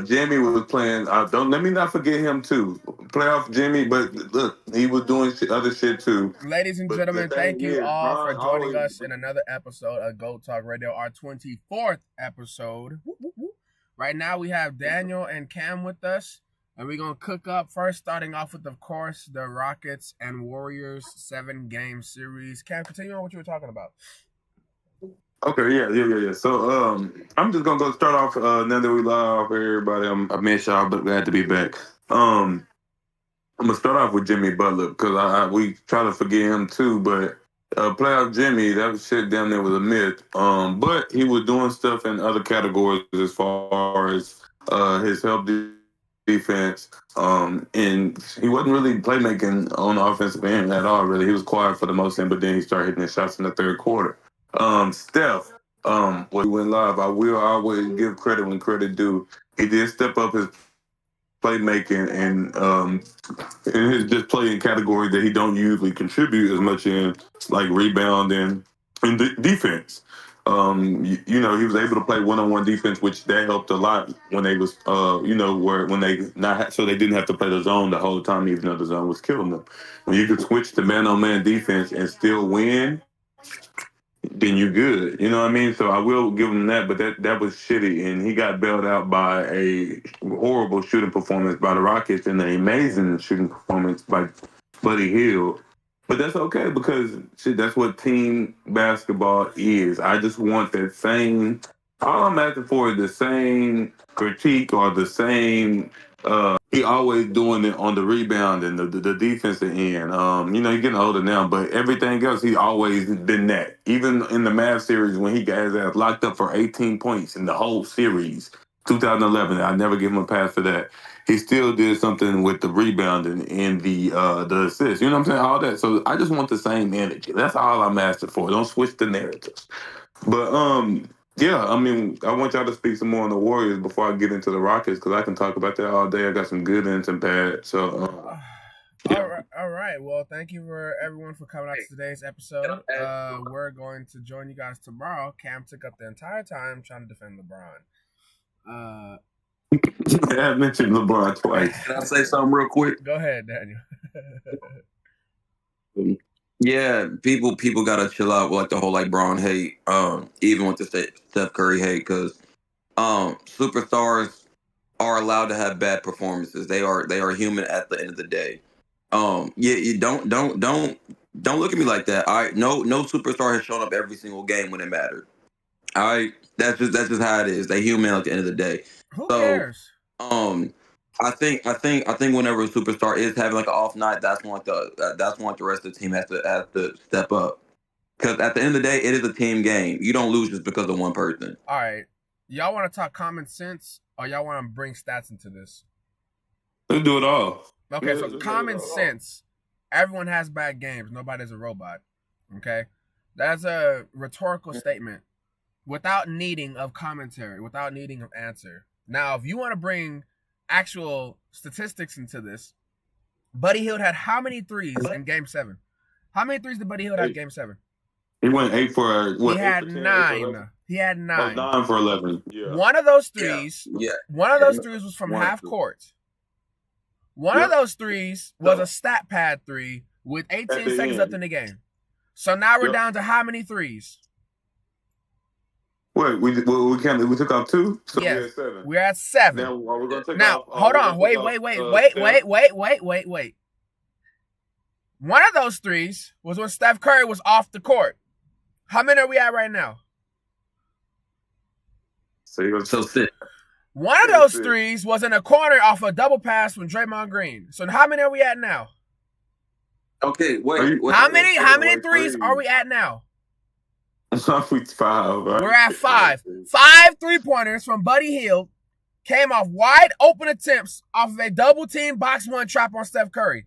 Jimmy was playing. Don't let me not forget him too. Playoff Jimmy, but look, he was doing other shit too. Ladies and But the gentlemen, thank thing you is, all for Bron joining always. us in another episode of Goat Talk Radio, our 24th episode. Right now, we have Daniel and Cam with us, and we're going to cook up first, starting off with, of course, the Rockets and Warriors 7-game series. Cam, continue on what you were talking about. Okay, yeah. So, I'm just gonna go start off. Now that we live, everybody, I miss y'all, but glad to be back. I'm gonna start off with Jimmy Butler because we try to forget him too, but playoff Jimmy, that shit down there was a myth. But he was doing stuff in other categories as far as his defense. And he wasn't really playmaking on the offensive end at all. Really, he was quiet for the most end, but then he started hitting his shots in the third quarter. Steph, when he went live, I will always give credit when credit due. He did step up his playmaking and his just playing category that he don't usually contribute as much in, like rebounding and defense. He was able to play one-on-one defense, which that helped a lot when they was, when they not so they didn't have to play the zone the whole time, even though the zone was killing them. When you could switch to man-on-man defense and still win, then you're good. You know what I mean? So I will give him that, but that was shitty, and he got bailed out by a horrible shooting performance by the Rockets and an amazing shooting performance by Buddy Hield. But that's okay because shit, that's what team basketball is. I just want that same. All I'm asking for is the same critique or the same. He always doing it on the rebound and the defensive end. He's getting older now, but everything else he always been that. Even in the Mavs series when he got his ass locked up for 18 points in the whole series, 2011. I never give him a pass for that. He still did something with the rebounding and the assists. You know what I'm saying? All that. So I just want the same energy. That's all I'm asking for. Don't switch the narratives. But yeah, I mean, I want y'all to speak some more on the Warriors before I get into the Rockets because I can talk about that all day. I got some good and some bad. So, yeah. All right. Well, thank you for everyone for coming out to today's episode. We're going to join you guys tomorrow. Cam took up the entire time trying to defend LeBron. I mentioned LeBron twice. Can I say something real quick? Go ahead, Daniel. Yeah, people gotta chill out with like the whole like Braun hate, even with the Steph Curry hate, because superstars are allowed to have bad performances. They are human at the end of the day. You don't look at me like that. No superstar has shown up every single game when it mattered. All right, that's just how it is. They human at the end of the day. Who cares? I think whenever a superstar is having like an off night, that's when the rest of the team has to step up. Because at the end of the day, it is a team game. You don't lose just because of one person. All right, y'all want to talk common sense, or y'all want to bring stats into this? Let's do it all. Okay, so common sense. Everyone has bad games. Nobody's a robot. Okay, that's a rhetorical statement without needing of commentary, without needing of answer. Now, if you want to bring actual statistics into this, Buddy Hield had how many threes in Game 7? How many threes did Buddy Hield have in Game 7? He went 8 for what? He had 9. He had 9. 9 for 11. Yeah. One of those threes. Yeah. One of those threes was from half court. One of those threes was a stat pad 3 with 18 seconds left in the game. So now we're down to how many threes? Wait, we took off 2? So yes. We're at 7. Now, we're going to take off. Hold on. Wait. One of those threes was when Steph Curry was off the court. How many are we at right now? So 6. One of those threes was in a corner off a double pass from Draymond Green. So how many are we at now? Okay, wait. How many threes are we at now? 5. Right? We're at 5. 5 3-pointers from Buddy Hield came off wide open attempts off of a double team box one trap on Steph Curry.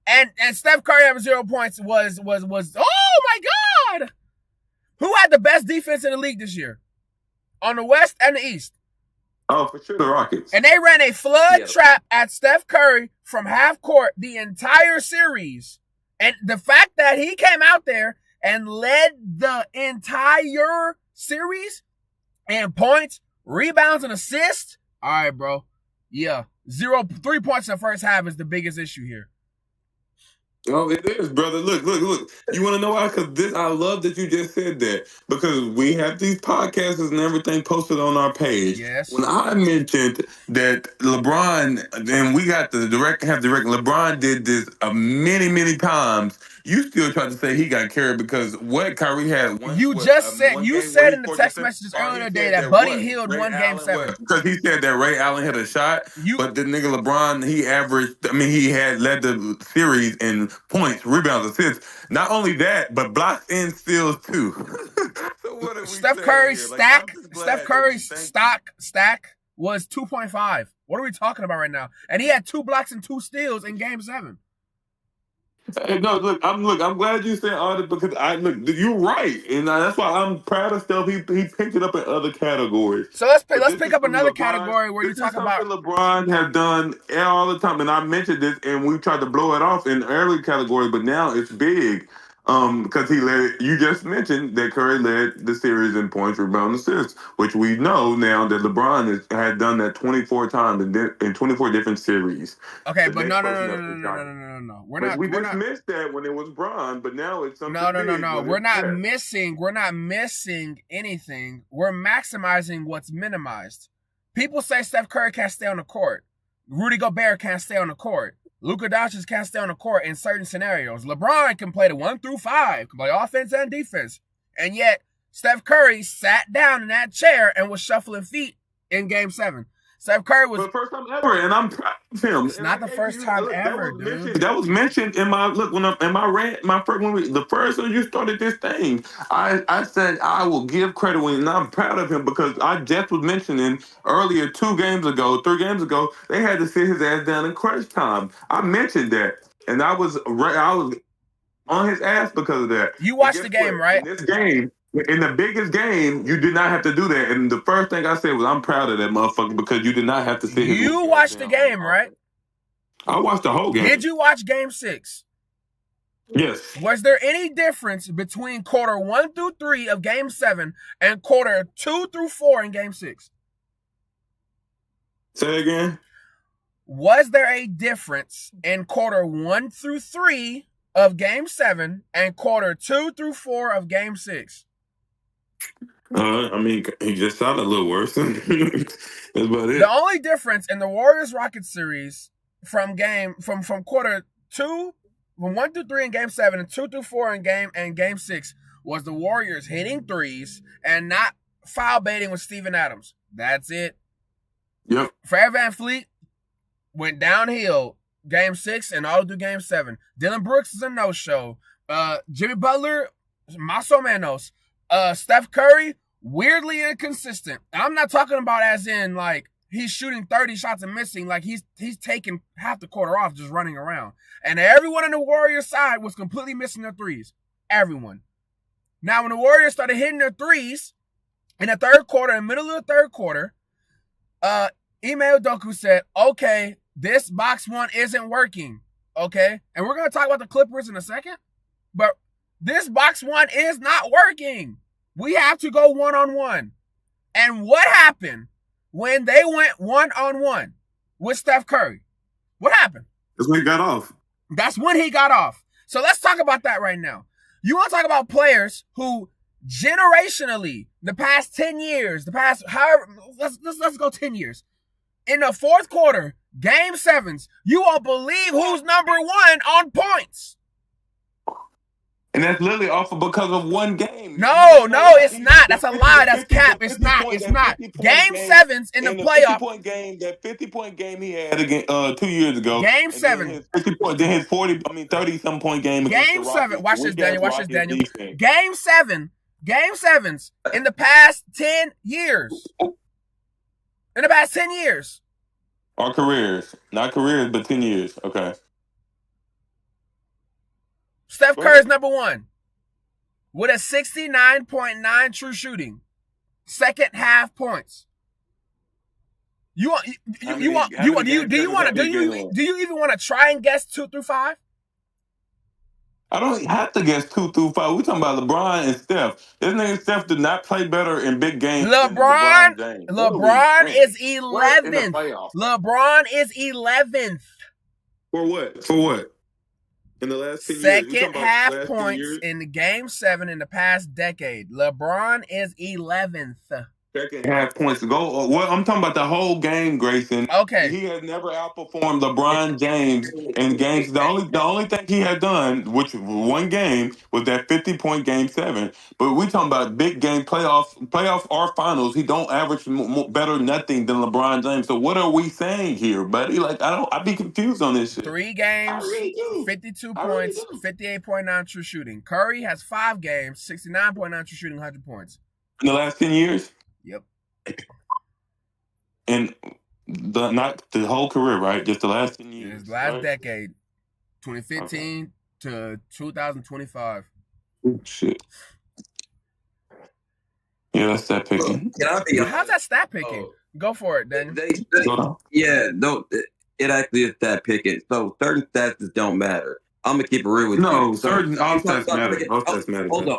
And Steph Curry having 0 points was oh my God! Who had the best defense in the league this year? On the West and the East. Oh, for sure, the Rockets. And they ran a flood trap at Steph Curry from half court the entire series. And the fact that he came out there and led the entire series in points, rebounds, and assists All right, bro. Yeah. 3 points in the first half is the biggest issue here. Oh, it is, brother. Look. You want to know why? Because I love that you just said that. Because we have these podcasts and everything posted on our page. Yes. When I mentioned that LeBron, and we got the direct, LeBron did this many times. You still tried to say he got carried because what Kyrie had. You said in the text messages earlier today that Buddy Hield won Game 7. Because he said that Ray Allen hit a shot, but the nigga LeBron, he had led the series in points, rebounds, assists. Not only that, but blocks and steals too. So what are we Steph saying Curry's here? Steph Curry's stack was 2.5. What are we talking about right now? And he had 2 blocks and 2 steals in Game 7. No, I'm glad you said all that because you're right, and that's why I'm proud of Steph. He picked it up in other categories. So let's pick up another category where you talk about LeBron have done all the time, and I mentioned this, and we tried to blow it off in early categories, but now it's big. Because you just mentioned that Curry led the series in points, rebounds, assists, which we know now that LeBron had done that 24 times in 24 different series. Okay, but no. We missed that when it was Bron, but now it's something. No. We're not missing anything. We're maximizing what's minimized. People say Steph Curry can't stay on the court. Rudy Gobert can't stay on the court. Luka Doncic can't stay on the court in certain scenarios. LeBron can play the 1 through 5, can play offense and defense. And yet, Steph Curry sat down in that chair and was shuffling feet in Game 7. Steph Curry was for the first time ever, and I'm proud of him. It's not the first time ever, dude. That was mentioned in my the first time you started this thing. I said I will give credit and I'm proud of him because I just was mentioning earlier 3 games ago, they had to sit his ass down in crunch time. I mentioned that, and I was on his ass because of that. You watched the game, right? In this game. In the biggest game, you did not have to do that. And the first thing I said was, I'm proud of that motherfucker because you did not have to sit here. You watched the game, right? I watched the whole game. Did you watch Game 6? Yes. Was there any difference between quarter 1 through 3 of Game 7 and quarter 2 through 4 in Game 6? Say it again. Was there a difference in quarter 1 through 3 of Game 7 and quarter 2 through 4 of Game 6? He just sounded a little worse. That's about it. The only difference in the Warriors-Rockets series from quarter 2, from 1 through 3 in Game 7 and 2 through 4 in Game 6 was the Warriors hitting threes and not foul baiting with Steven Adams. That's it. Yep. Fred VanVleet went downhill Game 6 and all through Game 7. Dylan Brooks is a no-show. Jimmy Butler, más o menos. Steph Curry, weirdly inconsistent. And I'm not talking about as in like he's shooting 30 shots and missing. Like he's taking half the quarter off just running around. And everyone on the Warriors side was completely missing their threes. Everyone. Now when the Warriors started hitting their threes in the third quarter, in the middle of the third quarter, Ime Udoka said, okay, this box one isn't working. Okay? And we're going to talk about the Clippers in a second. But this box one is not working. We have to go one-on-one. And what happened when they went one-on-one with Steph Curry? What happened? That's when he got off. That's when he got off. So let's talk about that right now. You want to talk about players who generationally, the past 10 years, let's go 10 years. In the fourth quarter, Game 7s, you won't believe who's number 1 on points. And that's literally off because of one game. No, it's not. That's a lie. That's cap. It's not. Game 7s in the playoff. That 50-point game he had again 2 years ago. Game 7. Then his 30-some point game. Game 7. Watch this, Daniel. Game 7. Game 7s in the past 10 years. In the past 10 years. Our careers. Not careers, but 10 years. Okay. Steph Curry's number 1 with a 69.9 true shooting. Second half points. Do you even want to try and guess 2 through 5? I don't have to guess 2 through 5. We talking about LeBron and Steph. This nigga Steph did not play better in big games than LeBron James. LeBron is What in the 11th. playoffs? LeBron is 11th. For what? For what? In the last 10 years. Second half points in the game 7 in the past decade. LeBron is 11th. Second half points. Go. Well, I'm talking about the whole game, Grayson. Okay. He has never outperformed LeBron James in games. The only thing he had done, which one game, was that 50-point game 7. But we talking about big game playoff or finals. He don't average better nothing than LeBron James. So what are we saying here, buddy? Like I be confused on this shit. 3 games, 52 points, 58.9 true shooting. Curry has 5 games, 69.9 true shooting, 100 points. In the last 10 years? Yep. And not the whole career, right? Just the last 10 years. His last decade, 2015 to 2025. Oh, shit. Yeah, that's stat picking. How's that stat picking? Go for it, Daniel. It actually is stat picking. So certain stats just don't matter. I'm gonna keep it real with you. No, certain all stats matter. All stats matter. Hold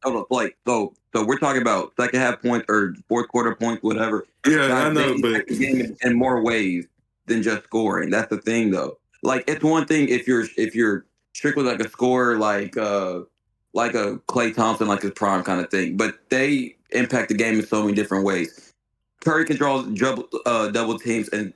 on, Blake. So we're talking about second half points or fourth quarter points, whatever. Yeah, I know, but in more ways than just scoring. That's the thing, though. Like it's one thing if you're strictly like a scorer, like a Klay Thompson, like his prime kind of thing. But they impact the game in so many different ways. Curry can draw double teams and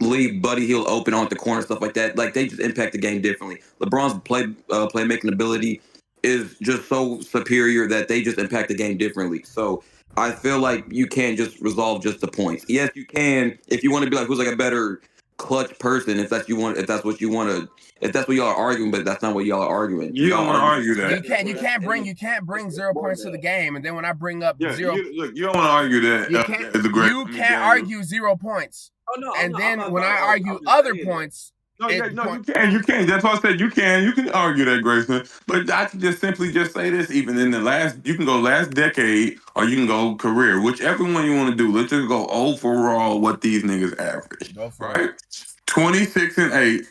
leave Buddy Hield open on the corner, stuff like that. Like they just impact the game differently. LeBron's playmaking ability is just so superior that they just impact the game differently. So I feel like you can't just resolve just the points. Yes, you can if you want to be like who's like a better clutch person. If that's what y'all are arguing, but that's not what y'all are arguing. You don't want to argue that. You can't bring 0 points to the game, and then when I bring up 0, you don't want to argue that. You can't argue 0 points. Oh, no, and when I argue other points. You can. You can. That's why I said you can. You can argue that, Grayson. But I can just simply say this. Even in you can go last decade or you can go career, whichever one you want to do. Let's just go overall what these niggas average. Go for it. 26 and 8,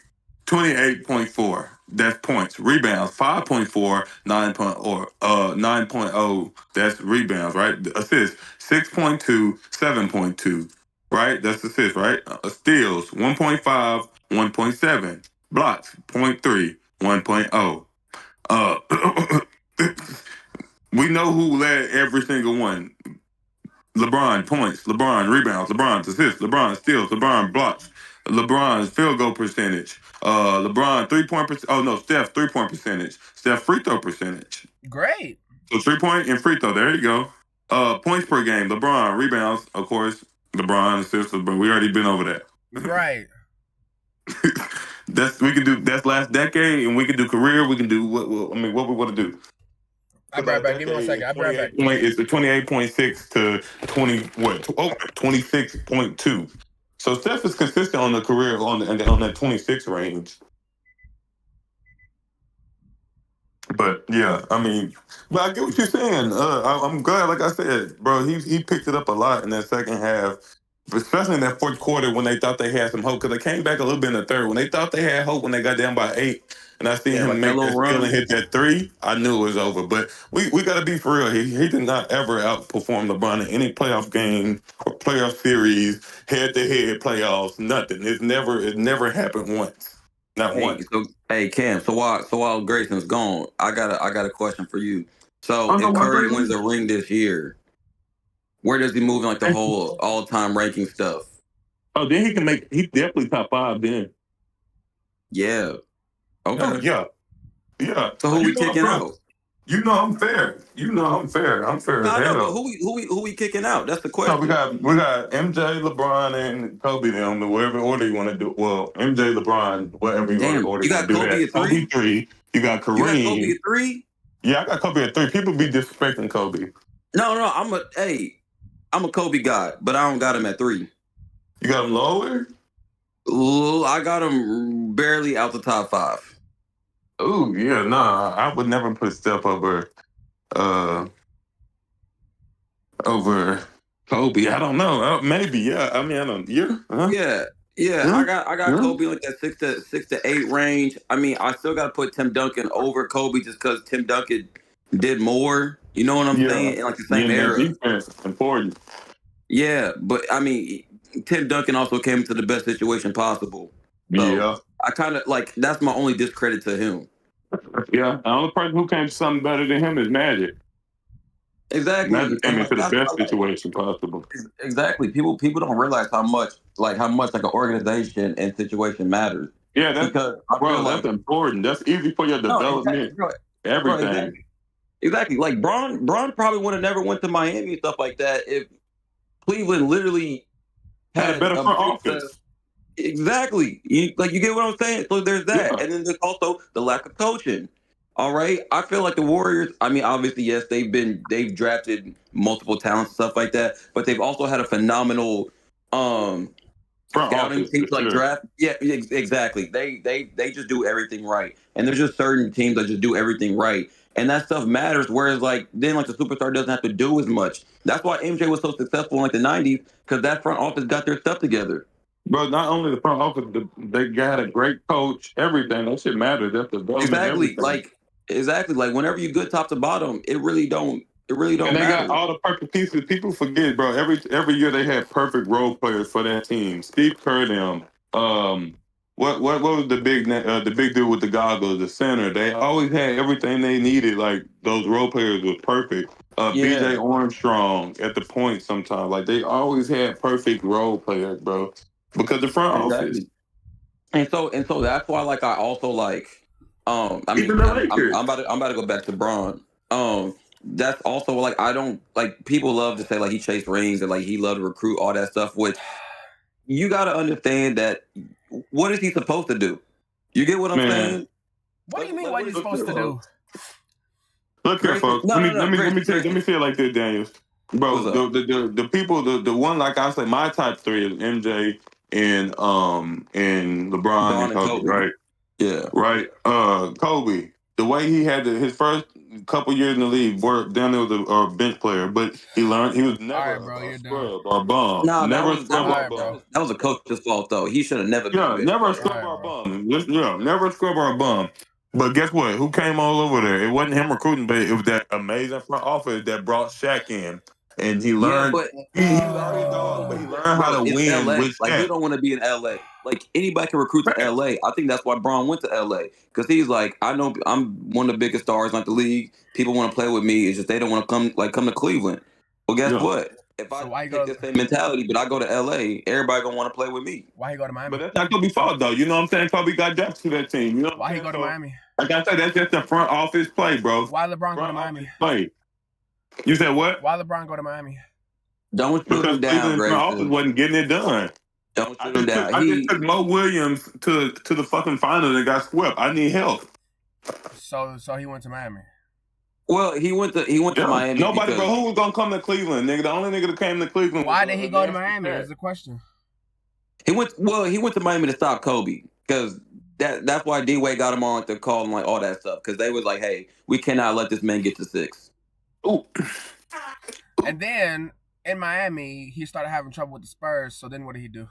28.4. That's points. Rebounds 5.4, 9.0. That's rebounds, right? Assists 6.2, 7.2. Right? That's assists, right? Steals 1.5, 1.7. Blocks 0.3, 1.0. We know who led every single one. LeBron points, LeBron rebounds, LeBron assists, LeBron steals, LeBron blocks, LeBron's field goal percentage, LeBron 3-point percentage. Oh no, Steph 3-point percentage, Steph free throw percentage. Great. So 3-point and free throw. There you go. Points per game. LeBron rebounds, of course. LeBron assists, but we already been over that. Right. We can do that's last decade, and we can do career. We can do what we want to do. I'll be right back. Give me 1 second. I'll be right back. It's the 28.6 to 26.2. So Steph is consistent on the career on that 26 range. But yeah, I mean, but I get what you're saying. I'm glad, like I said, bro. He picked it up a lot in that second half, especially in that fourth quarter when they thought they had some hope. Because they came back a little bit in the third when they thought they had hope when they got down by 8, and I seen him make that steal and hit that 3. I knew it was over. But we got to be for real. He did not ever outperform LeBron in any playoff game or playoff series, head-to-head playoffs. Nothing. It never happened once. Not once. Hey Cam, so while Grayson's gone, I got a question for you. So if Curry wins a ring this year, where does he move in like the whole all-time ranking stuff? Oh, then he's definitely top 5 then. Yeah. Okay. Yeah. So who we kicking out? You know I'm fair. I'm fair as hell. But who we kicking out? That's the question. No, we got MJ, LeBron, and Kobe. Them, whatever order you want to do. Well, MJ, LeBron, whatever you want to order. You got Kobe at 3. Kobe 3. You got Kareem. You got Kobe at 3. Yeah, I got Kobe at 3. People be disrespecting Kobe. No. I'm a Kobe guy, but I don't got him at 3. You got him lower? I got him barely out the top 5. Oh yeah, nah. I would never put Steph over Kobe. I don't know. Maybe, yeah. I mean, I don't. Yeah. Huh? Yeah. Yeah, Hmm? I got Hmm? Kobe like that 6 to 8 range. I mean, I still got to put Tim Duncan over Kobe just because Tim Duncan did more. You know what I'm Yeah. saying? In like the Yeah, same and that era. defense is important. Yeah, but I mean, Tim Duncan also came into the best situation possible. So Yeah. I kind of like that's my only discredit to him. Yeah. The only person who came to something better than him is Magic. Exactly, Magic and came like into the that's what best I like. situation possible. Exactly. People don't realize how much like an organization and situation matters Yeah, that's because I feel bro, that's like important. That's easy for your no, exactly, development. bro, Everything. exactly. Like Braun probably would have never went to Miami and stuff like that if Cleveland literally Had a had better a front big office. exactly. You get what I'm saying? So there's that. Yeah. And then there's also the lack of coaching. All right. I feel like the Warriors, I mean, obviously, yes, they've drafted multiple talents and stuff like that, but they've also had a phenomenal um Front scouting office team for to like sure. draft. Yeah, exactly. They just do everything right. And there's just certain teams that just do everything right. And that stuff matters. Whereas like then like the superstar doesn't have to do as much. That's why MJ was so successful in like the 90s, because that front office got their stuff together. But not only the front office, they got a great coach. Everything that shit matters. That's development. Exactly. Everything. Exactly. Like whenever you good top to bottom, it really And don't they got matter. all the perfect pieces. People forget, bro. Every year they had perfect role players for that team. Steve Kerr, them. What was the big dude with the goggles, the center? They always had everything they needed. Like those role players was perfect. B.J. Yeah, Armstrong at the point sometimes. Like they always had perfect role players, bro. Because the front office, exactly. And so that's why like I also like I even mean the I'm Lakers. about to go back to Braun. That's also like I don't like people love to say like he chased rings and like he loved to recruit all that stuff, which you got to understand that what is he supposed to do? You get what I'm Man, saying? What do you mean? Like, What what you is he supposed to do? look here, Grayson? folks. No, no, no, Grayson, Let me Grayson. say it like this, Daniels. What's Bro, up? the people, the one like I say, my top three is MJ and LeBron Braun and and Kobe, Kobe. right? Yeah. Right. Kobe, the way he had his first couple years in the league, worked down there was a bench player, but he learned he was All never right, bro, a you're done. scrub or a bum, No, never a scrub All or a right, bum. bro. that was a coach's fault though. He should have never been a Yeah, bench never a player. All scrub right, or a bro. bum. Yeah, never a scrub or a bum. But guess what? Who came all over there? It wasn't him recruiting, but it was that amazing front office that brought Shaq in, and he Yeah, learned. but He was already a dog, but he learned how bro, to it's win LA. with Like who Shaq. don't want to be in LA? Like anybody can recruit to Facts. LA. I think that's why Braun went to LA because he's like, I know I'm one of the biggest stars in like the league. People want to play with me. It's just they don't want to come to Cleveland. Well, guess Yeah, what? If I So why he take go? the same mentality, but I go to LA, everybody gonna want to play with me. Why he go to but Miami? that's not Kobe's fault though. You know what I'm saying? Kobe got drafted to that team. You know what Why I'm he saying? go to So, Miami? like I said, that's just a front office play, bro. Why LeBron go to Front office Miami? play. You said what? Why LeBron go to Miami? Don't shoot Because him down, Cleveland front office Grayson. wasn't getting it done. Don't shoot him down. I just took Mo Williams to the fucking finals and got swept. I need help. So he went to Miami. Well, he went to Yeah. Miami Nobody, bro. because Who was gonna come to Cleveland, nigga? The only nigga that came to Cleveland Why was did he go to Nasty Miami? Cat. Is the question. he went to Miami to stop Kobe because that's why D Wade got him on to call him like all that stuff because they was like, hey, we cannot let this man get to 6. Ooh. And then in Miami, he started having trouble with the Spurs. So then what did he do?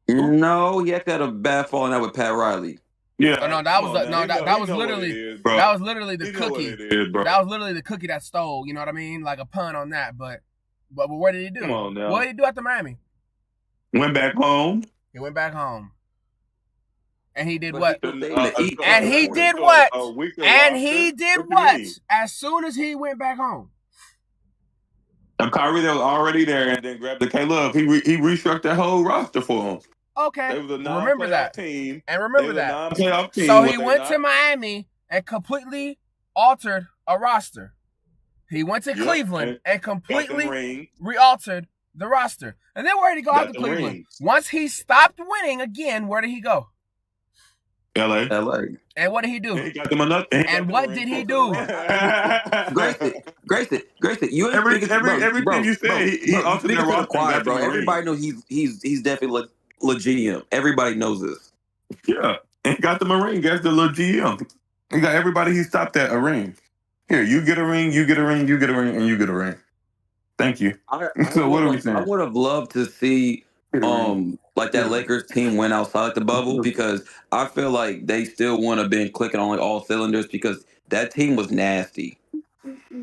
No, he actually had a bad falling out with Pat Riley. Yeah. Oh, no, that come was on the, now. no, He that know was what literally it is, bro. that was literally the He know what cookie. it is, bro. That was literally the cookie that stole. You know what I mean? Like a pun on that. But what did he do? Come on now. What did he do after Miami? Went back home. He went back home. And he did But what? he still stayed in the East. And he did what? And he did what? As soon as he went back home. And Kyrie that was already there and then grabbed the K-Love. He restructured that whole roster for him. Okay. They was a Remember that. team. And remember They was a that. non-playoff team. So was he they went not? to Miami and completely altered a roster. He went to Yep. Cleveland and Got completely the ring. re-altered the roster. And then where did he go Got after the Cleveland? ring. Once he stopped winning again, where did he go? LA. LA. And what did he do? He got them another. And what did he do? Grayson, you ain't everything you said, he altered their to the roster and choir, got bro. them a ring. Everybody knows he's definitely legit. Everybody knows this. Yeah, and got them a ring. That's the little GM. He got everybody he stopped at a ring. Here, you get a ring, you get a ring, you get a ring, and you get a ring. Thank you. So what are we saying? I would have loved to see like that Lakers team went outside the bubble, because I feel like they still would have been clicking on like all cylinders, because that team was nasty.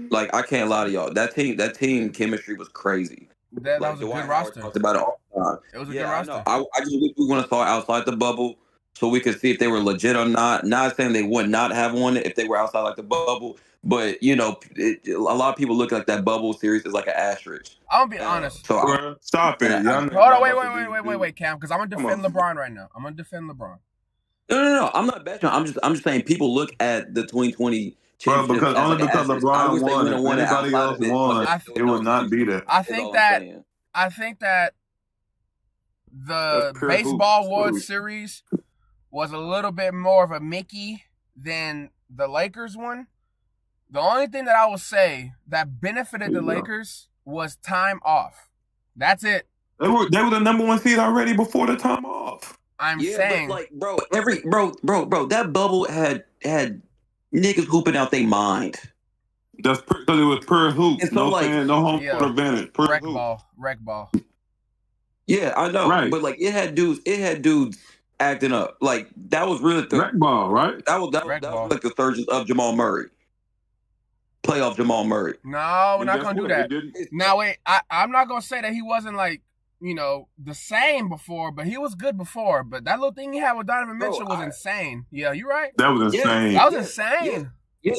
Like, I can't lie to y'all, that team chemistry was crazy. That Like was a Dwight good Howard roster. talked about it all the time. It was a Yeah, good I roster. know. I just wish we would have saw outside the bubble so we could see if they were legit or not. Not saying they would not have won it if they were outside like the bubble, but you know, a lot of people look like that bubble series is like an asterisk. I'm gonna be honest. So Bruh, stop it. Y'all Hold on, wait, Cam, because I'm gonna defend LeBron right now. I'm gonna defend LeBron. No. I'm not bashing. I'm just saying people look at the 2020 Bro, championship because as only like an because asterisk. I LeBron wish they won. would If have won it anybody outside else of it. won, But it would not be that. I is think all I'm that saying. I think that the That's pure baseball hoops. World Series was a little bit more of a Mickey than the Lakers one. The only thing that I will say that benefited the Lakers was time off. That's it. They were the number one seed already before the time off. I'm Yeah, saying, but like, bro, that bubble had niggas hooping out their mind. That's because it was per hoop. And so, No like, fan, no home yeah, court advantage. Per wreck hoop. ball. Yeah, I know. Right. But like, it had dudes acting up. Like, that was really Wreck ball, right? that was like the surgeons of Jamal Murray. Playoff Jamal Murray. No, we're And not guess gonna what? do that. It didn't- Now wait, I'm not gonna say that he wasn't like, you know, the same before, but he was good before. But that little thing he had with Donovan Mitchell was insane. Yeah, you're right. That was insane. That was insane. Yeah.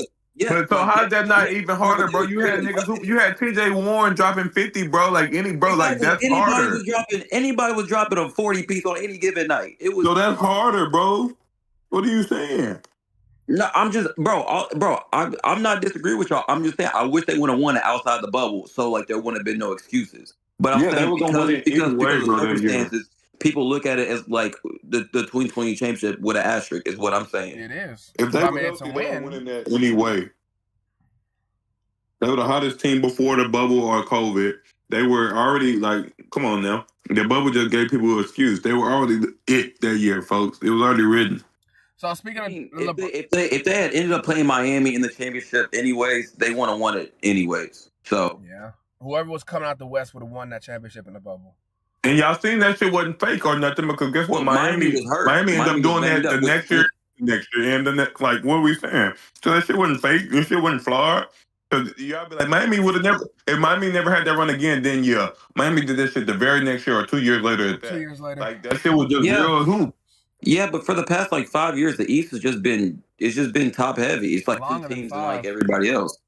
But so how's that not even harder, bro? You had niggas who you had TJ Warren dropping 50, bro. Like that's harder. Anybody was dropping a 40 piece on any given night. It was So that's harder, bro. What are you saying? No, I'm just, I'm not disagreeing with y'all. I'm just saying I wish they would have won it outside the bubble, so like there wouldn't have been no excuses. But I'm Yeah, they saying were gonna win it because either way, of bro, the that year. circumstances, people look at it as like the 2020 championship with an asterisk is what I'm saying. It is. If they were it's a healthy, they win. would win that anyway. They were the hottest team before the bubble or COVID. They were already like, come on now. The bubble just gave people an excuse. They were already it that year, folks. It was already written. So speaking of if they had ended up playing Miami in the championship anyways, they would have won it anyways. So yeah, whoever was coming out the West would have won that championship in the bubble. And y'all seen that shit wasn't fake or nothing, because guess what? Miami was hurt. Miami ended up doing that the next year, and the next, like, what are we saying? So that shit wasn't fake. This shit wasn't flawed. Because y'all be like, Miami would have never, if Miami never had that run again, then yeah, Miami did that shit the very next year or 2 years later. 2 years later. Like, that shit was just real hoop. Yeah, but for the past like 5 years, the East has just been top heavy. It's like longer 2 teams than and 5. like everybody else.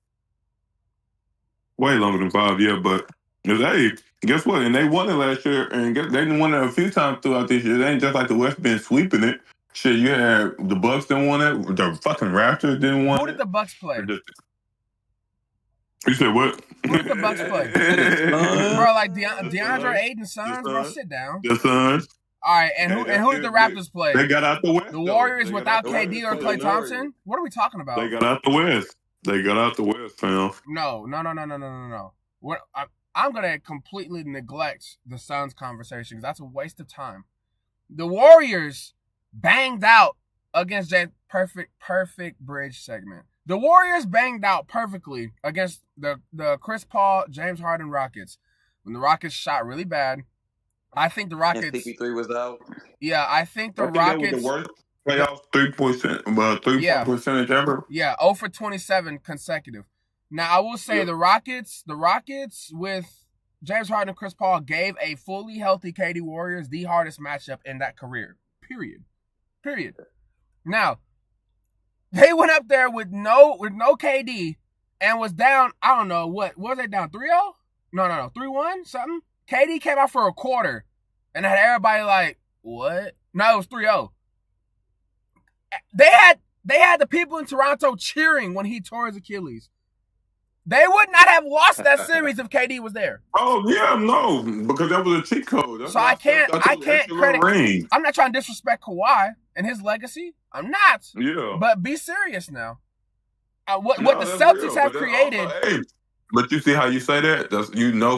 Way longer than 5, yeah, but hey, guess what? And they won it last year, and they didn't win it a few times throughout this year. It ain't just like the West been sweeping it. Shit, you had the Bucks didn't want it. The fucking Raptors didn't want it. Who did the Bucks play? You said what? Who did the Bucks play? Bro, like DeAndre Ayton's sons, bro, sit down. The Suns. All right, and who did the Raptors play? They got out the West. The Warriors without KD or Klay Thompson? What are we talking about? They got out the West. Fam. No. I'm going to completely neglect the Suns conversation because that's a waste of time. The Warriors banged out against James. Perfect bridge segment. The Warriors banged out perfectly against the Chris Paul, James Harden Rockets. When the Rockets shot really bad, I think the Rockets. And CP3 was out. Yeah, I think the Rockets. That was the worst playoff 3-point percentage ever. Yeah, 0 for 27 consecutive. Now I will say the Rockets with James Harden and Chris Paul gave a fully healthy KD Warriors the hardest matchup in that career. Period. Now they went up there with no KD and was down. I don't know what was they down 3-0? No, 3-1 something. KD came out for a quarter and had everybody like, what? No, it was 3-0. They had the people in Toronto cheering when he tore his Achilles. They would not have lost that series if KD was there. Oh yeah, no, because that was a cheat code. That's so I can't credit. Ring. I'm not trying to disrespect Kawhi and his legacy. I'm not. Yeah. But be serious now. What the Celtics have created. Also, but you see how you say that? That's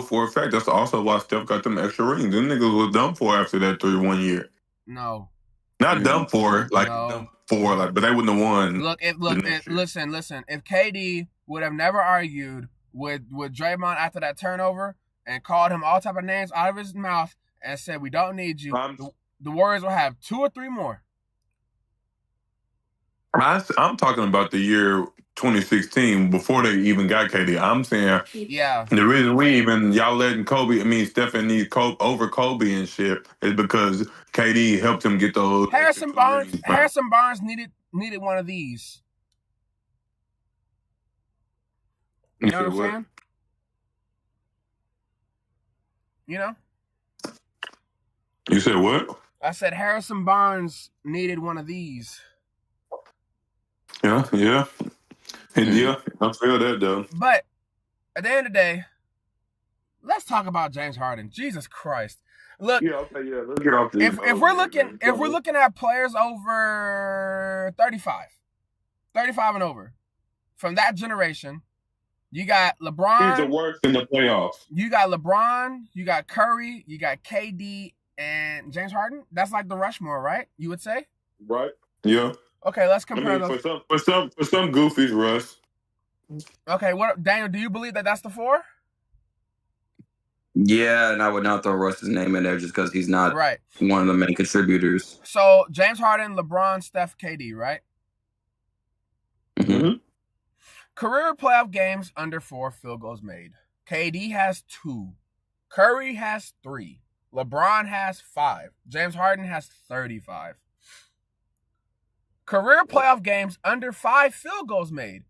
for a fact. That's also why Steph got them extra rings. Them niggas was done for after that 3-1 year. No. Not done for, like done for, like, but they wouldn't have won. Listen. If KD would have never argued with Draymond after that turnover and called him all type of names out of his mouth and said, we don't need you. I'm The Warriors will have 2 or 3 more. talking about the year 2016 before they even got KD. I'm saying Yeah. the reason y'all letting Stephen need Kobe over Kobe and shit is because KD helped him get those. Harrison Barnes needed one of these. You know what I'm saying? You know? You said what? I said Harrison Barnes needed one of these. Yeah. Yeah, I feel that though. But at the end of the day, let's talk about James Harden. Jesus Christ. Look, let's get off this. If we're looking at players over 35 and over from that generation, you got LeBron. He's the worst in the playoffs. You got LeBron, you got Curry, you got KD, and James Harden. That's like the Rushmore, right? You would say? Right. Yeah. Okay, let's compare those. For some goofies, Russ. Okay, Daniel, do you believe that that's the 4? Yeah, and I would not throw Russ's name in there just because he's not right. one of the main contributors. So James Harden, LeBron, Steph, KD, right? Mm-hmm. Career playoff games under 4 field goals made. KD has 2. Curry has 3. LeBron has 5. James Harden has 35. Career playoff games under 5 field goals made.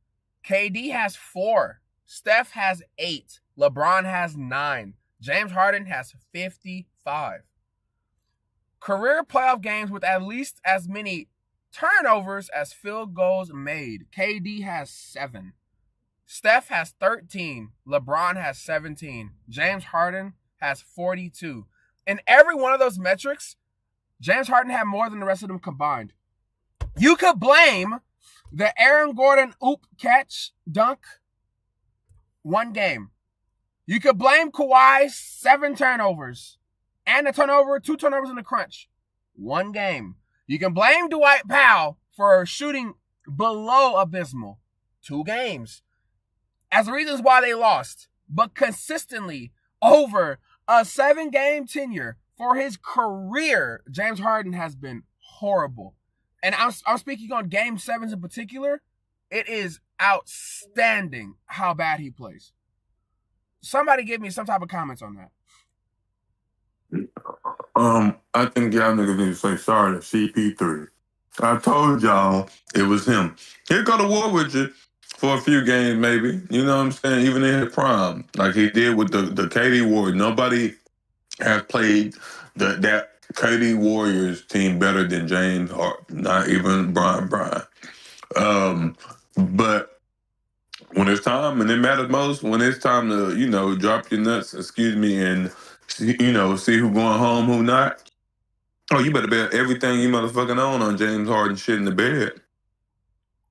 KD has 4. Steph has 8. LeBron has 9. James Harden has 55. Career playoff games with at least as many turnovers as field goals made. KD has 7. Steph has 13. LeBron has 17. James Harden has 42. In every one of those metrics, James Harden had more than the rest of them combined. You could blame the Aaron Gordon catch, dunk, 1 game. You could blame Kawhi's 7 turnovers and 2 turnovers in the crunch, 1 game. You can blame Dwight Powell for shooting below abysmal, 2 games. As reasons why they lost, but consistently over a 7-game tenure for his career, James Harden has been horrible. And I'm speaking on Game 7s in particular. It is outstanding how bad he plays. Somebody give me some type of comments on that. I think y'all niggas need to say sorry to CP3. I told y'all it was him. He'll go to war with you for a few games, maybe. You know what I'm saying? Even in his prime, like he did with the KD Warriors. Nobody has played that KD Warriors team better than James Harden. Not even Brian. But when it's time, and it matters most, when it's time to, drop your nuts, and see who going home, who not. Oh, you better bet everything you motherfucking own on James Harden shit in the bed.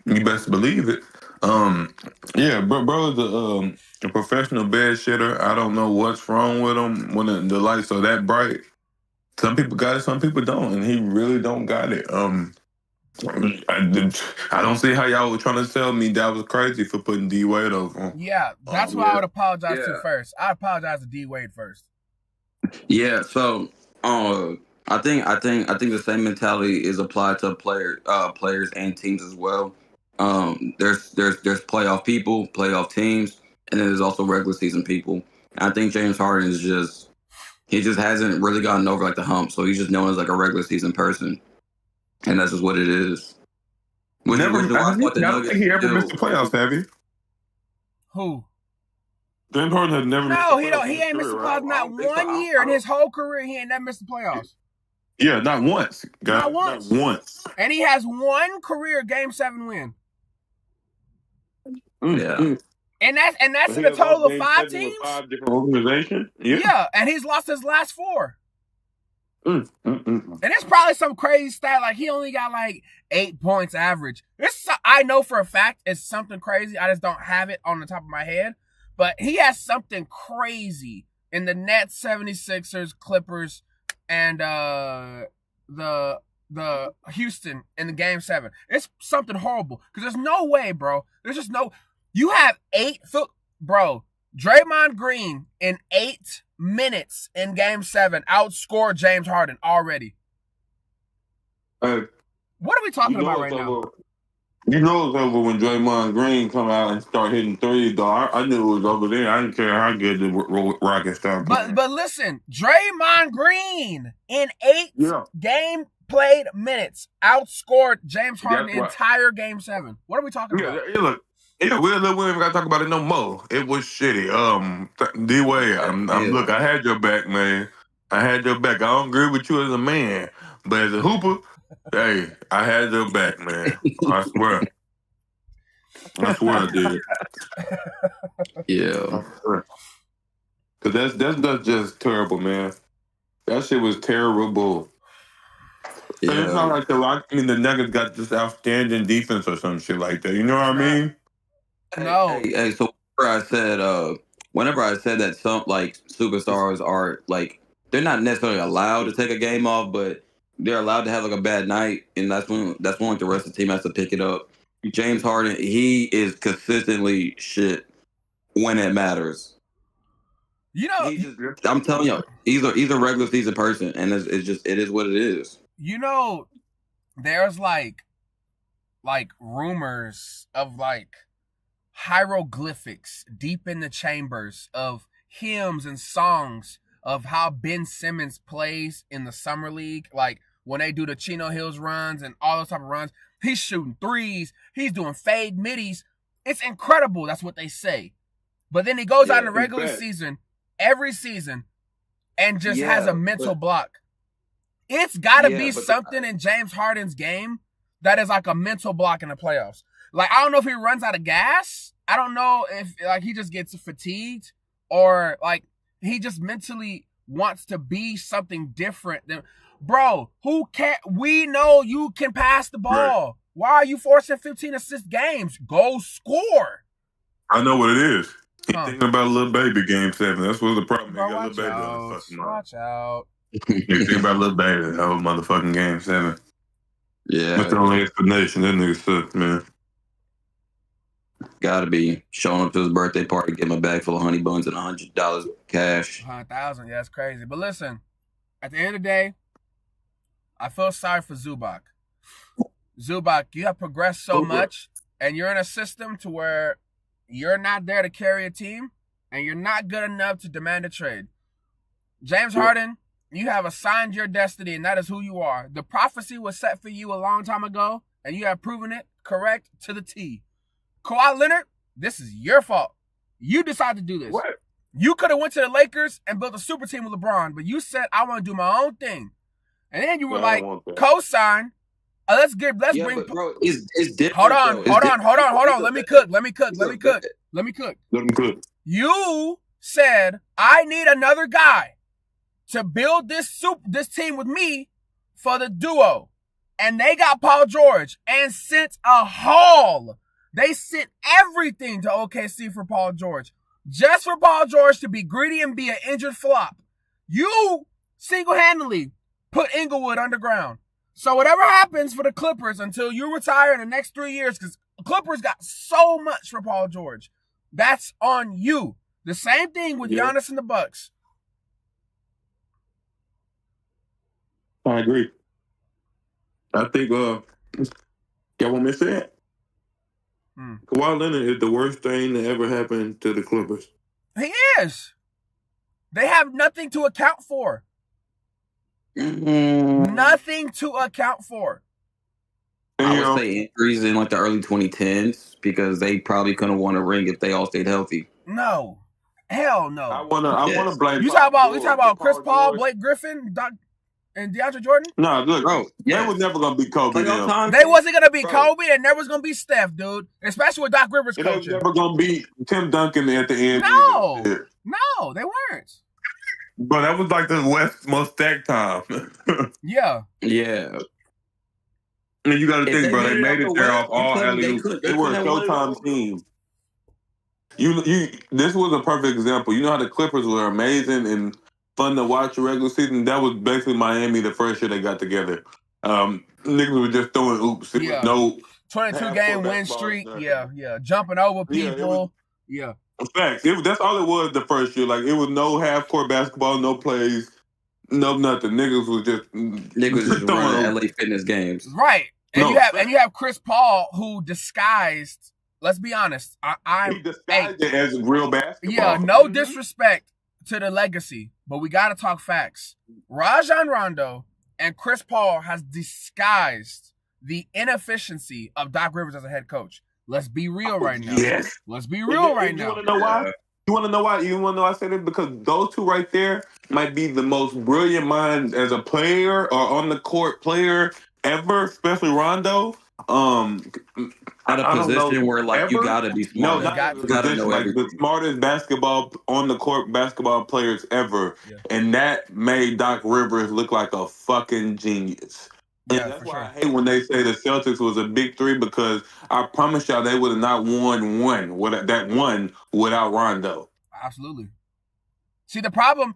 You best believe it. Yeah, bro's a professional bed shitter. I don't know what's wrong with him when the lights are that bright. Some people got it, some people don't, and he really don't got it. I don't see how y'all were trying to tell me that was crazy for putting D Wade over him. Yeah, that's what I would apologize to first. I apologize to D Wade first. Yeah, so I think the same mentality is applied to players and teams as well. There's playoff people, playoff teams, and then there's also regular season people. And I think James Harden is just hasn't really gotten over like the hump, so he's just known as like a regular season person, and that's just what it is. I don't think he ever missed the playoffs, have you? Who? James Harden has never. No, he ain't missed the playoffs not 1 year in his whole career. He ain't never missed the playoffs. Yeah, not once. Not once. And he has 1 career Game 7 win. Yeah. And that's in a total of 5 teams. 5 different organizations. Yeah, and he's lost his last 4. And it's probably some crazy stat like he only got like 8 points average. I know for a fact it's something crazy. I just don't have it on the top of my head. But he has something crazy in the Nets, 76ers, Clippers, and the Houston in the Game 7. It's something horrible because there's no way, bro. There's just no. You have 8 bro. Draymond Green in 8 minutes in Game 7 outscored James Harden already. What are we talking about right now? You know it's over when Draymond Green come out and start hitting threes, though. I knew it was over there. I didn't care how good the Rockets started playing. But listen, Draymond Green in 8 game played minutes outscored James Harden entire Game 7. What are we talking about? Look, we ain't got to talk about it no more. It was shitty. D-Wade, look, I had your back, man. I had your back. I don't agree with you as a man, but as a hooper, hey, I had your back, man. I swear. I did. Yeah. Because that's just terrible, man. That shit was terrible. Yeah. It's not like the Nuggets got this outstanding defense or some shit like that. You know what I mean? No. Hey, so whenever I said that some like superstars are like they're not necessarily allowed to take a game off, but they're allowed to have like a bad night, and that's when like the rest of the team has to pick it up. James Harden, he is consistently shit when it matters. You know, I'm telling you, he's a regular season person, and it is what it is. You know, there's like rumors of like hieroglyphics deep in the chambers of hymns and songs of how Ben Simmons plays in the summer league. Like when they do the Chino Hills runs and all those type of runs, he's shooting threes, he's doing fade middies. It's incredible. That's what they say. But then he goes out in the regular season, every season, and just has a mental block. It's got to be something in James Harden's game that is like a mental block in the playoffs. Like, I don't know if he runs out of gas. I don't know if like he just gets fatigued or like he just mentally wants to be something different than, bro, we know you can pass the ball. Right. Why are you forcing 15 assist games? Go score. I know what it is. He's thinking about a little baby Game 7. That's what the problem is. Bro, watch out. He's thinking about a little baby. That was motherfucking Game 7. Yeah. That's the only explanation. That nigga sucks, man. Gotta be showing up to his birthday party, get him a bag full of honey buns and $100 cash. 100,000, yeah, that's crazy. But listen, at the end of the day, I feel sorry for Zubac. Zubac, you have progressed so much, and you're in a system to where you're not there to carry a team, and you're not good enough to demand a trade. James Harden, you have assigned your destiny, and that is who you are. The prophecy was set for you a long time ago, and you have proven it correct to the T. Kawhi Leonard, this is your fault. You decided to do this. What? You could have went to the Lakers and built a super team with LeBron, but you said, I want to do my own thing. And then you were like, co-sign. Let's bring. Bro, it's different. Hold on. Let me cook. You said, I need another guy to build this team with me for the duo. And they got Paul George and sent a haul. They sent everything to OKC for Paul George. Just for Paul George to be greedy and be an injured flop. You single-handedly put Inglewood underground. So whatever happens for the Clippers until you retire in the next 3 years, because the Clippers got so much for Paul George, that's on you. The same thing with Giannis and the Bucks. I agree. I think, y'all want me to say it? Kawhi Leonard is the worst thing that ever happened to the Clippers. He is. They have nothing to account for. Nothing to account for. I would say injuries in like the early 2010s because they probably couldn't have won a ring if they all stayed healthy. No. Hell no. I wanna blame you talking about Chris Paul, Blake Griffin, and DeAndre Jordan? No, look, bro. They was never gonna be Kobe. They wasn't gonna be Kobe, and never was gonna be Steph, dude. Especially with Doc Rivers coaching. They was never gonna be Tim Duncan at the end. No, they weren't. But that was like the West most stacked time. Yeah. And you got to think, bro. They made it there off all alley-oops. They were a Showtime team. This was a perfect example. You know how the Clippers were amazing and fun to watch the regular season? That was basically Miami the first year they got together. Niggas were just throwing oops. No 22-game win streak. Yeah. Jumping over people. Facts. That's all it was the first year. Like, it was no half court basketball, no plays, no nothing. Niggas was just running throwing. LA Fitness games. Right. And No, you have Chris Paul, who disguised. Let's be honest. He disguised it as real basketball. Yeah, no disrespect to the legacy, but we got to talk facts. Rajon Rondo and Chris Paul has disguised the inefficiency of Doc Rivers as a head coach. Let's be real right now. Yes. Let's be real right You now. want to know why? You want to know why? You want to know I said it? Because those two right there might be the most brilliant minds as a player or on the court player ever, especially Rondo. At a position where like you gotta be smart. No, you gotta know like the smartest basketball on the court basketball players ever, and that made Doc Rivers look like a fucking genius. And that's why I hate when they say the Celtics was a big three, because I promise y'all they would have not won one without Rondo. Absolutely. See, the problem,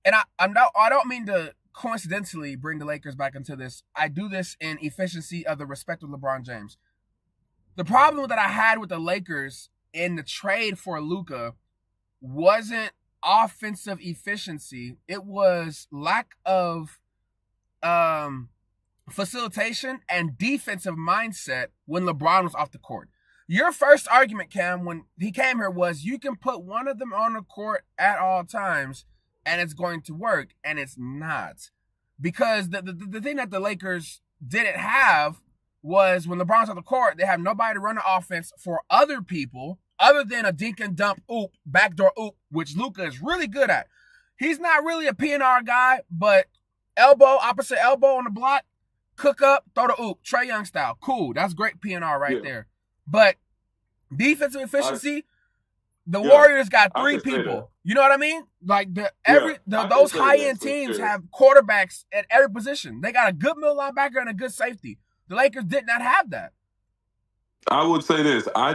and I don't mean to coincidentally bring the Lakers back into this. I do this in efficiency of the respect of LeBron James. The problem that I had with the Lakers in the trade for Luka wasn't offensive efficiency. It was lack of facilitation and defensive mindset when LeBron was off the court. Your first argument, Cam, when he came here was you can put one of them on the court at all times and it's going to work, and it's not. Because the thing that the Lakers didn't have was when LeBron's on the court, they have nobody to run the offense for other people other than a dink and dump oop, backdoor oop, which Luka is really good at. He's not really a PNR guy, but opposite elbow on the block, cook up, throw the oop, Trae Young style. Cool. That's great PNR right there. But defensive efficiency, the Warriors got three people. You know what I mean? Like those high-end teams have quarterbacks at every position. They got a good middle linebacker and a good safety. The Lakers did not have that. I would say this. I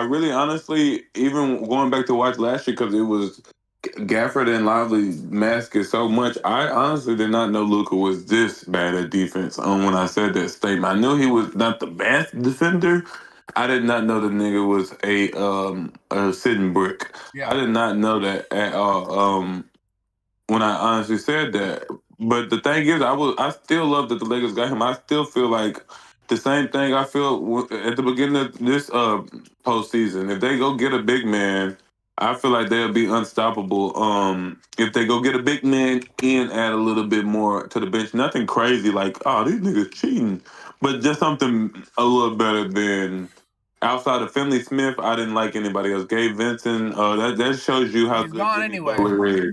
really honestly, even going back to watch last year, because it was Gafford and Lively mask it so much, I honestly did not know Luka was this bad at defense when I said that statement. I knew he was not the best defender. I did not know the nigga was a sitting brick. Yeah. I did not know that at all when I honestly said that. But the thing is, I still love that the Lakers got him. I still feel like the same thing I feel at the beginning of this postseason. If they go get a big man, I feel like they'll be unstoppable. If they go get a big man and add a little bit more to the bench, nothing crazy like, oh, these niggas cheating, but just something a little better than outside of Finley Smith. I didn't like anybody else. Gabe Vincent, that shows you how he's gone anyway.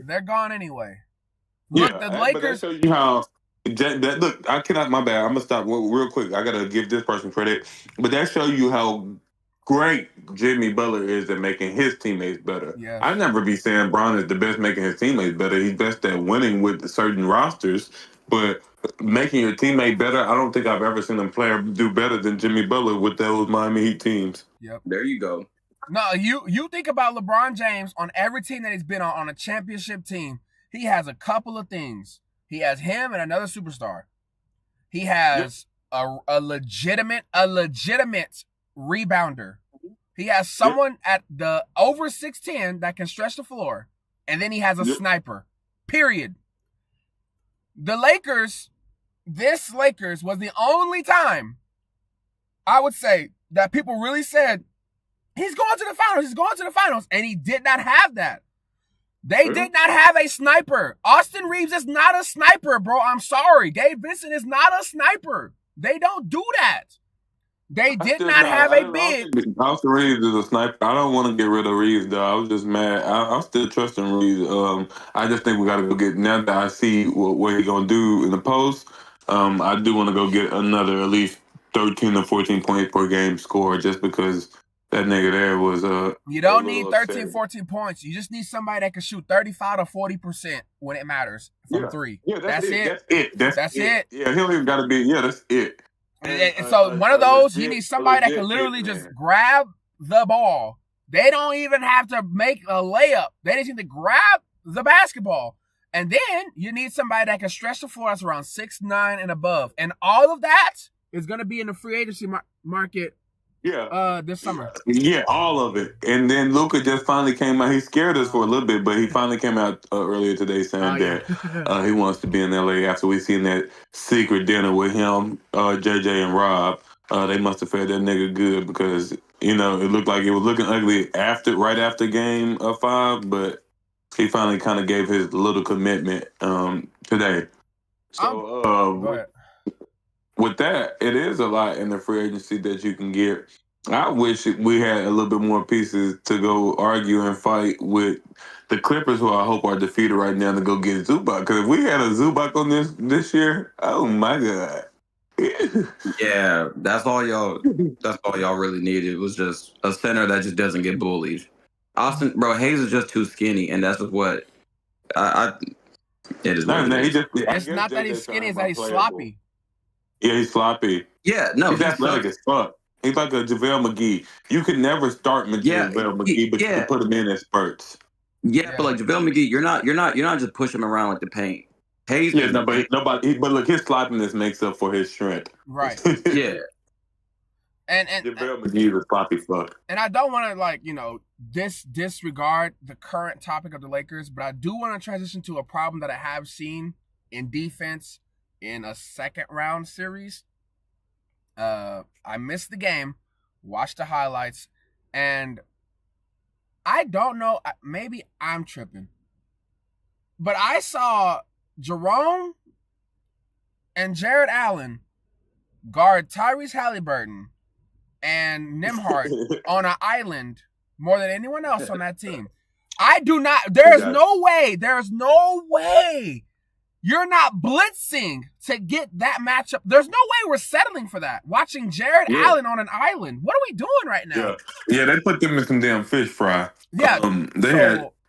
They're gone anyway. Look, yeah, the Lakers. But that shows you how. Look, I cannot. My bad. I'm gonna stop real quick. I gotta give this person credit, but that shows you how great Jimmy Butler is at making his teammates better. Yeah. I never be saying Bron is the best making his teammates better. He's best at winning with certain rosters, but making your teammate better, I don't think I've ever seen a player do better than Jimmy Butler with those Miami Heat teams. Yep. There you go. No, you think about LeBron James on every team that he's been on a championship team. He has a couple of things. He has him and another superstar. He has a legitimate rebounder. He has someone at the over 6'10" that can stretch the floor. And then he has a sniper. Period. This Lakers was the only time I would say that people really said, he's going to the finals. And he did not have that. They did not have a sniper. Austin Reeves is not a sniper, bro. I'm sorry. Gabe Vincent is not a sniper. They don't do that. They did not have a big. Austin Reeves is a sniper. I don't want to get rid of Reeves, though. I was just mad. I'm still trusting Reeves. I just think we got to go get, now that I see what he's going to do in the post, I do want to go get another at least 13 or 14 points per game score, just because that nigga there was you don't need 13, 14 points. You just need somebody that can shoot 35 to 40% when it matters from three. Yeah, that's it. That's it. Yeah, he don't even got to be. Yeah, that's it. And so one of those, you need somebody that can literally just grab the ball. They don't even have to make a layup. They just need to grab the basketball. And then you need somebody that can stretch the floor that's around 6'9" and above. And all of that is going to be in the free agency market Yeah. this summer. Yeah, all of it. And then Luca just finally came out. He scared us for a little bit, but he finally came out earlier today saying that he wants to be in LA after we seen that secret dinner with him, JJ, and Rob. They must have fed that nigga good because it looked like it was looking ugly right after game 5, but he finally kind of gave his little commitment today. So Go ahead. with that, it is a lot in the free agency that you can get. I wish we had a little bit more pieces to go argue and fight with the Clippers, who I hope are defeated right now, to go get Zubac. Because if we had a Zubac on this year, oh my god. Yeah, that's all y'all really needed. It was just a center that just doesn't get bullied. Austin, bro, Hayes is just too skinny, and that's what it is. It's not that he's skinny; it's that he's sloppy. Yeah, he's sloppy. Yeah, no, he's athletic as fuck. He's like a JaVale McGee. You could never start JaVale McGee, but you can put him in spurts. Yeah, but like JaVale McGee, you're not just pushing him around like the paint. Hayes, but look, his sloppiness makes up for his strength. Right. Yeah. And JaVale McGee is a sloppy fuck. And I don't want to disregard the current topic of the Lakers, but I do want to transition to a problem that I have seen in defense in a second round series. I missed the game, watched the highlights, and I don't know, maybe I'm tripping, but I saw Jerome and Jared Allen guard Tyrese Halliburton and Nembhard on an island more than anyone else on that team. There's no way you're not blitzing to get that matchup. There's no way we're settling for that. Watching Jared Allen on an island. What are we doing right now? Yeah, they put them in some damn fish fry. Yeah.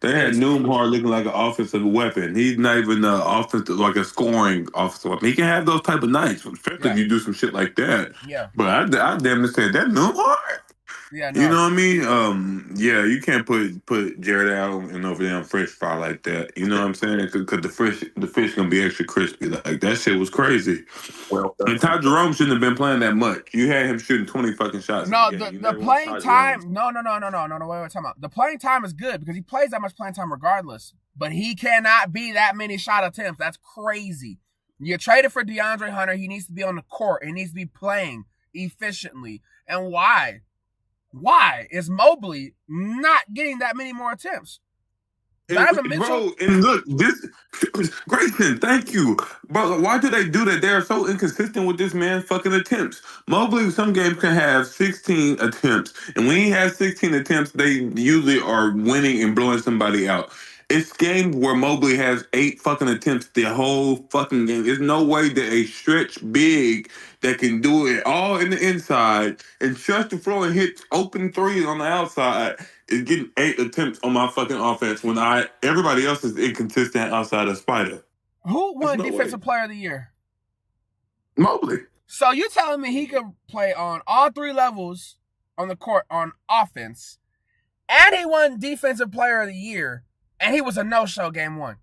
They had Nembhard looking like an offensive weapon. He's not even like a scoring offensive weapon. He can have those type of nights, especially if you do some shit like that. Yeah. But I damn near said that Nembhard. Yeah, no. You know what I mean? You can't put Jared Allen in over there on fresh fry like that. You know what I'm saying? Because the fish gonna be extra crispy. Like that shit was crazy. Well, and Ty Jerome shouldn't have been playing that much. You had him shooting 20 fucking shots. No, the playing time. No. Wait, time out. The playing time is good because he plays that much playing time regardless. But he cannot be that many shot attempts. That's crazy. You traded for DeAndre Hunter. He needs to be on the court. He needs to be playing efficiently. And why? Why is Mobley not getting that many more attempts? Bro, and look, Grayson, thank you. Bro, why do they do that? They're so inconsistent with this man's fucking attempts. Mobley, some games can have 16 attempts. And when he has 16 attempts, they usually are winning and blowing somebody out. It's games where Mobley has 8 fucking attempts the whole fucking game. There's no way that a stretch big that can do it all in the inside and stretch the floor and hit open threes on the outside is getting 8 attempts on my fucking offense when everybody else is inconsistent outside of Spider. Who won Defensive Player of the Year? Mobley. So you telling me he could play on all 3 levels on the court on offense, and he won Defensive Player of the Year, and he was a no-show game 1.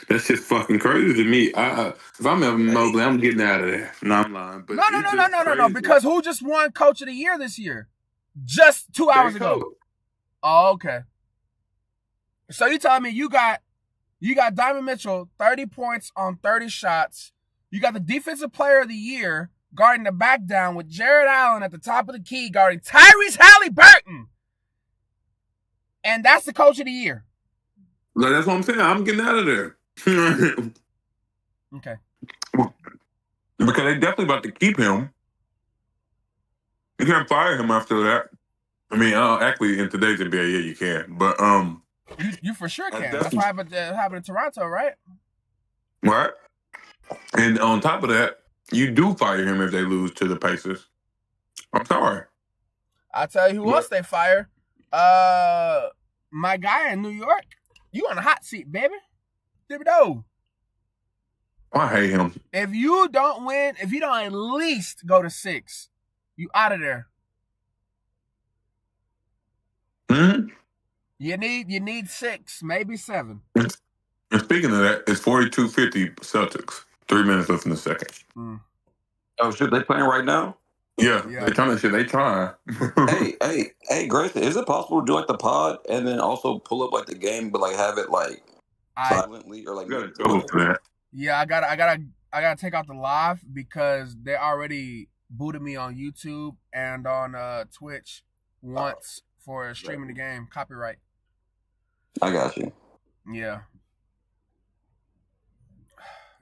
That's just fucking crazy to me. If I'm Evan Mobley, I'm getting out of there. No, I'm lying. But no. Because who just won Coach of the Year this year? Just 2 hours ago. Oh, okay. So you telling me you got Diamond Mitchell, 30 points on 30 shots. You got the Defensive Player of the Year guarding the back down with Jared Allen at the top of the key guarding Tyrese Halliburton. And that's the Coach of the Year. Well, that's what I'm saying. I'm getting out of there. Okay. Because they definitely about to keep him. You can't fire him after that. I mean, actually, in today's NBA, yeah, you can. But you for sure can. That's what happened in Toronto, right? Right. And on top of that, you do fire him if they lose to the Pacers. I'm sorry. I'll tell you who else they fire. My guy in New York. You on the hot seat, baby. Thibodeau. I hate him. If you don't win, if you don't at least go to 6, you out of there. Mm-hmm. You need 6, maybe 7. And speaking of that, it's 42-50 Celtics. 3 minutes left in the second. Oh shit, they playing right now? Yeah, Yeah. they trying to shit. They trying. Hey, Grayson, is it possible to do like the pod and then also pull up like the game, but like have it like I silently or like You gotta mute? go for that. Yeah, I gotta take out the live because they already booted me on YouTube and on Twitch once for streaming the game. Copyright. I got you. Yeah.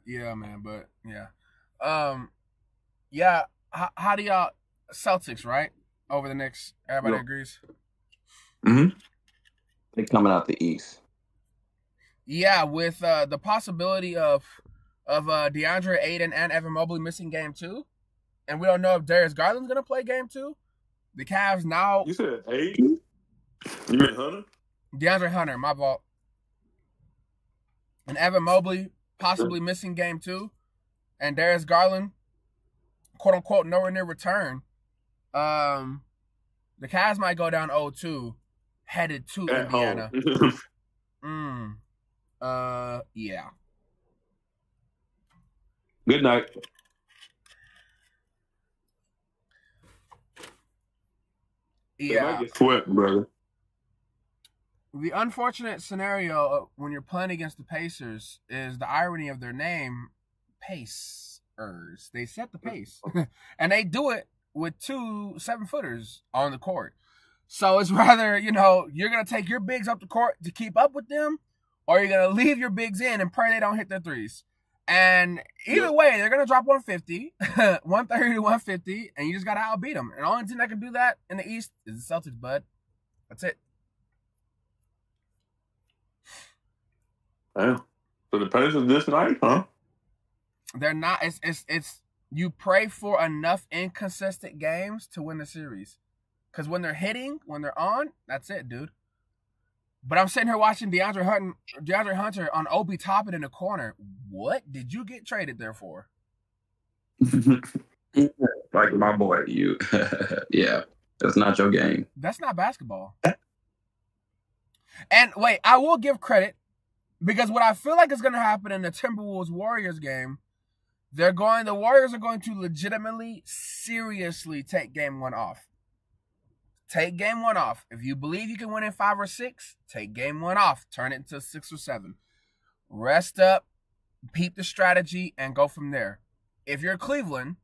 Yeah, man, but yeah. Yeah, how do y'all Celtics, right? Over the next everybody Yep. agrees? Mm-hmm. They coming out the East. Yeah, with the possibility of DeAndre Ayton and Evan Mobley missing game 2, and we don't know if Darius Garland's gonna play game 2. The Cavs now. You said 8? You mean Hunter? DeAndre Hunter, my fault. And Evan Mobley possibly missing game 2, and Darius Garland, quote unquote, nowhere near return. The Cavs might go down 0-2, headed to At Indiana. home. Yeah. Good night. They might Yeah. get swept, brother. The unfortunate scenario when you're playing against the Pacers is the irony of their name, Pacers. They set the pace. And they do it with 2 7-footers on the court. So it's rather, you're going to take your bigs up the court to keep up with them, or you're going to leave your bigs in and pray they don't hit their threes. And either way, they're going to drop 150, 130 to 150, and you just got to outbeat them. And the only team that can do that in the East is the Celtics, bud. That's it. Damn. So the Pacers this night, huh? They're not. It's you pray for enough inconsistent games to win the series, because when they're hitting, when they're on, that's it, dude. But I'm sitting here watching DeAndre Hunter on Obi Toppin in the corner. What did you get traded there for? Like my boy. You, yeah, that's not your game. That's not basketball. And wait, I will give credit, because what I feel like is going to happen in the Timberwolves Warriors game, the Warriors are going to legitimately, seriously take game 1 off. Take game 1 off. If you believe you can win in 5 or 6, take game 1 off. Turn it into 6 or 7. Rest up, peep the strategy, and go from there. If you're Cleveland,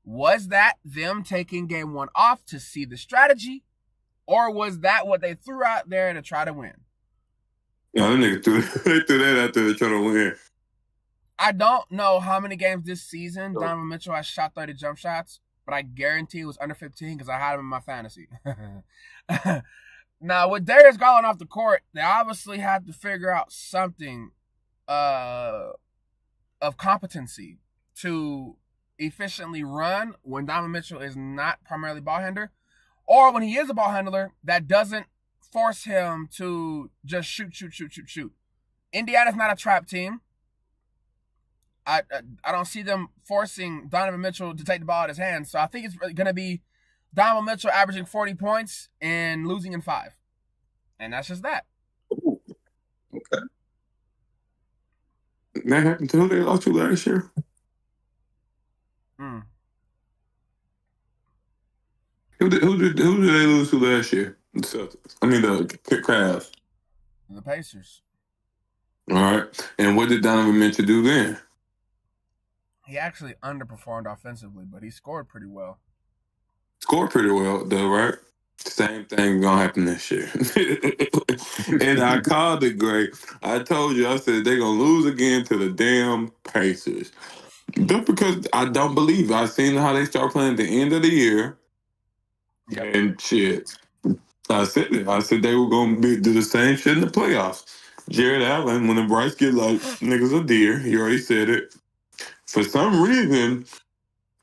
was that them taking game 1 off to see the strategy, or was that what they threw out there to try to win? Yeah, them niggas threw that out there to try to win. I don't know how many games this season Donovan Mitchell has shot 30 jump shots, but I guarantee it was under 15 because I had him in my fantasy. Now, with Darius Garland off the court, they obviously had to figure out something of competency to efficiently run when Donovan Mitchell is not primarily ball handler, or when he is a ball handler that doesn't force him to just shoot. Indiana's not a trap team. I don't see them forcing Donovan Mitchell to take the ball out of his hands. So I think it's going to be Donovan Mitchell averaging 40 points and losing in 5. And that's just that. Ooh. Okay. That happened to who they lost to last year? Who did they lose to last year? The Celtics. I mean, the Cavs. The Pacers. All right. And what did Donovan Mitchell do then? He actually underperformed offensively, but he scored pretty well. Scored pretty well, though, right? Same thing gonna happen this year. And I called it great. I told you, I said they're gonna lose again to the damn Pacers. Just because I don't believe. I seen how they start playing at the end of the year. Yep. And shit. I said it. I said they were gonna do the same shit in the playoffs. Jared Allen, when the Bryce get like niggas a deer, you already said it. For some reason,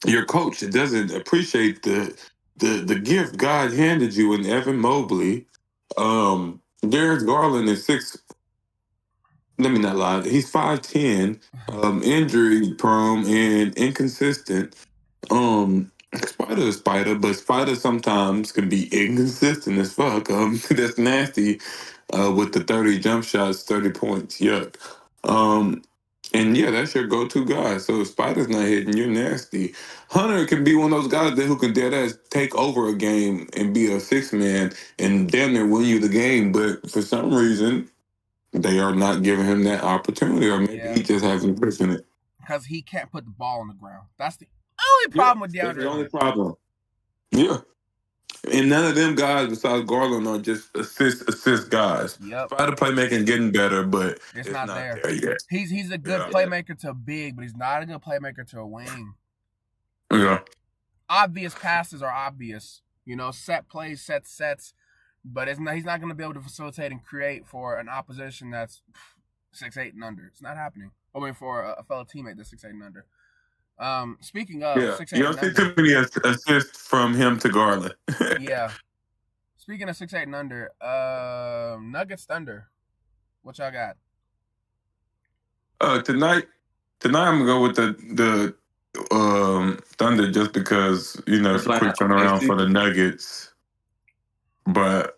your coach doesn't appreciate the gift God handed you in Evan Mobley. Darius Garland is 6. Let me not lie. He's 5'10", injury prone and inconsistent. Spider, but Spider sometimes can be inconsistent as fuck. That's nasty. With the 30 jump shots, 30 points. Yuck. And yeah, that's your go-to guy. So if Spider's not hitting, you're nasty. Hunter can be one of those guys that who can dead ass take over a game and be a six man and damn near win you the game. But for some reason, they are not giving him that opportunity, or maybe he just hasn't pushing it. Because he can't put the ball on the ground. That's the only problem with DeAndre. That's the only problem. Yeah. And none of them guys besides Garland are just assist guys. Yep. Spider playmaking getting better, but it's not there yet. He's a good playmaker to a big, but he's not a good playmaker to a wing. Yeah. Obvious passes are obvious. Set plays, sets. But he's not going to be able to facilitate and create for an opposition that's 6'8" and under. It's not happening. I mean, for a fellow teammate that's 6'8" and under. Speaking of 6'8" you don't see too many assists from him to Garland. Yeah. Speaking of 6'8" and under, Nuggets Thunder. What y'all got? Tonight I'm gonna go with the Thunder just because it's a quick turnaround for the Nuggets. But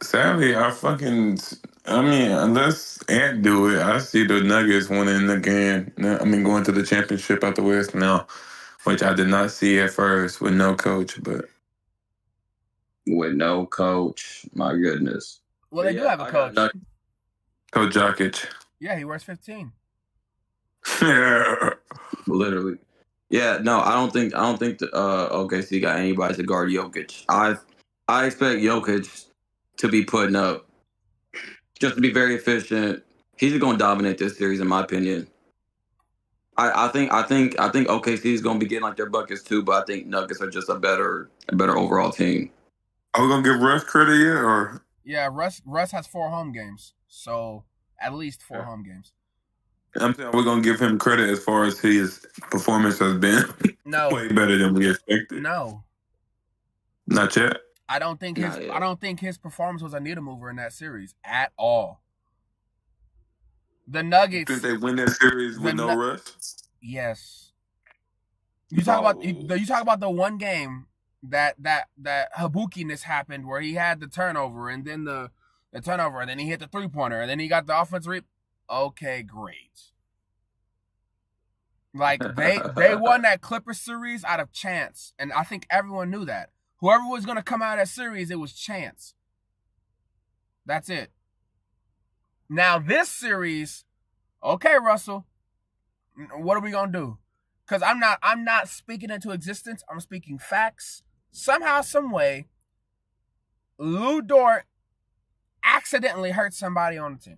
sadly, unless Ant do it, I see the Nuggets winning again. Going to the championship out the West now, which I did not see at first with no coach, but with no coach, my goodness. Well, they do have a coach. Coach Jokic. Yeah, he wears 15. Yeah. Literally. Yeah, no, I don't think OKC got anybody to guard Jokic. I expect Jokic to be putting up, just to be very efficient. He's just going to dominate this series, in my opinion. I think OKC is going to be getting like their buckets too, but I think Nuggets are just a better overall team. Are we going to give Russ credit yet, or? Yeah, Russ has 4 home games, so at least 4 home games. I'm saying we're going to give him credit as far as his performance has been. No, way better than we expected. No, not yet. I don't think his performance was a needle mover in that series at all. The Nuggets. Did they win that series with no Russ? Yes. You talk about the one game that Habukiness happened where he had the turnover and then the turnover and then he hit the 3-pointer and then he got the offensive Okay, great. Like they won that Clippers series out of chance, and I think everyone knew that. Whoever was going to come out of that series, it was chance. That's it. Now this series, okay, Russell, what are we going to do? Because I'm not speaking into existence. I'm speaking facts. Somehow, some way, Lu Dort accidentally hurt somebody on the team.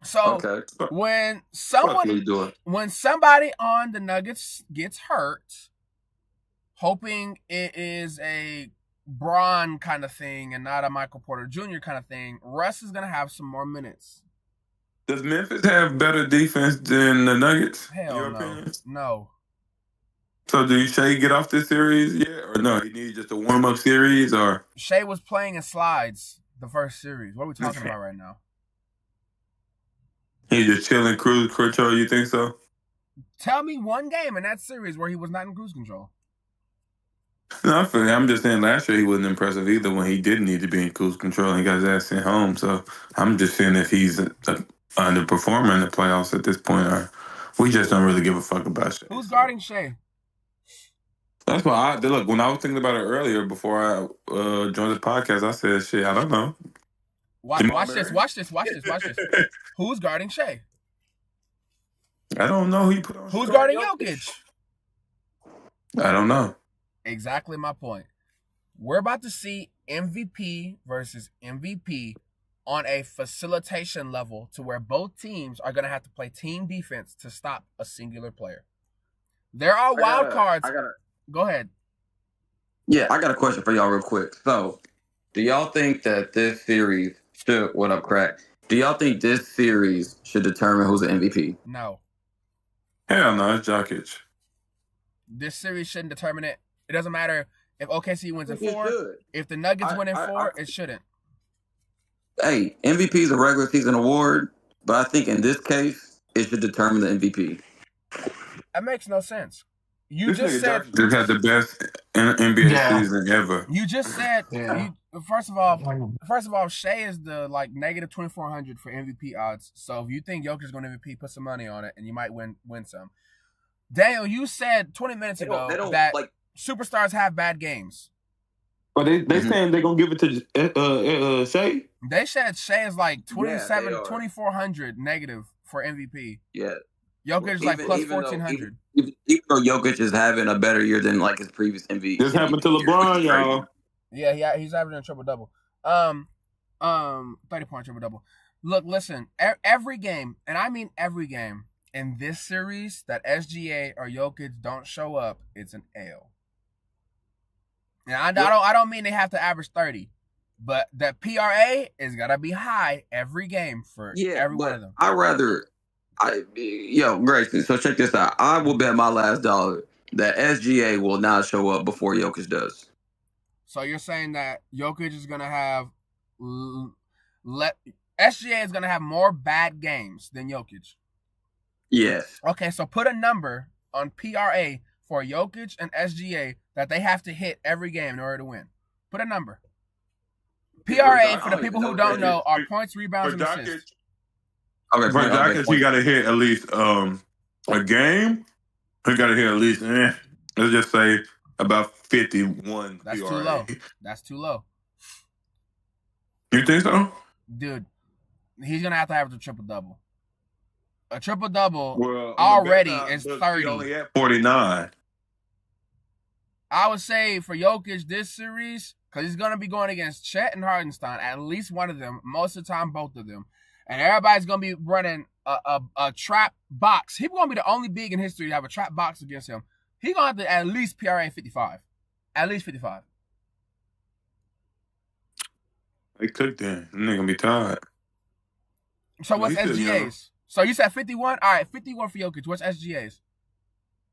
So when somebody on the Nuggets gets hurt, hoping it is a Braun kind of thing and not a Michael Porter Jr. kind of thing, Russ is going to have some more minutes. Does Memphis have better defense than the Nuggets? Hell no. No. So do Shea get off this series yet? Or no, he needs just a warm-up series? Or Shea was playing in slides the first series. What are we talking about right now? He just chilling, cruise control, you think so? Tell me one game in that series where he was not in cruise control. No, I'm just saying last year he wasn't impressive either when he didn't need to be in cruise control and he got his ass sent home. So I'm just saying if he's underperformer in the playoffs at this point, or we just don't really give a fuck about Shea. Who's guarding Shea? That's why look, when I was thinking about it earlier before I joined the podcast, I said, shit, I don't know. Watch this. Who's guarding Shea? I don't know who you put on. Who's guarding Jokic? I don't know. Exactly my point. We're about to see MVP versus MVP on a facilitation level to where both teams are going to have to play team defense to stop a singular player. There are wild cards. Go ahead. Yeah, I got a question for y'all real quick. So, do y'all think that this series should, what up, Crack? Do y'all think this series should determine who's the MVP? No. Hell no, it's Jokic. This series shouldn't determine it. It doesn't matter if OKC wins in 4. If the Nuggets win in 4, it shouldn't. Hey, MVP is a regular season award, but I think in this case, it should determine the MVP. That makes no sense. You just said just had the best NBA season ever. You just said first of all, Shea is the like negative 2,400 for MVP odds. So if you think Jokic is going to MVP, put some money on it, and you might win some. Daniel, you said 20 minutes ago that superstars have bad games. But they saying they're gonna give it to Shea. They said Shea is like 2,400 negative for MVP. Yeah. Jokic is like plus 1,400. Even though Jokic is having a better year than like his previous MVP. This happened to LeBron, y'all. Yeah, he's averaging a triple double. 30-point triple double. Look, listen, every game, and I mean every game in this series that SGA or Jokic don't show up, it's an L. And I don't mean they have to average 30, but the PRA is gotta be high every game for every one of them. Grayson, so check this out. I will bet my last dollar that SGA will not show up before Jokic does. So you're saying that Jokic is gonna have SGA is gonna have more bad games than Jokic? Yes. Okay, so put a number on PRA for Jokic and SGA that they have to hit every game in order to win. Put a number. PRA, for the people who don't know, are points, rebounds, and assists. Okay, for Jokic, he got to hit at least a game. He got to hit at least, let's just say, about 51 That's PRA. too low. That's too low. You think so? Dude, he's going to have to average a triple-double. A triple-double already is 30. He only had 49. I would say for Jokic this series, because he's going to be going against Chet and Hartenstein, at least one of them, most of the time both of them. And everybody's going to be running a trap box. He's going to be the only big in history to have a trap box against him. He's going to have to at least PRA 55. At least 55. They cooked then. They're going to be tired. So what's SGA's? So you said 51? All right, 51 for Jokic. What's SGA's?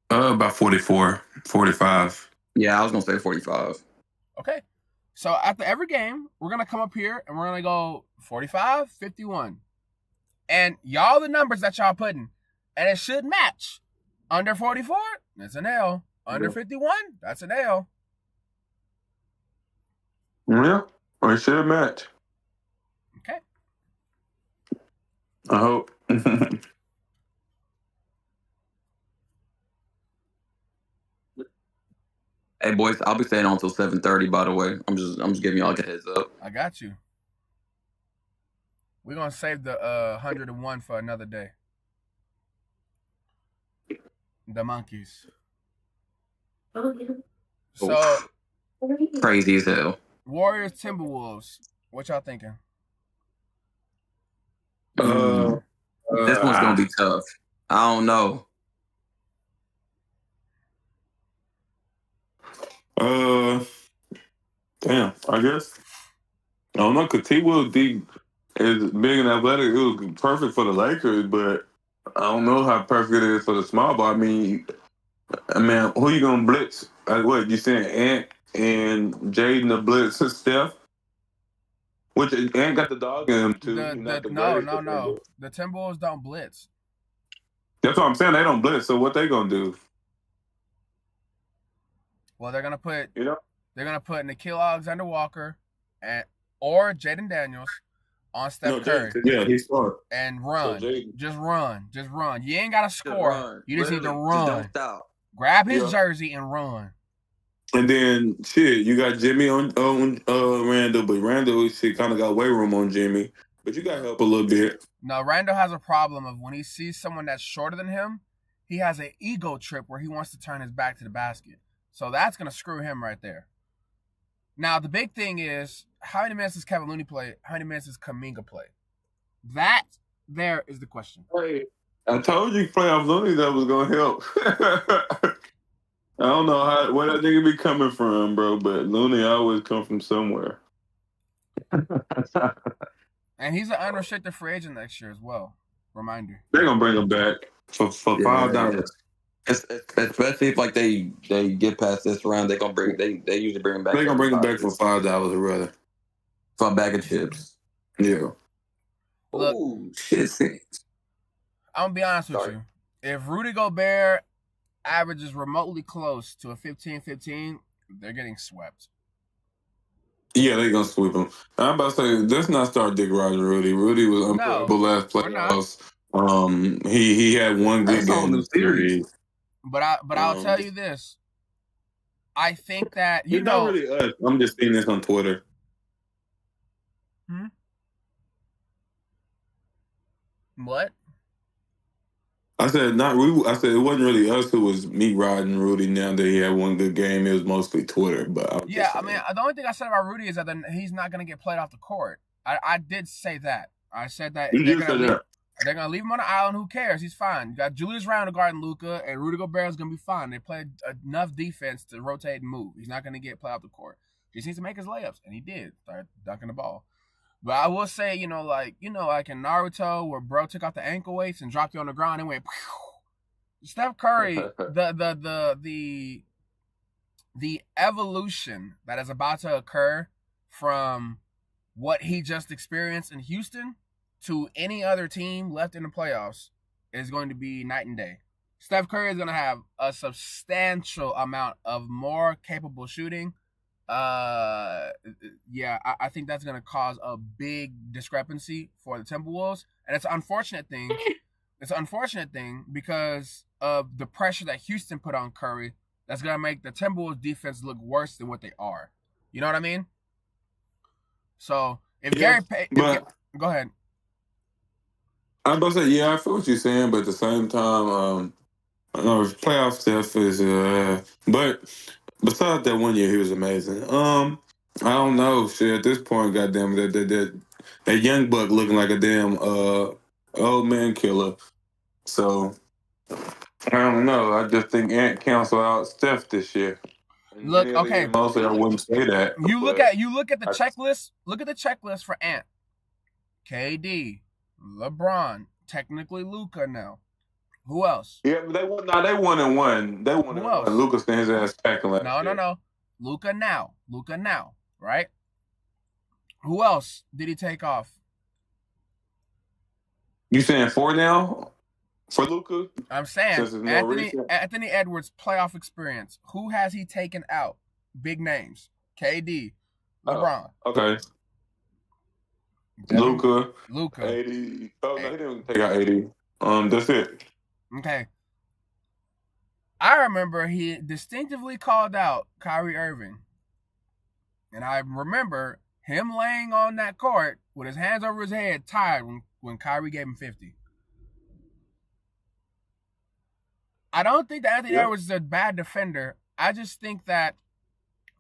About 44, 45. Yeah, I was going to say 45. Okay. So after every game, we're going to come up here and we're going to go 45, 51. And y'all the numbers that y'all putting. And it should match. Under 44, that's an L. Under 51, that's an L. Yeah, it should match. Okay. I hope. Hey boys, I'll be staying on until 7:30. By the way, I'm just giving y'all a heads up. I got you. We're gonna save the 101 for another day. The monkeys. So crazy as hell. Warriors Timberwolves. What y'all thinking? This one's gonna be tough. I don't know. Damn, I guess. I don't know, because T-Wolves is big and athletic. It was perfect for the Lakers, but I don't know how perfect it is for the small ball. I mean, who you going to blitz? What, you saying Ant and Jaden the blitz and Steph? Which Ant got the dog in him, too. No. The Timberwolves don't blitz. That's what I'm saying. They don't blitz, so what they going to do? Well, they're gonna put Nikhil Alexander-Walker or Jaden Daniels on Steph Curry. Yeah, he's smart. And run. So just run. You ain't gotta score. You just need to run. Grab his jersey and run. And then you got Jimmy on Randall, but Randall kind of got way room on Jimmy. But you gotta help a little bit. No, Randall has a problem of when he sees someone that's shorter than him, he has an ego trip where he wants to turn his back to the basket. So that's going to screw him right there. Now, the big thing is, how many minutes does Kevin Looney play? How many minutes does Kuminga play? That there is the question. Hey, I told you playoff Looney that was going to help. I don't know where that nigga be coming from, bro, but Looney always come from somewhere. And he's an unrestricted free agent next year as well. Reminder. They're going to bring him back for $5. Especially if like they get past this round, they usually bring him back. They're gonna bring him back for $5 or rather. For a bag of chips. Yeah. Look, shit. I'm gonna be honest with you. If Rudy Gobert averages remotely close to a 15-15, they're getting swept. Yeah, they gonna sweep him. I'm about to say, let's not start Dick Riding Rudy. Rudy was unplayable last we're not. playoffs. He had one good That's a whole game new in the series. But I'll tell you this. I think that it's not really us. I'm just seeing this on Twitter. What? I said not we. I said it wasn't really us who was me riding Rudy. Now that he had one good game, it was mostly Twitter. But I mean, the only thing I said about Rudy is that he's not going to get played off the court. I did say that. I said that they're going to leave him on the island. Who cares? He's fine. You got Julius Randle guarding Luka, and Rudy Gobert is going to be fine. They played enough defense to rotate and move. He's not going to get played off the court. He just needs to make his layups, and he did. Start dunking the ball. But I will say, like in Naruto, where bro took out the ankle weights and dropped you on the ground and went. Pew! Steph Curry, the evolution that is about to occur from what he just experienced in Houston to any other team left in the playoffs is going to be night and day. Steph Curry is going to have a substantial amount of more capable shooting. I think that's going to cause a big discrepancy for the Timberwolves, and it's an unfortunate thing. It's an unfortunate thing because of the pressure that Houston put on Curry. That's going to make the Timberwolves defense look worse than what they are. You know what I mean? So if Gary go ahead. I'm about to say, I feel what you're saying, but at the same time, playoff stuff is but besides that 1 year, he was amazing. I don't know. Shit, at this point, goddamn, that young buck looking like a damn old man killer. So I don't know. I just think Ant cancel out Steph this year. Look, okay. Mostly, I wouldn't say that. You look at the checklist. Look at the checklist for Ant. KD, LeBron, technically Luka now. Who else? Yeah, but they won and one. They won and one. Luka stands his ass back last year. No. Luka now, right? Who else did he take off? You saying 4 now? For Luka? I'm saying Anthony Edwards' playoff experience. Who has he taken out? Big names. KD, LeBron. Okay. Luka. AD. Oh, no, he didn't take out AD. That's it. Okay. I remember he distinctively called out Kyrie Irving. And I remember him laying on that court with his hands over his head, tired when Kyrie gave him 50. I don't think that Anthony Edwards is a bad defender. I just think that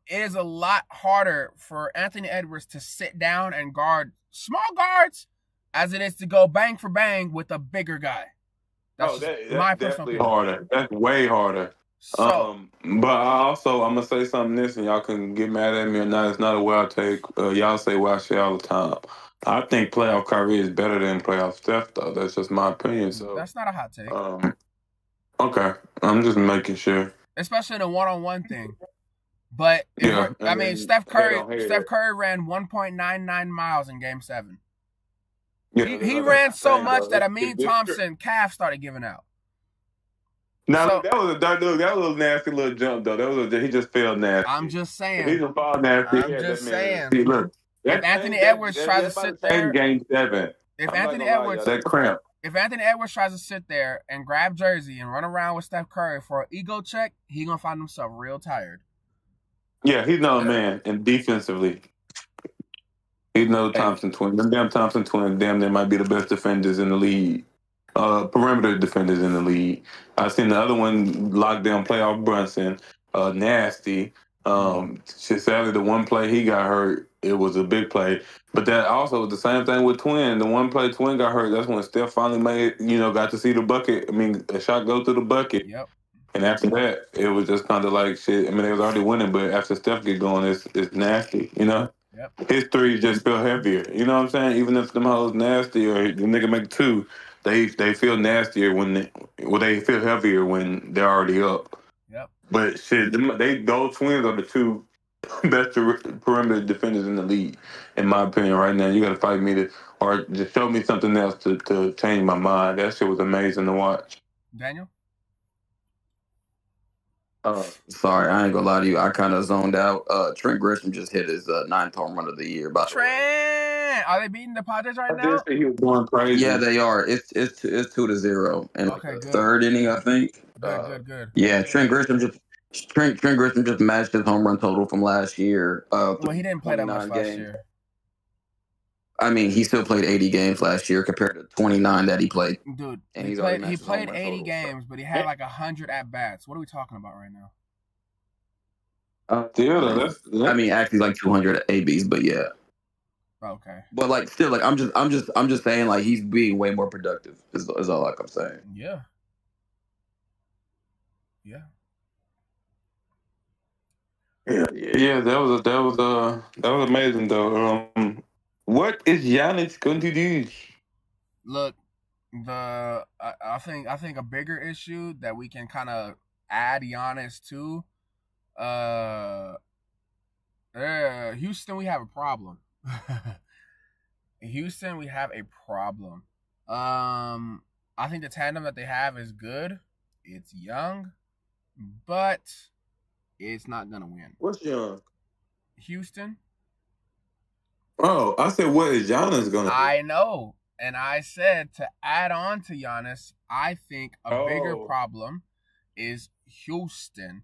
it is a lot harder for Anthony Edwards to sit down and guard small guards as it is to go bang for bang with a bigger guy. That's my personal opinion. Harder. That's way harder. So, but I'm gonna say something this, and y'all can get mad at me or not. It's not a wild take. Y'all say wild shit all the time. I think playoff Kyrie is better than playoff Steph, though. That's just my opinion. So that's not a hot take. Okay, I'm just making sure. Especially in a one-on-one thing. But Steph Curry ran 1.99 miles in Game 7. Yeah, he ran so much that Amin Thompson calf started giving out. Now that was a nasty little jump though. He just fell nasty. I'm just saying. He just fall nasty. I'm just saying. See, look, if Anthony Edwards tries to sit there, Game 7. If Anthony Edwards that cramp. If Anthony Edwards tries to sit there and grab jersey and run around with Steph Curry for an ego check, he's gonna find himself real tired. Yeah, he's not a man, and defensively, he's no Thompson twin. Them damn Thompson twins, they might be the best defenders in the league. Perimeter defenders in the league. I've seen the other one lock down playoff Brunson, nasty. Sadly, the one play he got hurt, it was a big play. But that also was the same thing with Twin. The one play Twin got hurt, that's when Steph finally got to see the bucket. I mean, a shot go to the bucket. Yep. And after that, it was just kind of like shit. I mean, they was already winning, but after Steph get going, it's nasty, Yep. His three just feel heavier. You know what I'm saying? Even if them hoes nasty or the nigga make 2, they feel nastier they feel heavier when they're already up. Yep. But shit, those twins are the 2 best perimeter defenders in the league, in my opinion. Right now, you got to fight me or just show me something else to change my mind. That shit was amazing to watch. Daniel. Sorry, I ain't gonna lie to you. I kind of zoned out. Trent Grisham just hit his 9th home run of the year. By the way, Trent, are they beating the Padres right I now? did say he was going crazy. yeah, they are. It's 2-0 in like Okay, the good. 3rd inning, I think. Good. Yeah, Trent Grisham just matched his home run total from last year. Well, he didn't play that much 29 last games. year. I mean, he still played 80 games last year compared to 29 that he played. Dude, And he he's already played matched his home run 80 total, games, but he had like 100 at bats. What are we talking about right now? Still, though, I mean, actually, like 200 ABs, but yeah. Okay. But like, still, like, I'm just saying, like, he's being way more productive. Is all like I'm saying. Yeah. Yeah, that was amazing though. What is Giannis going to do? Look, I think a bigger issue that we can kind of add Giannis to, Houston, we have a problem. Houston, we have a problem. I think the tandem that they have is good. It's young, but it's not gonna win. What's young? Houston. Oh, I said, what is Giannis going to do? I know. And I said to add on to Giannis, I think a bigger problem is Houston.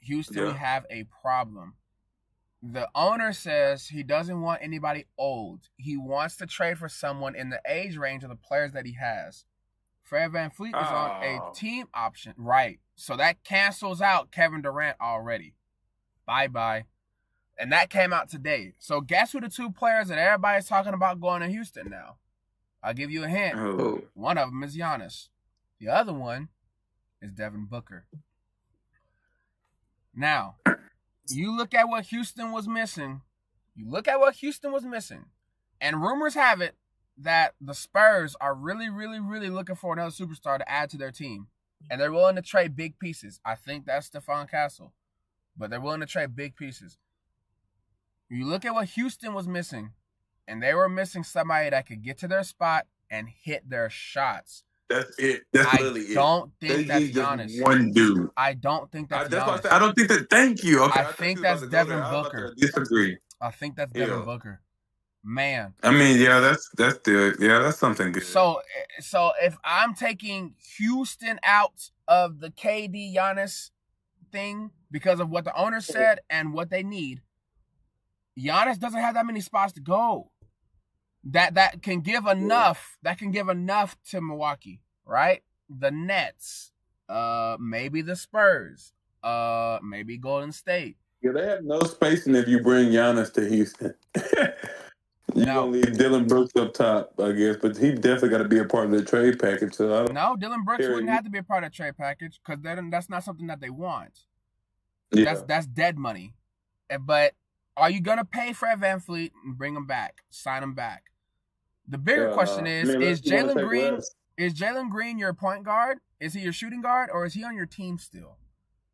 Houston, we have a problem. The owner says he doesn't want anybody old. He wants to trade for someone in the age range of the players that he has. Fred VanVleet is on a team option. Right. So that cancels out Kevin Durant already. Bye-bye. And that came out today. So guess who the 2 players that everybody's talking about going to Houston now? I'll give you a hint. Oh. One of them is Giannis. The other one is Devin Booker. Now, you look at what Houston was missing. And rumors have it that the Spurs are really, really, really looking for another superstar to add to their team. And they're willing to trade big pieces. I think that's Stephon Castle. But they're willing to trade big pieces. You look at what Houston was missing, and they were missing somebody that could get to their spot and hit their shots. That's it. That's literally it. I don't think that's Giannis. One dude. I don't think that's Giannis. I don't think that. Thank you. Okay, I think that's Devin Booker. Disagree. I think that's Devin Booker. Man. I mean, yeah, that's something good. So if I'm taking Houston out of the KD Giannis thing because of what the owner said and what they need, Giannis doesn't have that many spots to go. That can give enough. That can give enough to Milwaukee, right? The Nets, maybe the Spurs, maybe Golden State. Yeah, they have no spacing if you bring Giannis to Houston. You're gonna leave Dylan Brooks up top, I guess, but he definitely got to be a part of the trade package. So no, Dylan Brooks wouldn't have to be a part of the trade package because that's not something that they want. Yeah. That's dead money. But are you gonna pay Fred VanVleet and bring him back, sign him back? The bigger question is Jalen Green your point guard? Is he your shooting guard, or is he on your team still?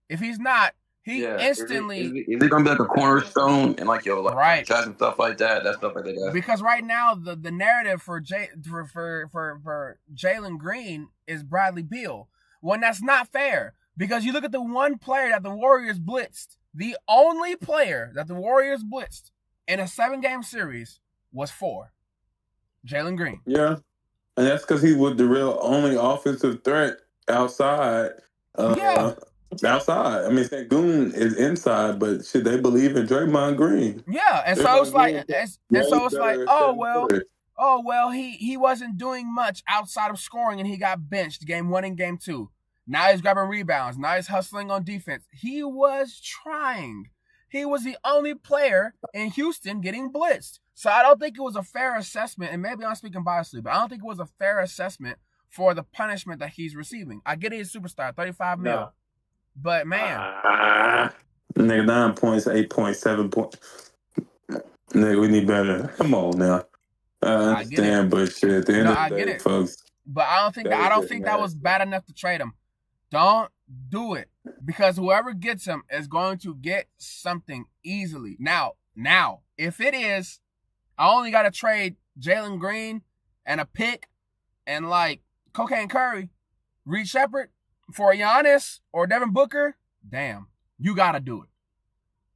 If he's not, he instantly is he gonna be like a cornerstone and like right and stuff like that? That's stuff like that. Because right now the narrative for Jalen Green is Bradley Beal. When that's not fair, because you look at the one player that the Warriors blitzed. The only player that the Warriors blitzed in a 7-game series was 4. Jalen Green. Yeah. And that's because he was the real only offensive threat outside. Outside. I mean, Sengun is inside, but should they believe in Draymond Green? Yeah. And so it's like, oh well, he wasn't doing much outside of scoring and he got benched game 1 and game 2. Now he's grabbing rebounds. Now he's hustling on defense. He was trying. He was the only player in Houston getting blitzed. So I don't think it was a fair assessment, and maybe I'm speaking biasly, but I don't think it was a fair assessment for the punishment that he's receiving. I get he's a superstar, $35 million. But, man. Nigga, 9 points, 8 points, 7 points. Nigga, we need better. Come on now. I understand, but shit, at the end of the day, folks. But I don't think that was bad enough to trade him. Don't do it. Because whoever gets him is going to get something easily. Now, if it is, I only got to trade Jalen Green and a pick and like Cocaine Curry, Reed Shepard for Giannis or Devin Booker, damn, you gotta do it.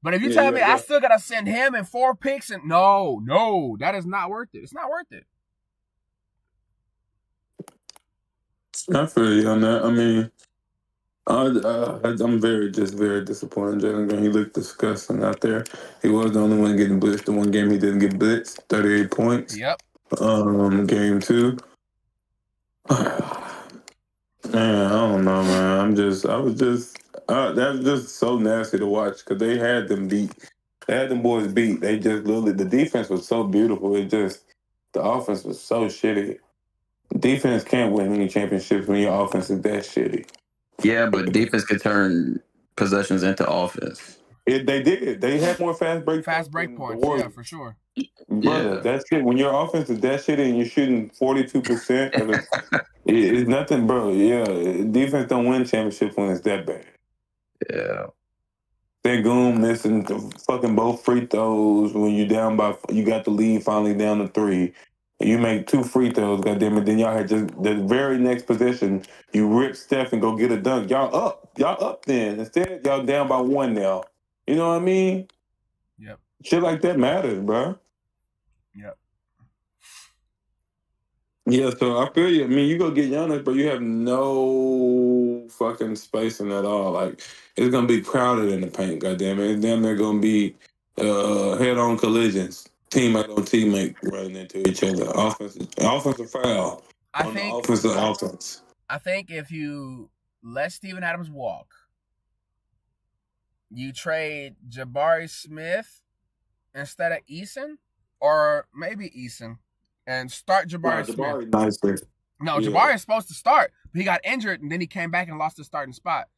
But if you Yeah, tell me yeah. I still gotta send him and 4 picks, and no, that is not worth it. It's not worth it. I feel you on that. I mean, I'm very disappointed. Jalen Green, he looked disgusting out there. He was the only one getting blitzed. The one game he didn't get blitzed, 38 points. Yep. Game 2. Man, I don't know, man. That's just so nasty to watch because they had them beat. They had them boys beat. They just literally, the defense was so beautiful. The offense was so shitty. Defense can't win any championships when your offense is that shitty. Yeah, but defense can turn possessions into offense. They did. They had more fast break points. Yeah, for sure. Brother, Yeah. that's it. When your offense is that shitty and you're shooting 42%, it's nothing, bro. Yeah, defense don't win championships when it's that bad. Yeah. Sengun missing the fucking both free throws when you got the lead finally down to 3. And you make 2 free throws, goddamn it. Then y'all had just the very next possession, you rip Steph and go get a dunk. Y'all up then. Instead, y'all down by 1 now. You know what I mean? Yep. Shit like that matters, bro. Yep. Yeah, so I feel you. I mean, you go get Giannis, but you have no fucking spacing at all. Like, it's gonna be crowded in the paint, goddamn it. It's damn near gonna be head-on collisions, teammate on teammate running into each other. Offensive foul on the offensive offense. I think if you let Steven Adams walk, you trade Jabari Smith instead of Eason, or maybe Eason, and start Jabari Smith. Nicely. No, yeah. Jabari is supposed to start, but he got injured, and then he came back and lost his starting spot.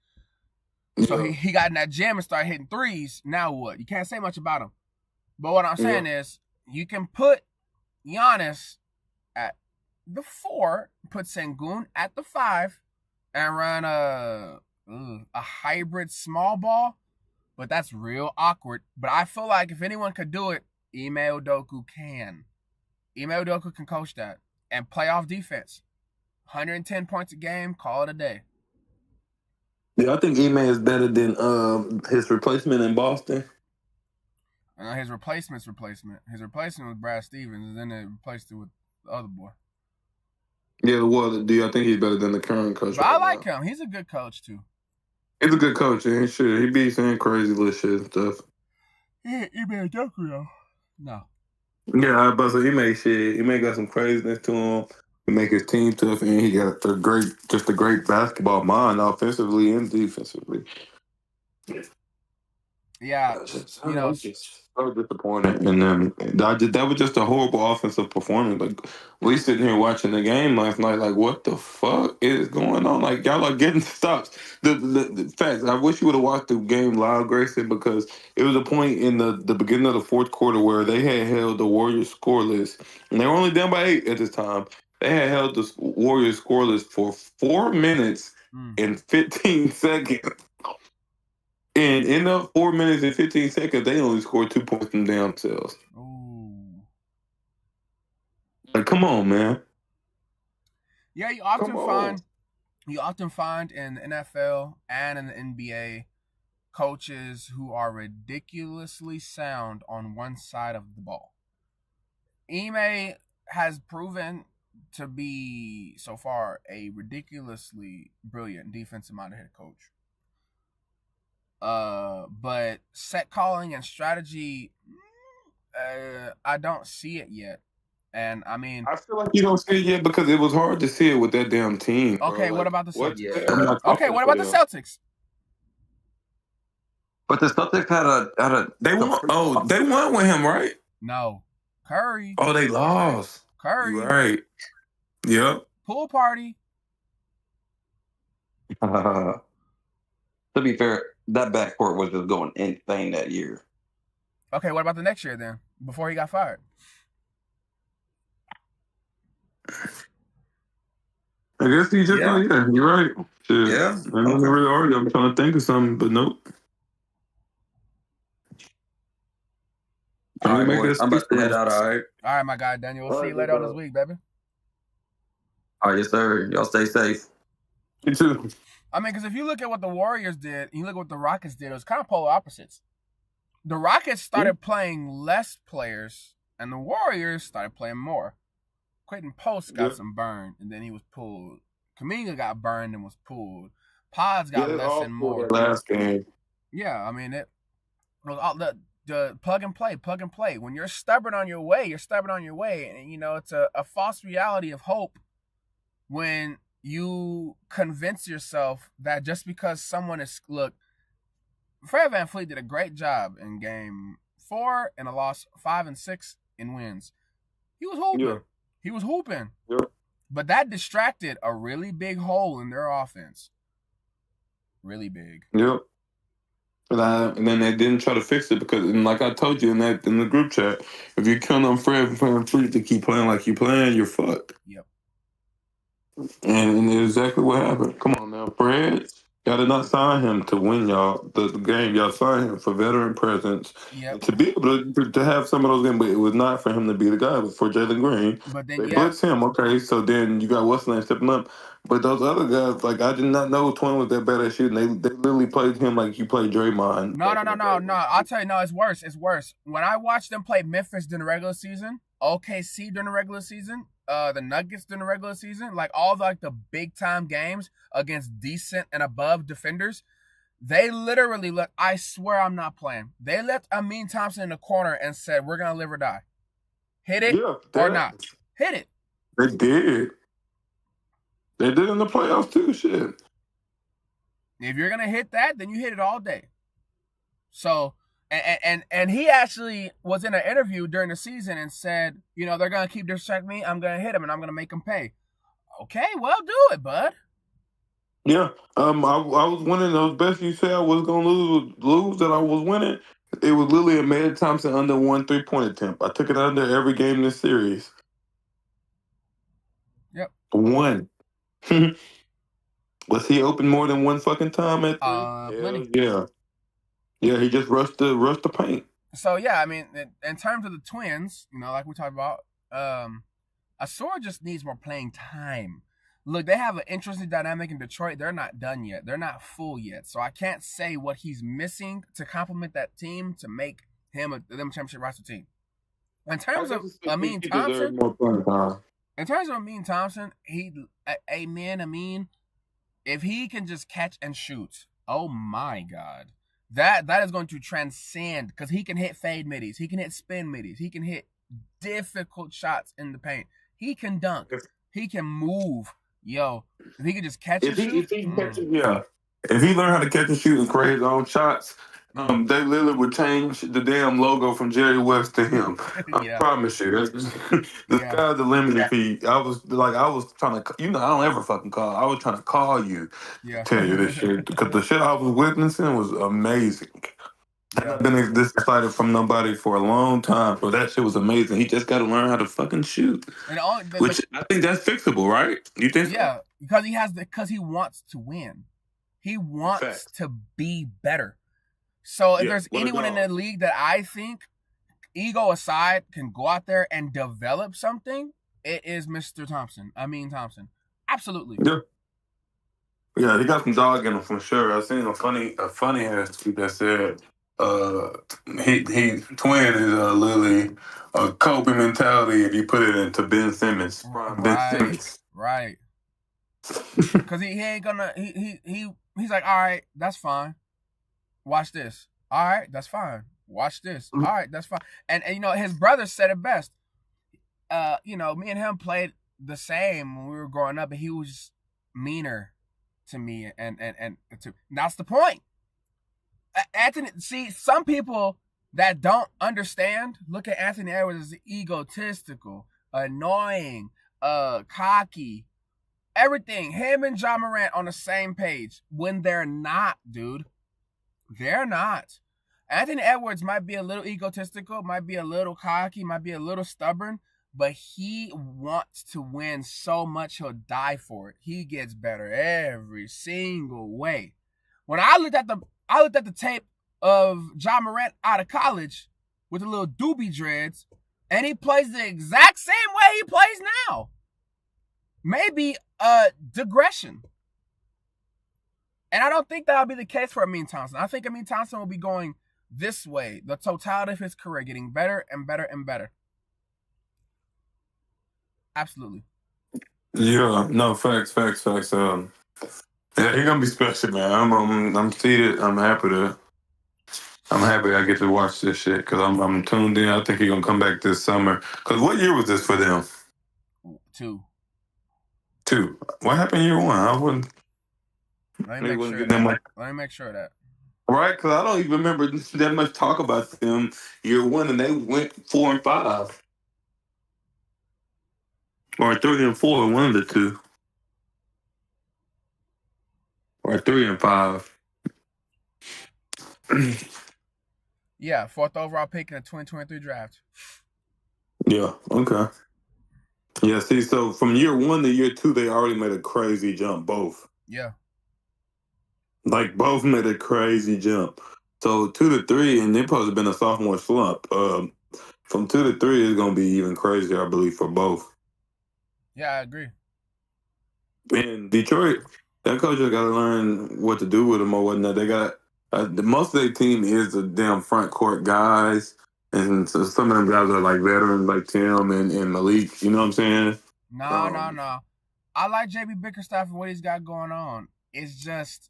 So he got in that gym and started hitting threes. Now what? You can't say much about him. But what I'm saying is, you can put Giannis at the 4, put Sengun at the 5, and run a hybrid small ball. But that's real awkward. But I feel like if anyone could do it, Ime Udoka can. Ime Udoka can coach that. And playoff defense. 110 points a game, call it a day. Yeah, I think Ime is better than his replacement in Boston. His replacement's replacement. His replacement was Brad Stevens, and then they replaced it with the other boy. Yeah, well, do I think he's better than the current coach? But I like him. He's a good coach, too. He's a good coach, and he be saying crazy little shit and stuff. Yeah, Ime Udoka, though. No. Yeah, but so he may got some craziness to him. He make his team tough, and he got a great basketball mind, offensively and defensively. Yeah, you know, so disappointed, and then that was just a horrible offensive performance. Like, we sitting here watching the game last night, like, what the fuck is going on? Like, y'all are getting stops. The facts. I wish you would have watched the game live, Grayson, because it was a point in the beginning of the fourth quarter where they had held the Warriors scoreless, and they were only down by 8 at this time. They had held the Warriors scoreless for 4 minutes and 15 seconds. And in the 4 minutes and 15 seconds, they only scored 2 points from themselves. Ooh. Like, come on, man. Yeah, you often find in the NFL and in the NBA coaches who are ridiculously sound on one side of the ball. Ime has proven to be, so far, a ridiculously brilliant defensive-minded head coach. But set calling and strategy, I don't see it yet. And I mean, I feel like you don't see it yet because it was hard to see it with that damn team. Okay, bro. What about the Celtics? Yeah. Okay, what about the Celtics? But the Celtics had a they won. Oh, they won with him, right? No, Curry. Oh, they lost. Curry. You're right. Yep. Pool party. To be fair, that backcourt was just going insane that year. Okay, what about the next year then? Before he got fired. I guess he just yeah, you're right. Shit. Yeah. I don't really argue. I'm trying to think of something, but nope. All right, boys, I'm about to head out, all right? All right, my guy, Daniel. We'll see you later on this week, baby. All right, yes, sir. Y'all stay safe. You too. I mean, because if you look at what the Warriors did, and you look at what the Rockets did, it was kind of polar opposites. The Rockets started playing less players, and the Warriors started playing more. Quentin Post got some burn, and then he was pulled. Kuminga got burned and was pulled. Pods got less and more. Last game. Yeah, I mean, it was all the plug and play. When you're stubborn on your way, you're stubborn on your way. And, you know, it's a false reality of hope when you convince yourself that just because someone is, look, Fred VanVleet did a great job in game 4 and a loss 5 and 6 in wins. He was hooping. Yeah. He was hooping. Yeah. But that distracted a really big hole in their offense. Really big. Yep. And then they didn't try to fix it because, and like I told you in the group chat, if you count on Fred VanVleet to keep playing like you playing, you're fucked. Yep. And exactly what happened. Come on now, Fred. Y'all did not sign him to win y'all the game. Y'all signed him for veteran presence. Yep. To be able to have some of those games, but it was not for him to be the guy. It was for Jalen Green. But then, They blitz him, okay. So then you got what's the name stepping up. But those other guys, like, I did not know Twin was that bad at shooting. They literally played him like you played Draymond. No. I'll tell you, no, it's worse. It's worse. When I watched them play Memphis during the regular season, OKC during the regular season, the Nuggets during the regular season, like all the big time games against decent and above defenders, they literally let, I swear I'm not playing, they left Amin Thompson in the corner and said, we're going to live or die. Hit it or not. Hit it. They did. They did in the playoffs too, shit. If you're going to hit that, then you hit it all day. So, and he actually was in an interview during the season and said, you know, they're going to keep disrespecting me. I'm going to hit them and I'm going to make them pay. Okay, well, do it, bud. Yeah. I was winning those bets you said I was going to lose that I was winning. It was literally a Amin Thompson under 1 3-point attempt. I took it under every game in this series. Yep. 1. Was he open more than one fucking time at 3? Plenty. Yeah. Yeah, he just rushed the paint. So yeah, I mean, in terms of the Twins, you know, like we talked about, Ausar just needs more playing time. Look, they have an interesting dynamic in Detroit. They're not done yet. They're not full yet. So I can't say what he's missing to complement that team to make him a championship roster team. In terms of Amin Thompson, Amin, if he can just catch and shoot, oh my God. That is going to transcend because he can hit fade middies. He can hit spin middies. He can hit difficult shots in the paint. He can dunk. He can move. Yo, if he can just catch and shoot. If he learned how to catch and shoot and create his own shots, they literally would change the damn logo from Jerry West to him. I promise you. The sky's the limit. If I was trying to, you know, I don't ever fucking call. I was trying to call you, tell you this shit because the shit I was witnessing was amazing. I've been this excited from nobody for a long time, but that shit was amazing. He just got to learn how to fucking shoot, which I think that's fixable, right? You think? Yeah, because he wants to win. He wants to be better. So if there's anyone in the league that I think, ego aside, can go out there and develop something, it is Mr. Thompson. Amin Thompson. Absolutely. Yeah, he got some dog in him for sure. I seen a funny ass tweet that said Twin is literally a Kobe mentality if you put it into Ben Simmons. Right. Because he ain't gonna he's like, all right, that's fine. Watch this. All right, that's fine. Watch this. All right, that's fine. And you know, his brother said it best. You know, me and him played the same when we were growing up, and he was meaner to me, and that's the point. Anthony, see, some people that don't understand look at Anthony Edwards as egotistical, annoying, cocky, everything. Him and Ja Morant on the same page when they're not, dude. They're not. Anthony Edwards might be a little egotistical, might be a little cocky, might be a little stubborn, but he wants to win so much he'll die for it. He gets better every single way. When I looked at the tape of Ja Morant out of college with the little doobie dreads, and he plays the exact same way he plays now. Maybe a digression. And I don't think that'll be the case for Amin Thompson. I think Amin Thompson will be going this way, the totality of his career, getting better and better and better. Absolutely. Yeah, no, facts. Yeah, he's gonna be special, man. I'm seated. I'm happy I get to watch this shit because I'm tuned in. I think he's gonna come back this summer. Cause what year was this for them? 2. What happened year 1? I wouldn't. Let me make sure of that. Right, because I don't even remember that much talk about them year 1, and they went 4 and 5, or 3 and 4, one of the two, or 3 and 5. Yeah, 4th overall pick in the 2023 draft. Yeah. Okay. Yeah. See, so from year 1 to year 2, they already made a crazy jump. Both. Yeah. Like both made a crazy jump. So 2 to 3, and they're supposed to have been a sophomore slump. From 2 to 3 is going to be even crazier, I believe, for both. Yeah, I agree. And Detroit, that coach has got to learn what to do with them or whatnot. They got most of their team is the damn front court guys, and so some of them guys are like veterans, like Tim and Malik. You know what I'm saying? No. I like JB Bickerstaff and what he's got going on. It's just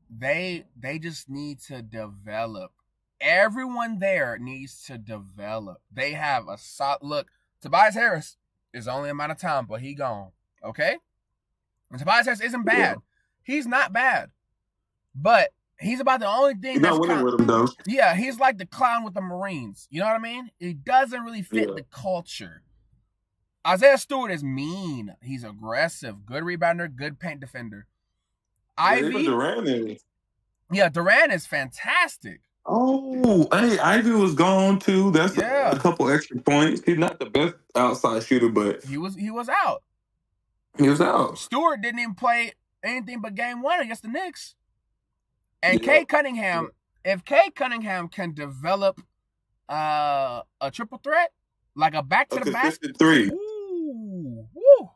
they just need to develop. Everyone there needs to develop. They have a solid look. Tobias Harris is only a matter of time, but he gone. Okay? And Tobias Harris isn't bad. Yeah. He's not bad. But he's about the only thing he's not winning with him, though. Yeah, he's like the clown with the Marines. You know what I mean? He doesn't really fit the culture. Isaiah Stewart is mean. He's aggressive. Good rebounder, good paint defender. Ivy. Durant is fantastic. Oh, hey, Ivy was gone too. That's a couple extra points. He's not the best outside shooter, but he was out. He was out. Stewart didn't even play anything but game 1 against the Knicks. And Cade Cunningham, if Cade Cunningham can develop a triple threat, like a back to the basket 3. Ooh, woo.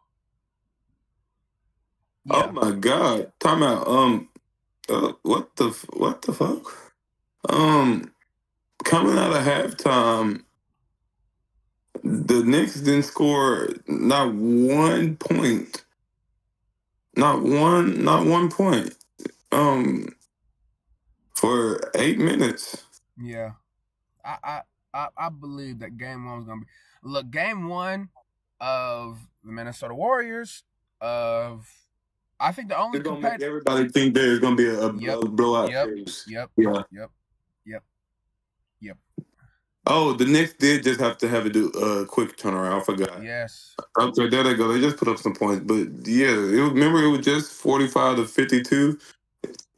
Yeah. Oh my God! Time out. What the fuck? Coming out of halftime, the Knicks didn't score not 1 point. Not one point. For 8 minutes. Yeah. I believe that game 1 was gonna be. Look, game 1 of the Minnesota Warriors I think the only make everybody think there's gonna be a blowout series. Yep. Oh, the Knicks did just have to have a quick turnaround. I forgot. Yes. Okay, there they go. They just put up some points, but yeah, remember it was just 45 to 52.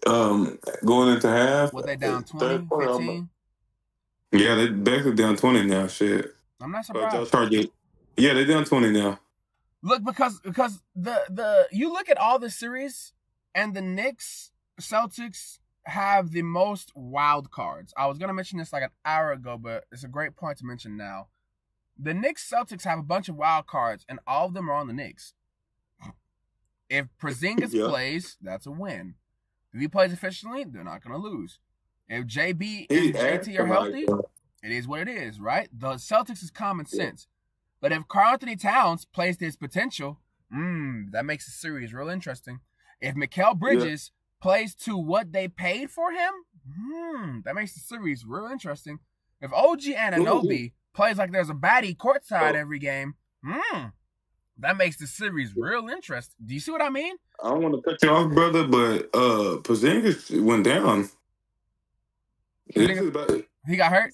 Going into half. Were they down 20, 15? Yeah, they're basically down 20 now. Shit. I'm not surprised. Yeah, they're down 20 now. Look, because the you look at all the series, and the Knicks, Celtics have the most wild cards. I was gonna mention this like an hour ago, but it's a great point to mention now. The Knicks, Celtics have a bunch of wild cards, and all of them are on the Knicks. If Porzingis plays, that's a win. If he plays efficiently, they're not going to lose. If JB and JT are healthy, it is what it is, right? The Celtics is common sense. But if Karl-Anthony Towns plays to his potential, that makes the series real interesting. If Mikal Bridges plays to what they paid for him, that makes the series real interesting. If OG Anunoby plays like there's a baddie courtside every game, that makes the series real interesting. Do you see what I mean? I don't want to cut you off, brother, but Porzingis went down. He got hurt?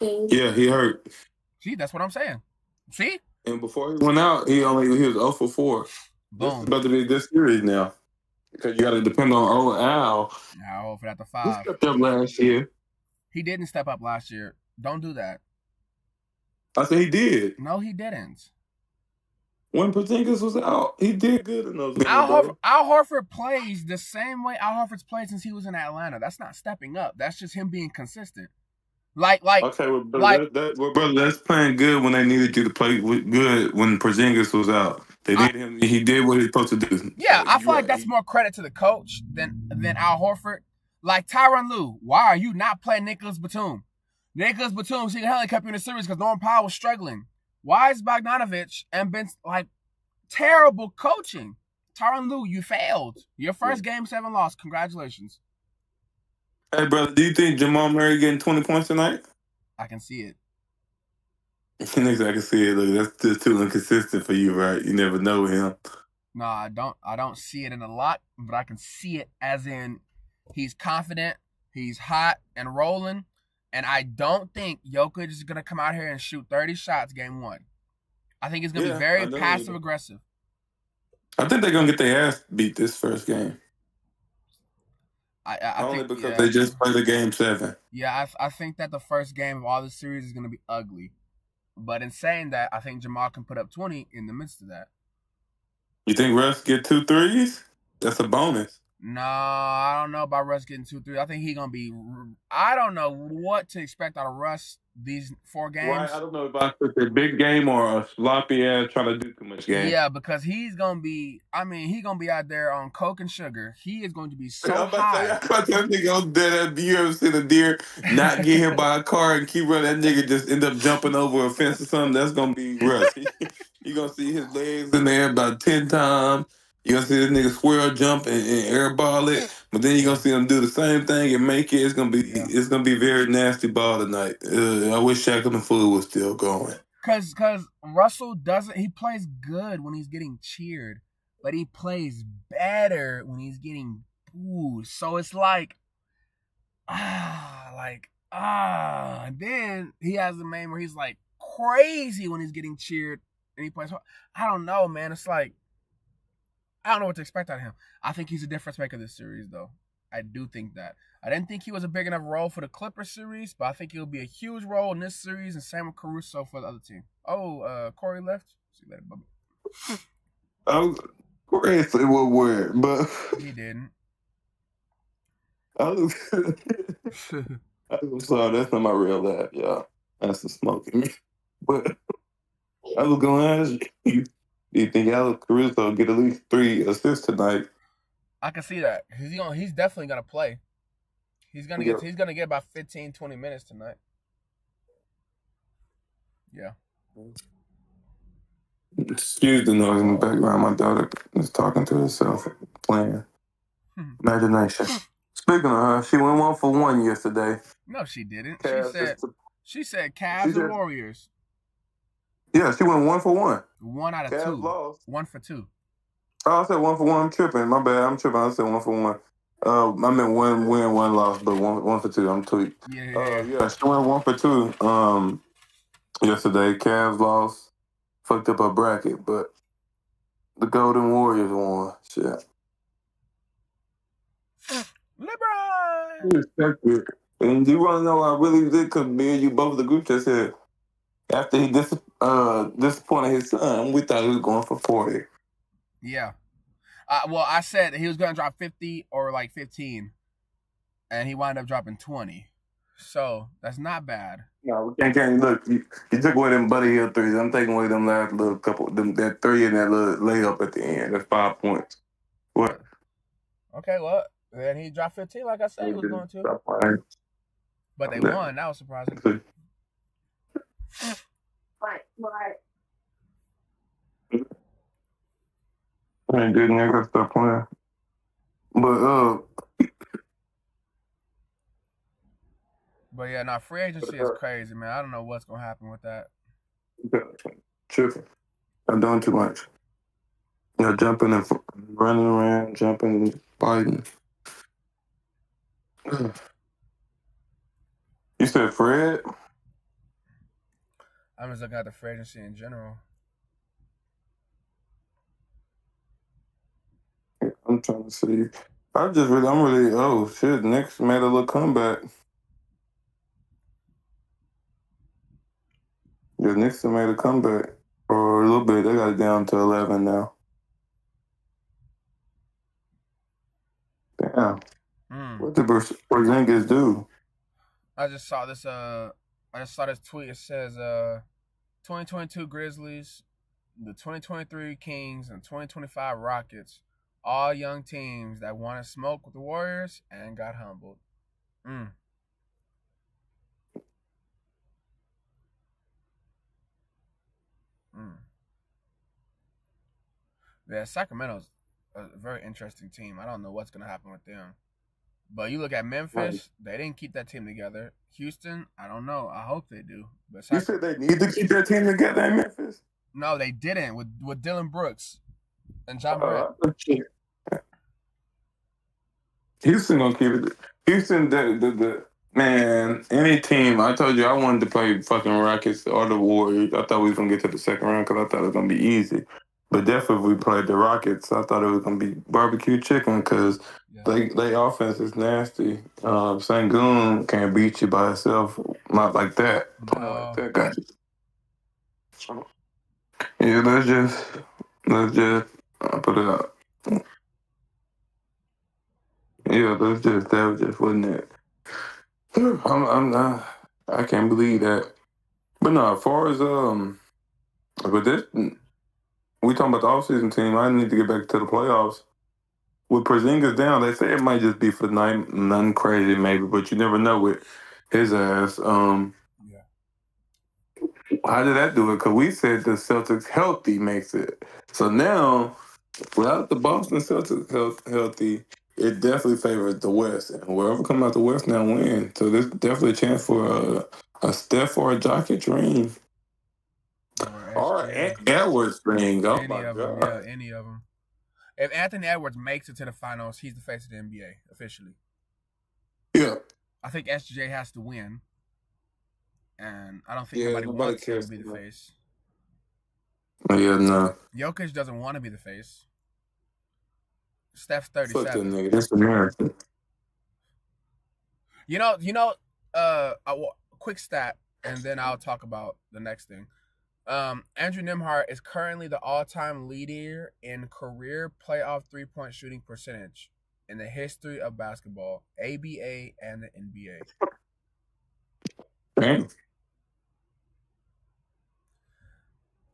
Yeah, he hurt. See, that's what I'm saying. See? And before he went out, he was 0 for 4. Boom. This is about to be this series now. Because you got to depend on old Al. No, for that the 5. He stepped up last year. He didn't step up last year. Don't do that. I said he did. No, he didn't. When Porzingis was out, he did good in those games. Al Horford plays the same way Al Horford's played since he was in Atlanta. That's not stepping up. That's just him being consistent. Okay, well, brother, brother, that's playing good when they needed you to play good when Porzingis was out. They needed him. He did what he was supposed to do. Yeah, So I you're feel like right. that's more credit to the coach than Al Horford. Like Tyronn Lue, why are you not playing Nicholas Batum? Nicholas Batum single-handedly kept you in the series because Norman Powell was struggling. Why is Bogdanovich and Ben like terrible coaching? Tyronn Lue, you failed. Your first game 7 loss. Congratulations. Hey, brother, do you think Jamal Murray getting 20 points tonight? I can see it. Niggas, I can see it. Look, that's just too inconsistent for you, right? You never know him. No, I don't see it in a lot, but I can see it as in he's confident, he's hot and rolling, and I don't think Jokic is gonna come out here and shoot 30 shots game 1. I think he's gonna be very passive aggressive. I think they're gonna get their ass beat this first game. I Only think because they just played the game 7. Yeah, I think that the first game of all the series is gonna be ugly. But in saying that, I think Jamal can put up 20 in the midst of that. You think Russ get 2 threes? That's a bonus. No, I don't know about Russ getting 2 3. I think he's gonna be. I don't know what to expect out of Russ these 4 games. Right, I don't know if I put a big game or a sloppy ass trying to do too much game. Yeah, because he's gonna be. I mean, he's gonna be out there on coke and sugar. He is going to be so high. I'm about to say, that nigga on dead. You ever seen a deer not get hit by a car and keep running? That nigga just end up jumping over a fence or something. That's gonna be Russ. You gonna see his legs in there about 10 times. You gonna see this nigga swirl jump and airball it, but then you gonna see him do the same thing and make it. It's gonna be very nasty ball tonight. I wish Shaq and the Fool was still going. Cause Russell doesn't. He plays good when he's getting cheered, but he plays better when he's getting booed. So it's like, and then he has a game where he's like crazy when he's getting cheered and he plays hard. I don't know, man. It's like, I don't know what to expect out of him. I think he's a difference maker this series, though. I do think that. I didn't think he was a big enough role for the Clippers series, but I think he'll be a huge role in this series and Sam Caruso for the other team. Oh, Corey left. See you later, Bubba. Corey said what word, but he didn't. I'm sorry, that's not my real laugh, y'all. That's the smoking. But I was going to ask you, do you think Alex Caruso get at least 3 assists tonight? I can see that. He's definitely gonna play. He's gonna get about 15, 20 minutes tonight. Yeah. Excuse the noise in the background. My daughter is talking to herself, playing Imagination. Speaking of her, she went 1 for 1 yesterday. No, she didn't. Cavs she said Cavs and Warriors. Yeah, she went 1 for 1. 1 out of Cavs 2. Lost. 1 for 2. Oh, I said 1 for 1. I'm tripping. My bad. I'm tripping. I said 1 for 1. I meant 1 win, 1 loss, but 1 for 2. I'm tweaked. Yeah, she went 1 for 2. Yesterday, Cavs lost, fucked up her bracket, but the Golden Warriors won. Shit. LeBron. And you want to know I really did, because me and you both the group just said after he disappointed his son, we thought he was going for 40. Yeah. Well, I said he was going to drop 50 or like 15, and he wound up dropping 20. So that's not bad. No, we can't look. You took away them Buddy Hill threes. I'm taking away them last little couple, that 3 and that little layup at the end. That's 5 points. What? Okay, well, then he dropped 15 like I said he was going to. But they won. That was surprising. Right. I ain't good, nigga. I gotta stop playing. But yeah, now free agency is crazy, man. I don't know what's gonna happen with that. Tripping. I'm doing too much. Jumping and running around, jumping and fighting. You said Fred? I'm just looking at the free agency in general. I'm trying to see. I'm really, oh shit, Knicks made a little comeback. The Knicks made a comeback for a little bit. They got it down to 11 now. Damn. What did Porzingis do? I just saw this. Tweet. It says 2022 Grizzlies, the 2023 Kings, and 2025 Rockets, all young teams that want to smoke with the Warriors and got humbled. Mm. Yeah, Sacramento's a very interesting team. I don't know what's gonna happen with them. But you look at Memphis, they didn't keep that team together. Houston, I don't know. I hope they do. But You said they need to keep their team together in Memphis? No, they didn't with Dylan Brooks and John Morant. Houston gonna keep it. Houston, the man, any team. I told you I wanted to play fucking Rockets or the Warriors. I thought we was gonna get to the second round because I thought it was gonna be easy. But definitely, if we played the Rockets, I thought it was gonna be barbecue chicken because they offense is nasty. Sengun can't beat you by itself, not like that. Not like that guy. Yeah, let's just put it out. Yeah, that was just wasn't it. I'm not. I can't believe that. But no, as far as but this we talking about the offseason team. I need to get back to the playoffs. With Porzingis down, they say it might just be for night, nothing crazy maybe, but you never know with his ass. How did that do it? Because we said the Celtics healthy makes it. So now, without the Boston Celtics healthy, it definitely favors the West. And whoever come out the West now win. So there's definitely a chance for a Steph or a Jokic ring. Or Edwards ring. Oh my God. Yeah, any of them. If Anthony Edwards makes it to the finals, he's the face of the NBA officially. Yeah. I think SGA has to win. And I don't think nobody wants him to be the face. Yeah, no. Jokic doesn't want to be the face. Steph's 37. Fuck that nigga. That's American. You know, quick stat, and then I'll talk about the next thing. Andrew Nembhard is currently the all-time leader in career playoff three-point shooting percentage in the history of basketball, ABA and the NBA. Dang.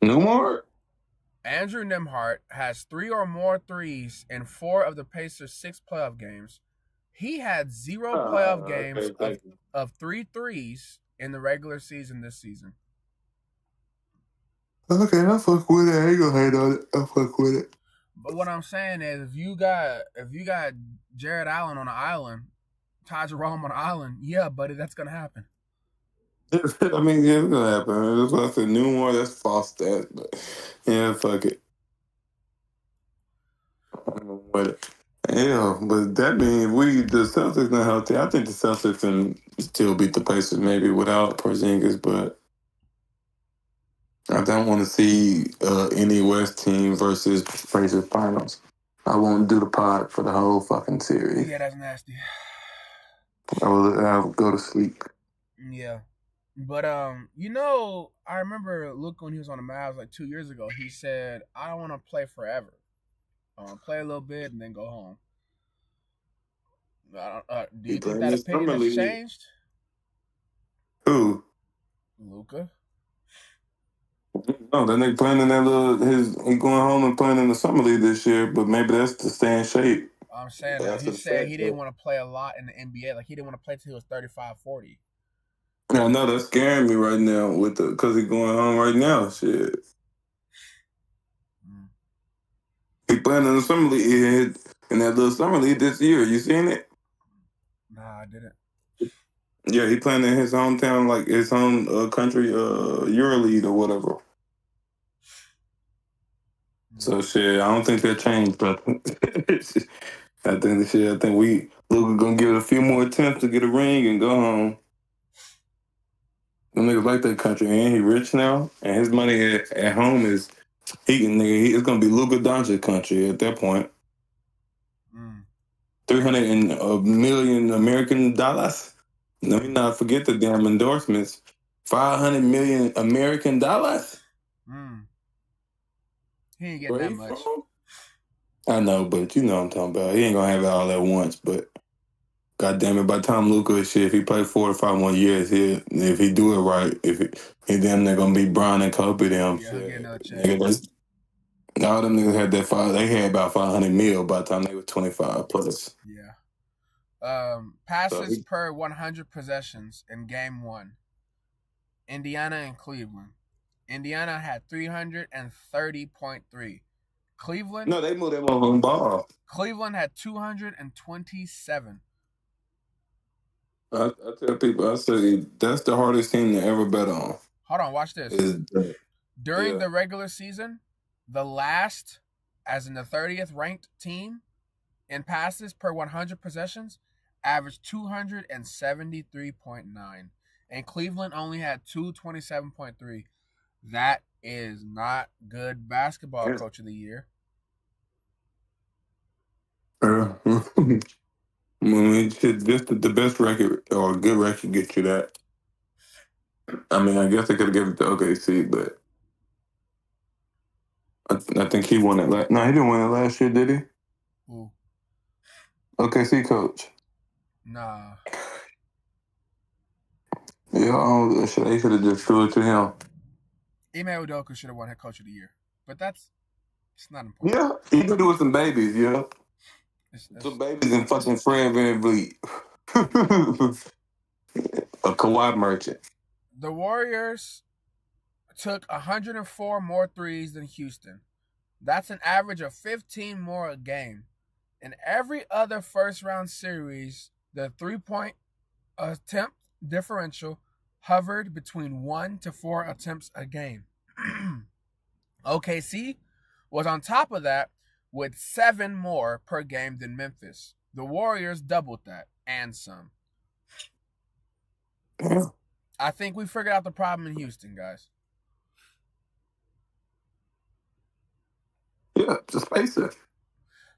No more? Andrew Nembhard has 3 or more threes in 4 of the Pacers' 6 playoff games. He had 0 playoff games of 3 threes in the regular season this season. Okay, I fuck with it. I ain't gonna hate on it. I fuck with it. But what I'm saying is, if you got Jared Allen on an island, Ty Jerome on an island, yeah, buddy, that's gonna happen. I mean, yeah, it's gonna happen. That's what I said. New more, that's false stat, but yeah, fuck it. But yeah, but that means the Celtics not healthy. I think the Celtics can still beat the Pacers maybe without Porzingis, but I don't want to see any West team versus Pacers finals. I won't do the pod for the whole fucking series. Yeah, that's nasty. I'll go to sleep. Yeah. But I remember Luka when he was on the Mavs like 2 years ago. He said, "I don't want to play forever. I want to play a little bit and then go home." Do you think that opinion has changed? Who? Luka. No, that nigga playing in that he going home and playing in the summer league this year, but maybe that's to stay in shape. I'm saying that he said he didn't want to play a lot in the NBA. Like he didn't want to play till he was 35, 40. Yeah, I know that's scaring me right now because he's going home right now. Shit. He playing in the summer league in that little summer league this year. You seen it? Nah, I didn't. Yeah, he playing in his hometown, like his home country, EuroLeague or whatever. So shit, I don't think that changed, but I think Luka gonna give it a few more attempts to get a ring and go home. The niggas like that country, and he rich now, and his money at home is it's gonna be Luka Doncic country at that point. 300 million American dollars. Let me not forget the damn endorsements. 500 million American dollars. He ain't getting that much. I know, but you know what I'm talking about. He ain't gonna have it all at once, but God damn it! By the time Luka shit, if he play 4 to 5 more years, if he do it right, he damn they're gonna be Bron and Kobe them. Yeah, he'll get Shit. another check. Nigga, all them niggas had that five. They had about 500 mil by the time they were 25 plus. Yeah. Passes per 100 possessions in game 1. Indiana and Cleveland. Indiana had 330.3. Cleveland. No, they moved them on ball. Cleveland had 227. I tell people, I say that's the hardest team to ever bet on. Hold on, watch this. During the regular season, the last, as in the 30th ranked team in passes per 100 possessions, averaged 273.9. And Cleveland only had 227.3. That is not good basketball, Coach of the Year. I mean, just the best record or a good record gets you that. I mean, I guess they could have given it to OKC, but I think he won it. No, he didn't win it last year, did he? Who? OKC coach. Nah. Yeah, they should have just threw it to him. Ime Udoka should have won head coach of the year, but it's not important. Yeah, he could do with some babies, yeah. Some babies and fucking Fred VanVleet. A Kawhi merchant. The Warriors took 104 more threes than Houston. That's an average of 15 more a game. In every other first-round series, the three-point attempt differential hovered between 1 to 4 attempts a game. OKC was on top of that with 7 more per game than Memphis. The Warriors doubled that and some. Yeah. I think we figured out the problem in Houston, guys. Yeah, just space it.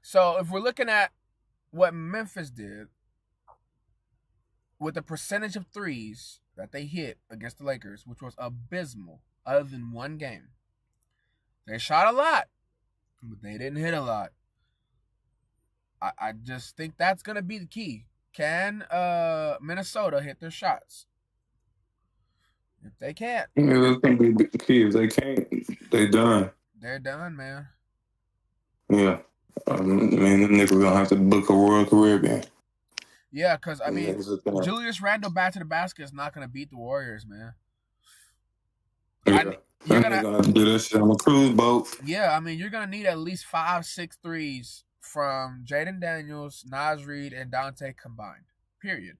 So if we're looking at what Memphis did with the percentage of threes that they hit against the Lakers, which was abysmal, other than one game. They shot a lot, but they didn't hit a lot. I just think that's going to be the key. Can Minnesota hit their shots? If they can't. Yeah, that's going to be the key. If they can't, they done. They're done, man. Yeah. I mean, them niggas going to have to book a Royal Caribbean. Yeah, because, I mean, Julius Randle back to the basket is not going to beat the Warriors, man. Yeah. You're going to have to do that shit on a cruise boat. Yeah, I mean, you're going to need at least 5-6 threes from Jaden Daniels, Naz Reid, and Dante combined. Period.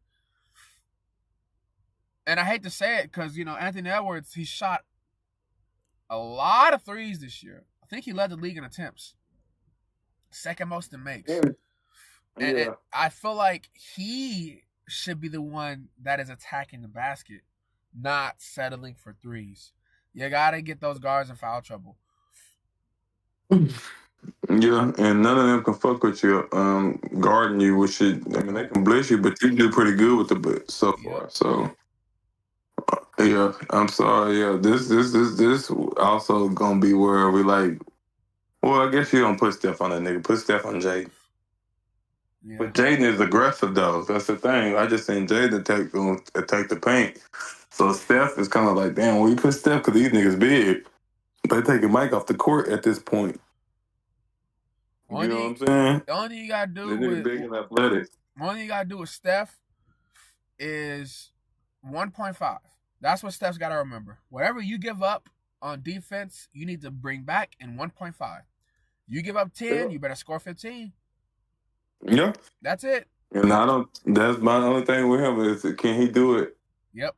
And I hate to say it because, Anthony Edwards, he shot a lot of threes this year. I think he led the league in attempts. Second most in makes. Yeah. And I feel like he should be the one that is attacking the basket, not settling for threes. You got to get those guards in foul trouble. Yeah, and none of them can fuck with you, guarding you with shit. I mean, they can bless you, but you do pretty good with the bit so far. So, yeah, I'm sorry. Yeah, this also gonna be where we like. Well, I guess you don't put Steph on that nigga. Put Steph on Jaden. Yeah. But Jaden is aggressive though. That's the thing. I just seen Jaden attack the paint. So Steph is kind of like, damn, where you put Steph? Because these niggas big. They taking Mike off the court at this point. You know what I'm saying? The only thing you gotta do with big and athletic. One thing you gotta do with Steph is 1.5. That's what Steph's gotta remember. Whatever you give up on defense, you need to bring back in 1.5. You give up 10, you better score 15. Yeah. That's it. And that's my only thing with him is, can he do it? Yep.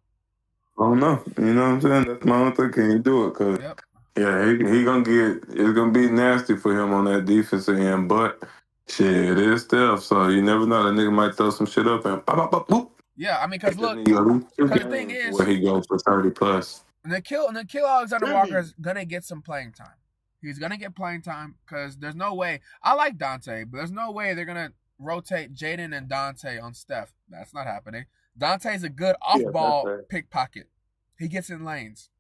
I don't know. You know what I'm saying? That's my only thing. Can he do it? Cause yeah, he gonna it's gonna be nasty for him on that defensive end, but shit, it is Steph, so you never know. That nigga might throw some shit up and pop, pop, pop, whoop. Yeah, I mean, because look, the thing is, where he goes for 30 plus. Nickeil Alexander-Walker is gonna get some playing time. He's gonna get playing time because there's no way. I like Dante, but there's no way they're gonna rotate Jaden and Dante on Steph. That's not happening. Dante's a good off-ball pickpocket. He gets in lanes.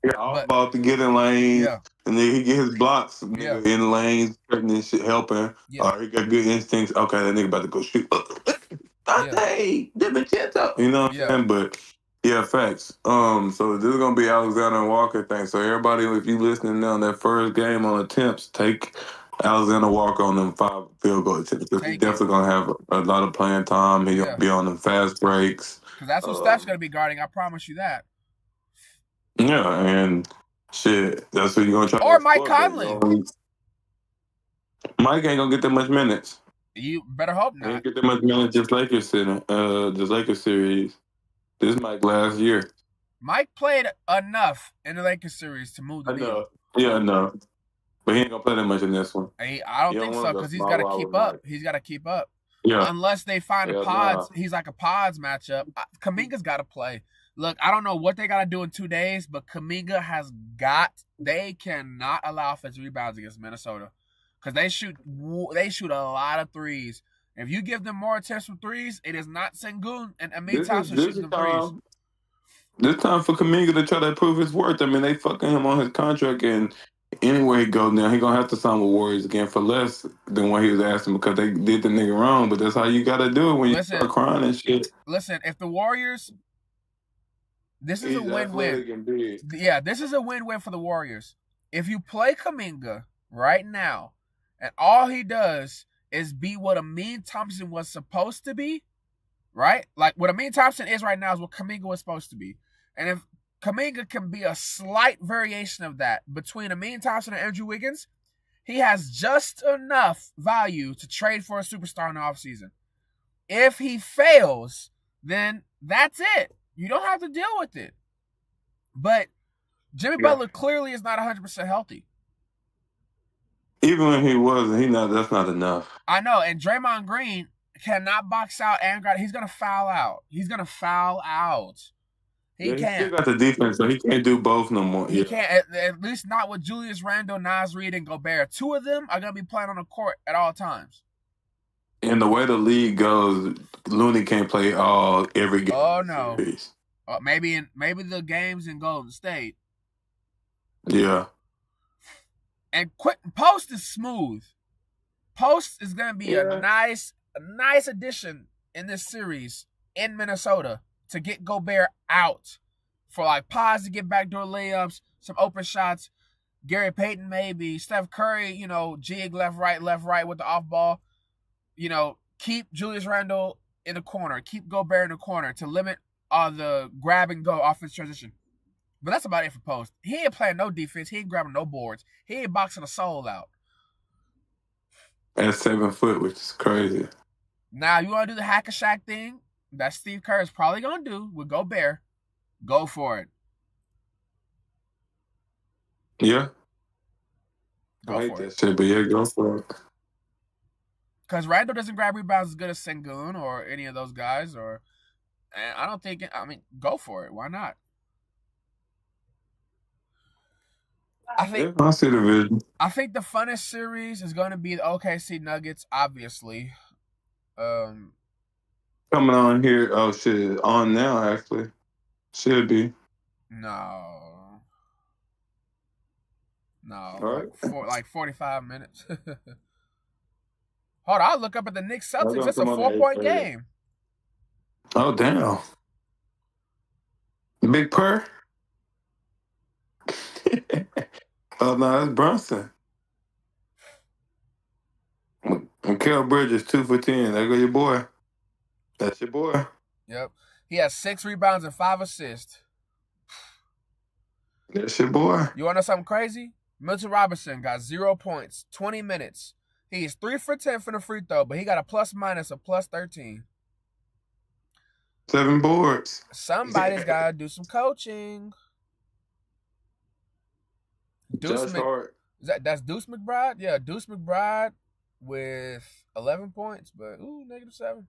Yeah, off-ball to get in lanes, and then he get his blocks in lanes, and shit helping. Yeah. Or he got good instincts. Okay, that nigga about to go shoot. Hey, DiVincenzo. You know what I'm saying? But yeah, facts. So this is gonna be Alexander Walker thing. So everybody, if you listening now, that first game on attempts, take Alexander Walker on them 5 field goal attempts. Because he's definitely gonna have a lot of playing time. He's gonna be on them fast breaks. Because that's what Steph's gonna be guarding. I promise you that. Yeah, and shit, that's what you're gonna try. Or Mike Conley. Mike ain't gonna get that much minutes. You better hope not. He ain't get that much minutes. Just Lakers series. This Mike last year. Mike played enough in the Lakers series to move the needle. Yeah, I know. But he ain't gonna play that much in this one. I don't think so because he's got to keep up. He's got to keep up. Yeah. Unless they find a pods, he's like a pods matchup. Kuminga's got to play. Look, I don't know what they got to do in 2 days, but Kuminga has got. They cannot allow offensive rebounds against Minnesota because they shoot a lot of threes. If you give them more attempts from threes, it is not Sengun and Amin Thompson shooting the threes. This time for Kuminga to try to prove his worth. I mean, they fucking him on his contract, and anywhere he goes now, he gonna have to sign with Warriors again for less than what he was asking because they did the nigga wrong. But that's how you gotta do it when you start crying and shit. Listen, if the Warriors, this is a win-win. Yeah, this is a win-win for the Warriors. If you play Kuminga right now, and all he does is be what Amin Thompson was supposed to be, right? Like what Amin Thompson is right now is what Kuminga was supposed to be. And if Kuminga can be a slight variation of that between Amin Thompson and Andrew Wiggins, he has just enough value to trade for a superstar in the offseason. If he fails, then that's it. You don't have to deal with it. But Jimmy Butler clearly is not 100% healthy. Even when he wasn't, that's not enough. I know, and Draymond Green cannot box out and guard. He's going to foul out. He can't. He still got the defense, so he can't do both no more. He can't, at least not with Julius Randle, Naz Reid, and Gobert. 2 of them are going to be playing on the court at all times. And the way the league goes, Looney can't play every game. Oh, no. Maybe the games in Golden State. Yeah. And Post is smooth. Post is going to be a nice addition in this series in Minnesota to get Gobert out for like pods to get backdoor layups, some open shots. Gary Payton maybe, Steph Curry, jig left, right with the off ball. Keep Julius Randle in the corner, keep Gobert in the corner to limit the grab and go offense transition. But that's about it for Post. He ain't playing no defense. He ain't grabbing no boards. He ain't boxing a soul out. At 7 foot, which is crazy. Now, you want to do the hack a Shaq thing that Steve Kerr is probably going to do with Gobert? Go for it. Yeah. Go I hate for that it. shit, but yeah, go for it. Because Randle doesn't grab rebounds as good as Sengun or any of those guys. And I don't think, go for it. Why not? I see the vision. I think the funnest series is going to be the OKC Nuggets, obviously. Coming on here. Oh, shit. On now, actually. Should be. No. Right. Like 45 minutes. Hold on. I'll look up at the Knicks Celtics. It's a 4-point game. Oh, damn. Big Purr? Oh, no, that's Brunson. Mikal Bridges, 2 for 10. There go your boy. That's your boy. Yep. He has 6 rebounds and 5 assists. That's your boy. You want to know something crazy? Milton Robinson got 0 points, 20 minutes. He is 3 for 10 from the free throw, but he got a plus-minus of plus 13. 7 boards. Somebody's got to do some coaching. That's Deuce McBride? Yeah, Deuce McBride with 11 points, but -7.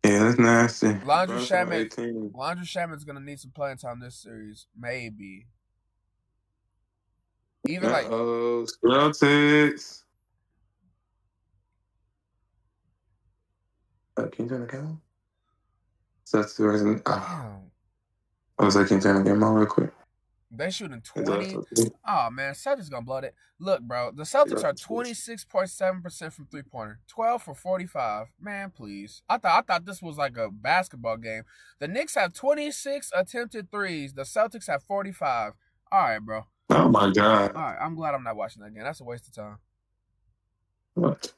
Yeah, that's nasty. Landry Shaman's going to need some playing time this series. Maybe. Even Celtics. Can you turn the camera? That's the reason. I was like, can you turn the game on real quick? They shooting 20. Oh man, Celtics gonna blow it. Look, bro, the Celtics are 26.7% from 3-pointer, 12 for 45. Man, please. I thought this was like a basketball game. The Knicks have 26 attempted threes. The Celtics have 45. All right, bro. Oh my God. All right, I'm glad I'm not watching that game. That's a waste of time. What?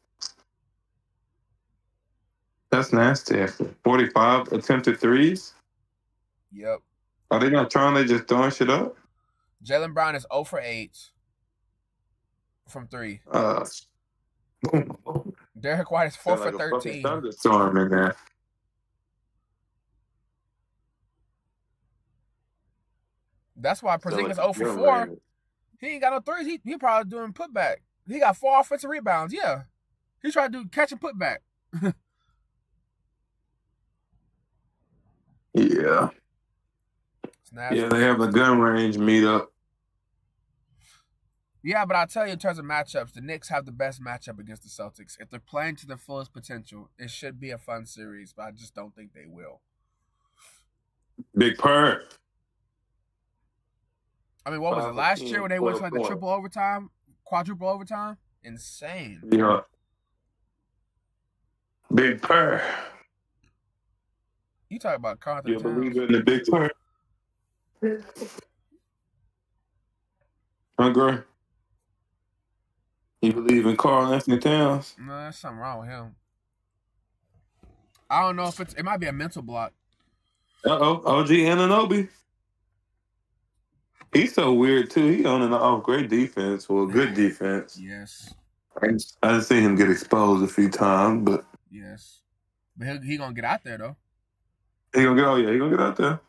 That's nasty. 45 attempted threes. Yep. Are they not trying? They just throwing shit up. Jaylen Brown is 0 for 8 from 3. Derek White is 4 for 13. Thunderstorm in there. That's why Porzingis 0 for 4. He ain't got no threes. He probably doing putback. He got 4 offensive rebounds. Yeah. He's trying to do catch and putback. Yeah. Yeah, they have a gun range meetup. Yeah, but I'll tell you in terms of matchups, the Knicks have the best matchup against the Celtics. If they're playing to their fullest potential, it should be a fun series, but I just don't think they will. Big Purr. I mean, what was it, last year when they went to like the triple overtime, quadruple overtime? Insane. Yeah. Big Purr. You talk about Carter Towns. You believe in the Big Purr? Hungry? You believe in Karl Anthony Towns? No, there's something wrong with him. I don't know if it might be a mental block. OG Anunoby. He's so weird too. He on and off great defense, well, good defense. Yes. I've seen him get exposed a few times, but yes, but he gonna get out there though. He gonna get out there.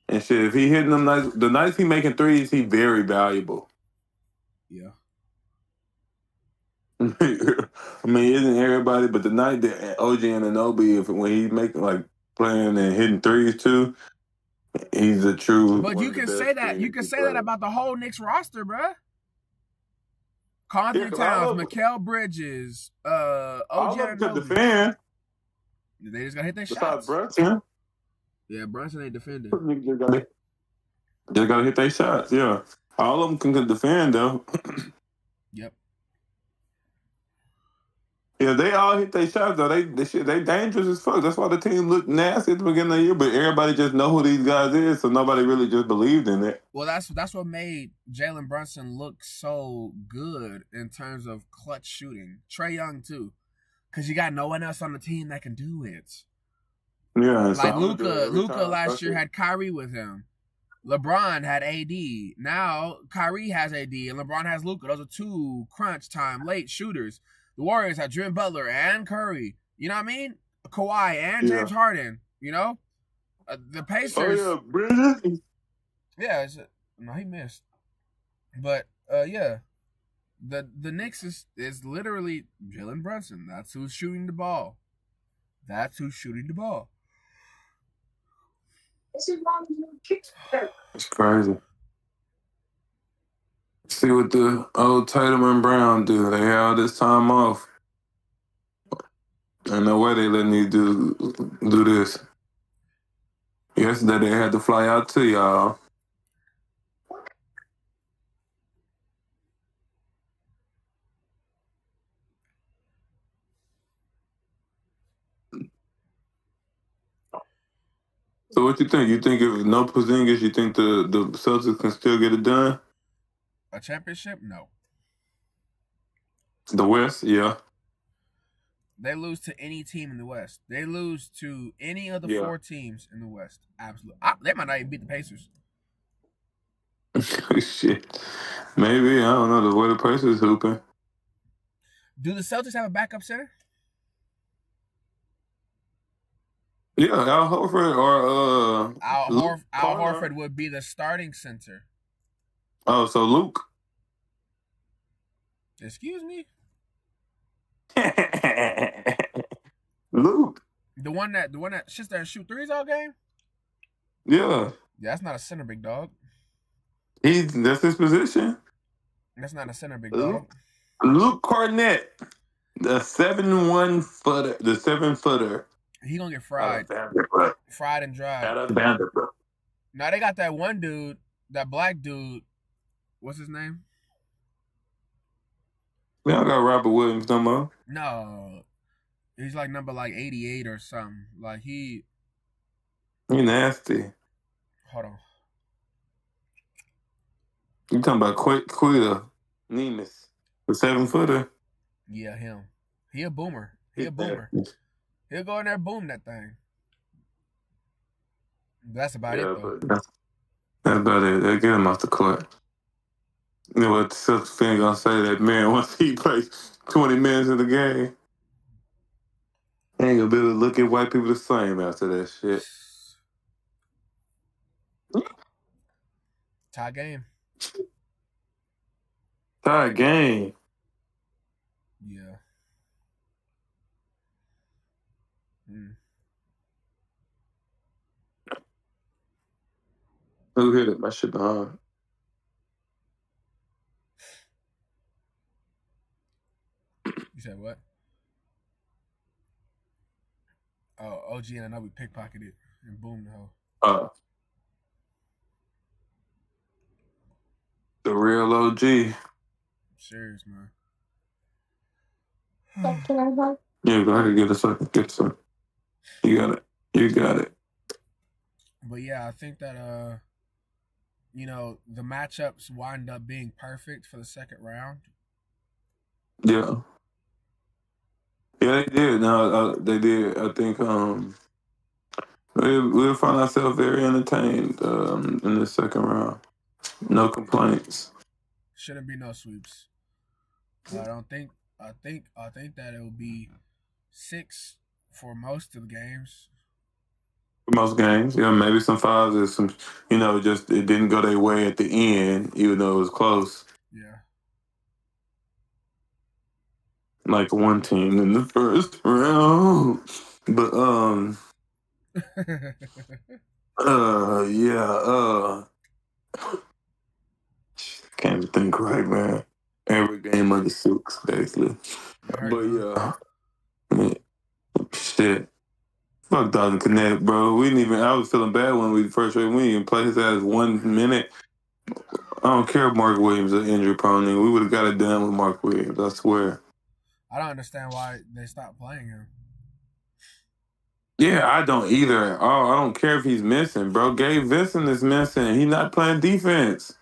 And shit, if he hitting them the nights he making threes, he very valuable. Yeah. I mean, isn't everybody? But the night that OG Anunoby, when he's making like playing and hitting threes too, he's a true. But you can say that. You can say that about the whole Knicks roster, bruh. Carl Anthony Towns, Mikal Bridges, OG Anunoby. Defend. They just gotta hit their shots. Brunson. Yeah, Brunson ain't defending. They gotta hit their shots. Yeah, all of them can defend though. Yep. Yeah, they all hit their shots though. They dangerous as fuck. That's why the team looked nasty at the beginning of the year. But everybody just know who these guys is, so nobody really just believed in it. Well, that's what made Jalen Brunson look so good in terms of clutch shooting. Trae Young too, because you got no one else on the team that can do it. Yeah, like Luka last year had Kyrie with him. LeBron had AD. Now Kyrie has AD and LeBron has Luka. Those are two crunch time late shooters. The Warriors have Jimmy Butler and Curry. You know what I mean? Kawhi and James Harden. You know, the Pacers. Oh yeah, Bridges. Yeah, no, he missed. But yeah, the Knicks is literally Jalen Brunson. That's who's shooting the ball. It's crazy. See what the old Tatum and Brown do. They had all this time off. Ain't no way they letting you do this. Yesterday they had to fly out to y'all. So what you think? You think if no Porzingis, you think the Celtics can still get it done? A championship? No. The West? Yeah. They lose to any team in the West. They lose to any of the 4 teams in the West. Absolutely. They might not even beat the Pacers. Shit. Maybe. I don't know. The way the Pacers hooping. Do the Celtics have a backup center? Yeah, Al Horford or Al Horford would be the starting center. Oh, so Luke. Excuse me? Luke. The one that sits there and shoot threes all game? Yeah. That's not a center, big dog. That's his position. That's not a center, big dog. Luke Cornett, the 7-footer, the 7-footer. He gonna get fried. Fried and dry. Out of Vanderbilt. Now they got that one dude, that black dude. What's his name? We don't got Robert Williams no more. No, he's like number like 88 or something. Like he. He nasty. Hold on. You talking about Quita Nemus, the 7-footer? Yeah, him. He a boomer. He a boomer. He'll go in there, boom that thing. That's about it, Yeah, though. but that's about it. They get him off the court. You know what? Celtics fan gonna say that man once he plays 20 minutes of the game, he ain't gonna be able to look at white people the same after that shit. Tie game. Tie game. Yeah. Who hit it? My shit behind. You said what? Oh, OG and I know we pickpocketed and boom the hell. The real OG. I'm serious, man. Yeah, go ahead and get a second. Get some. You got it. You got it. But yeah, I think that the matchups wind up being perfect for the second round. Yeah. Yeah, they did. No, they did. I think we'll find ourselves very entertained in the second round. No complaints. Shouldn't be no sweeps. I don't think. I think that it will be 6 for most of the games. For most games, yeah, maybe some fives and some, just it didn't go their way at the end, even though it was close. Yeah. Like one team in the first round, but can't even think right, man. Every game under 6, basically. But yeah, shit. Fuck Dalton Connect, bro. We didn't even. I was feeling bad when we first played. We didn't even play his ass 1 minute. I don't care if Mark Williams is injury prone. We would have got it done with Mark Williams. I swear. I don't understand why they stopped playing him. Yeah, I don't either. Oh, I don't care if he's missing, bro. Gabe Vincent is missing. He's not playing defense.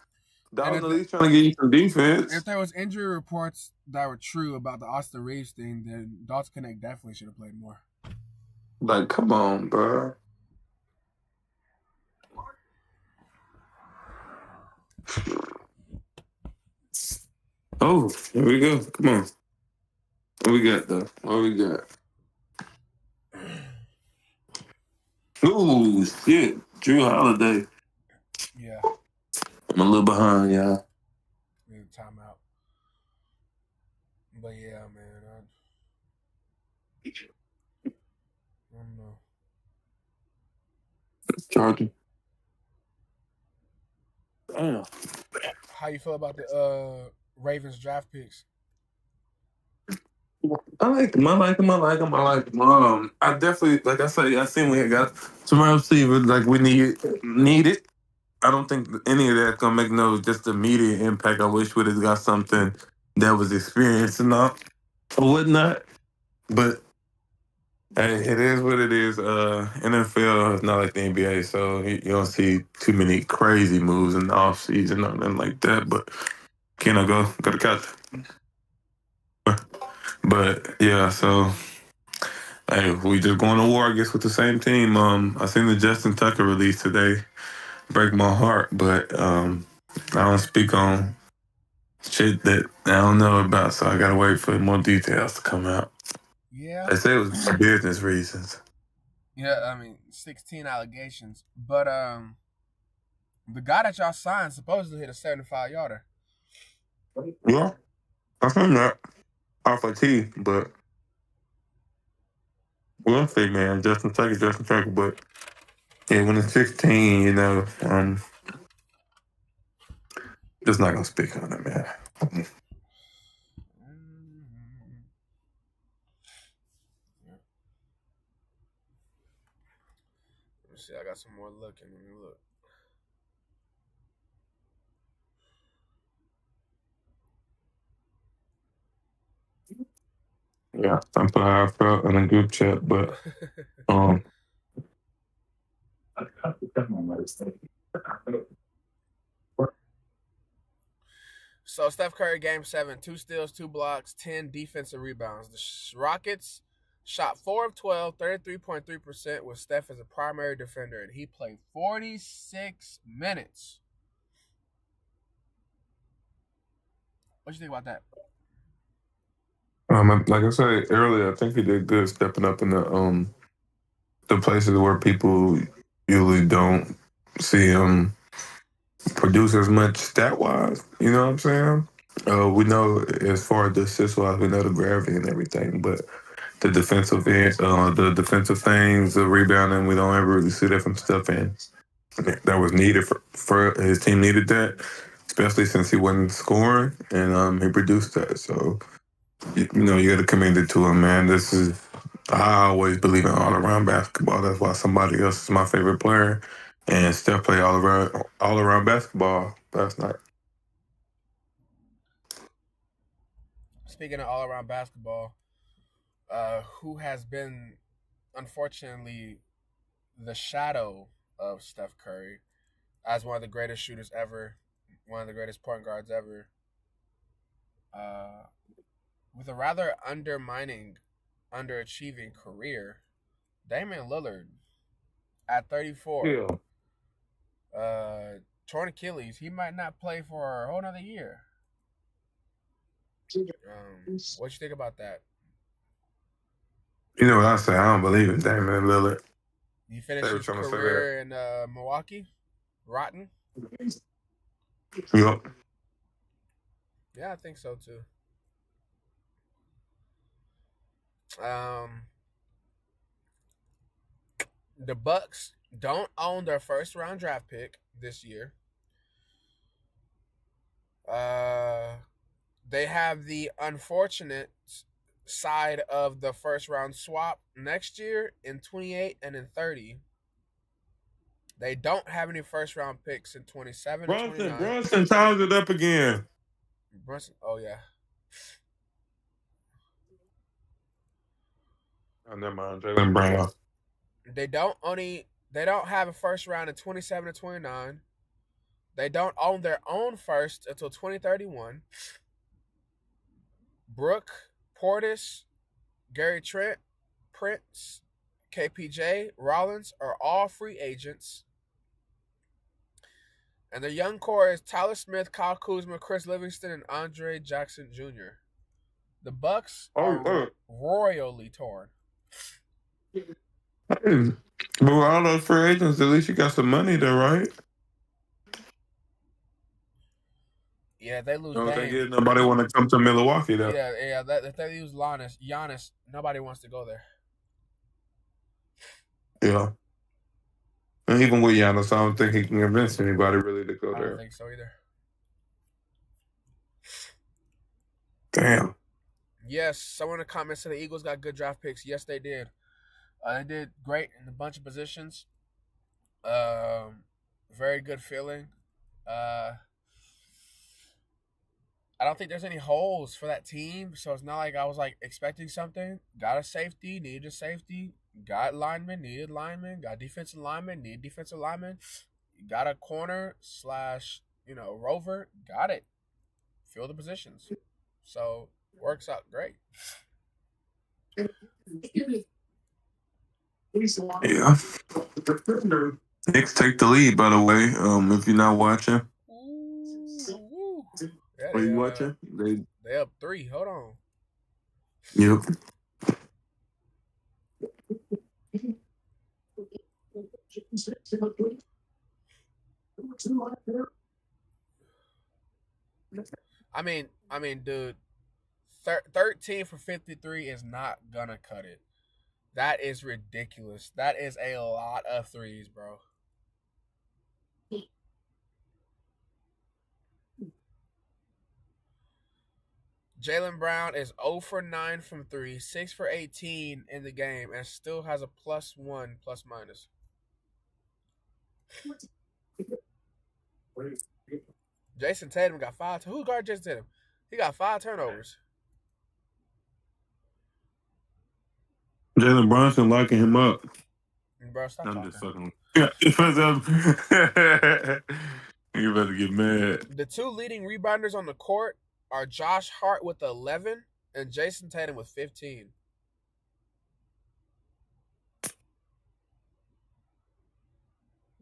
Dalton at least trying to get you some defense. If there was injury reports that were true about the Austin Reeves thing, then Dalton Connect definitely should have played more. Like, come on, bro. Oh, here we go. Come on. What we got, though? What we got? Ooh, shit. Drew Holiday. Yeah. I'm a little behind, y'all. Need a timeout. But yeah, man. I don't know. Charging. Damn. How you feel about the Ravens draft picks? I like them. I definitely, like I said, I seen we had got some receivers like we need it. I don't think any of that's gonna make no just immediate impact. I wish we'd have got something that was experienced enough or whatnot. But hey, it is what it is. NFL is not like the NBA, so you don't see too many crazy moves in the offseason or nothing like that. But can I go to catch? But yeah, so hey, we just going to war, I guess, with the same team. I seen the Justin Tucker release today. Break my heart, but I don't speak on shit that I don't know about, so I gotta wait for more details to come out. Yeah. They say it was for business reasons. Yeah, I mean, 16 allegations. But the guy that y'all signed supposedly hit a 75-yarder. Yeah, I seen that off a T, but we'll see, man. Justin Tucker, but yeah, when it's 16, just not gonna speak on it, man. Let's see, I got some more looking. Let me look. Yeah, I'm put how I felt in a group chat, but So Steph Curry, Game 7, 2 steals, 2 blocks, 10 defensive rebounds. The Rockets shot 4 of 12, 33.3% with Steph as a primary defender, and he played 46 minutes. What you think about that? Like I said earlier, I think he did good stepping up in the places where people usually don't see him produce as much stat wise. You know what I'm saying? We know as far as the assist wise, we know the gravity and everything, but the defensive end, the defensive things, the rebounding, we don't ever really see that from Steph. And that was needed for his team needed that, especially since he wasn't scoring, and he produced that. So you know you got to commend it to him, man. This is I always believe in all around basketball. That's why somebody else is my favorite player, and Steph played all around basketball last night. Speaking of all around basketball, who has been unfortunately the shadow of Steph Curry as one of the greatest shooters ever, one of the greatest point guards ever, with a rather underachieving career, Damian Lillard at 34. Yeah. Torn Achilles. He might not play for a whole another year. What you think about that? You know what I say? I don't believe in Damian Lillard. He finished his career in Milwaukee. Rotten. Yep. Yeah, I think so too. The Bucks don't own their first round draft pick this year. They have the unfortunate side of the first round swap next year in 28 and in 30. They don't have any first round picks in 27 and 29. Brunson ties it up again. Brunson, oh yeah. Oh, never mind. Jaylen Brown. They don't have a first round in 27 and 29. They don't own their own first until 2031. Brooke, Portis, Gary Trent, Prince, KPJ, Rollins are all free agents. And their young core is Tyler Smith, Kyle Kuzma, Chris Livingston, and Andre Jackson Jr. The Bucks are royally torn. But with all those free agents, at least you got some money there, right? Yeah, they lose. No, they nobody want to come to Milwaukee though. Yeah. If they lose Giannis, nobody wants to go there. Yeah. And even with Giannis, I don't think he can convince anybody really to go there. I don't think so either. Damn. Yes, someone in the comments said the Eagles got good draft picks. Yes, they did. They did great in a bunch of positions. Very good feeling. I don't think there's any holes for that team, so it's not like I was like expecting something. Got a safety, needed a safety. Got lineman, needed lineman. Got defensive lineman, needed defensive lineman. Got a corner / rover. Got it. Fill the positions. So works out great. Yeah. Knicks take the lead, by the way. If you're not watching. Ooh. Yeah, Are you watching? They up 3. Hold on. Yep. I mean, dude, 13 for 53 is not gonna cut it. That is ridiculous. That is a lot of threes, bro. Jaylen Brown is 0 for 9 from 3, 6 for 18 in the game, and still has a +1 plus minus. Jason Tatum got 5. Who guard Jason Tatum? He got 5 turnovers. Jalen Brunson locking him up. Bro, stop I'm talking. just fucking. You better get mad. The two leading rebounders on the court are Josh Hart with 11 and Jason Tatum with 15.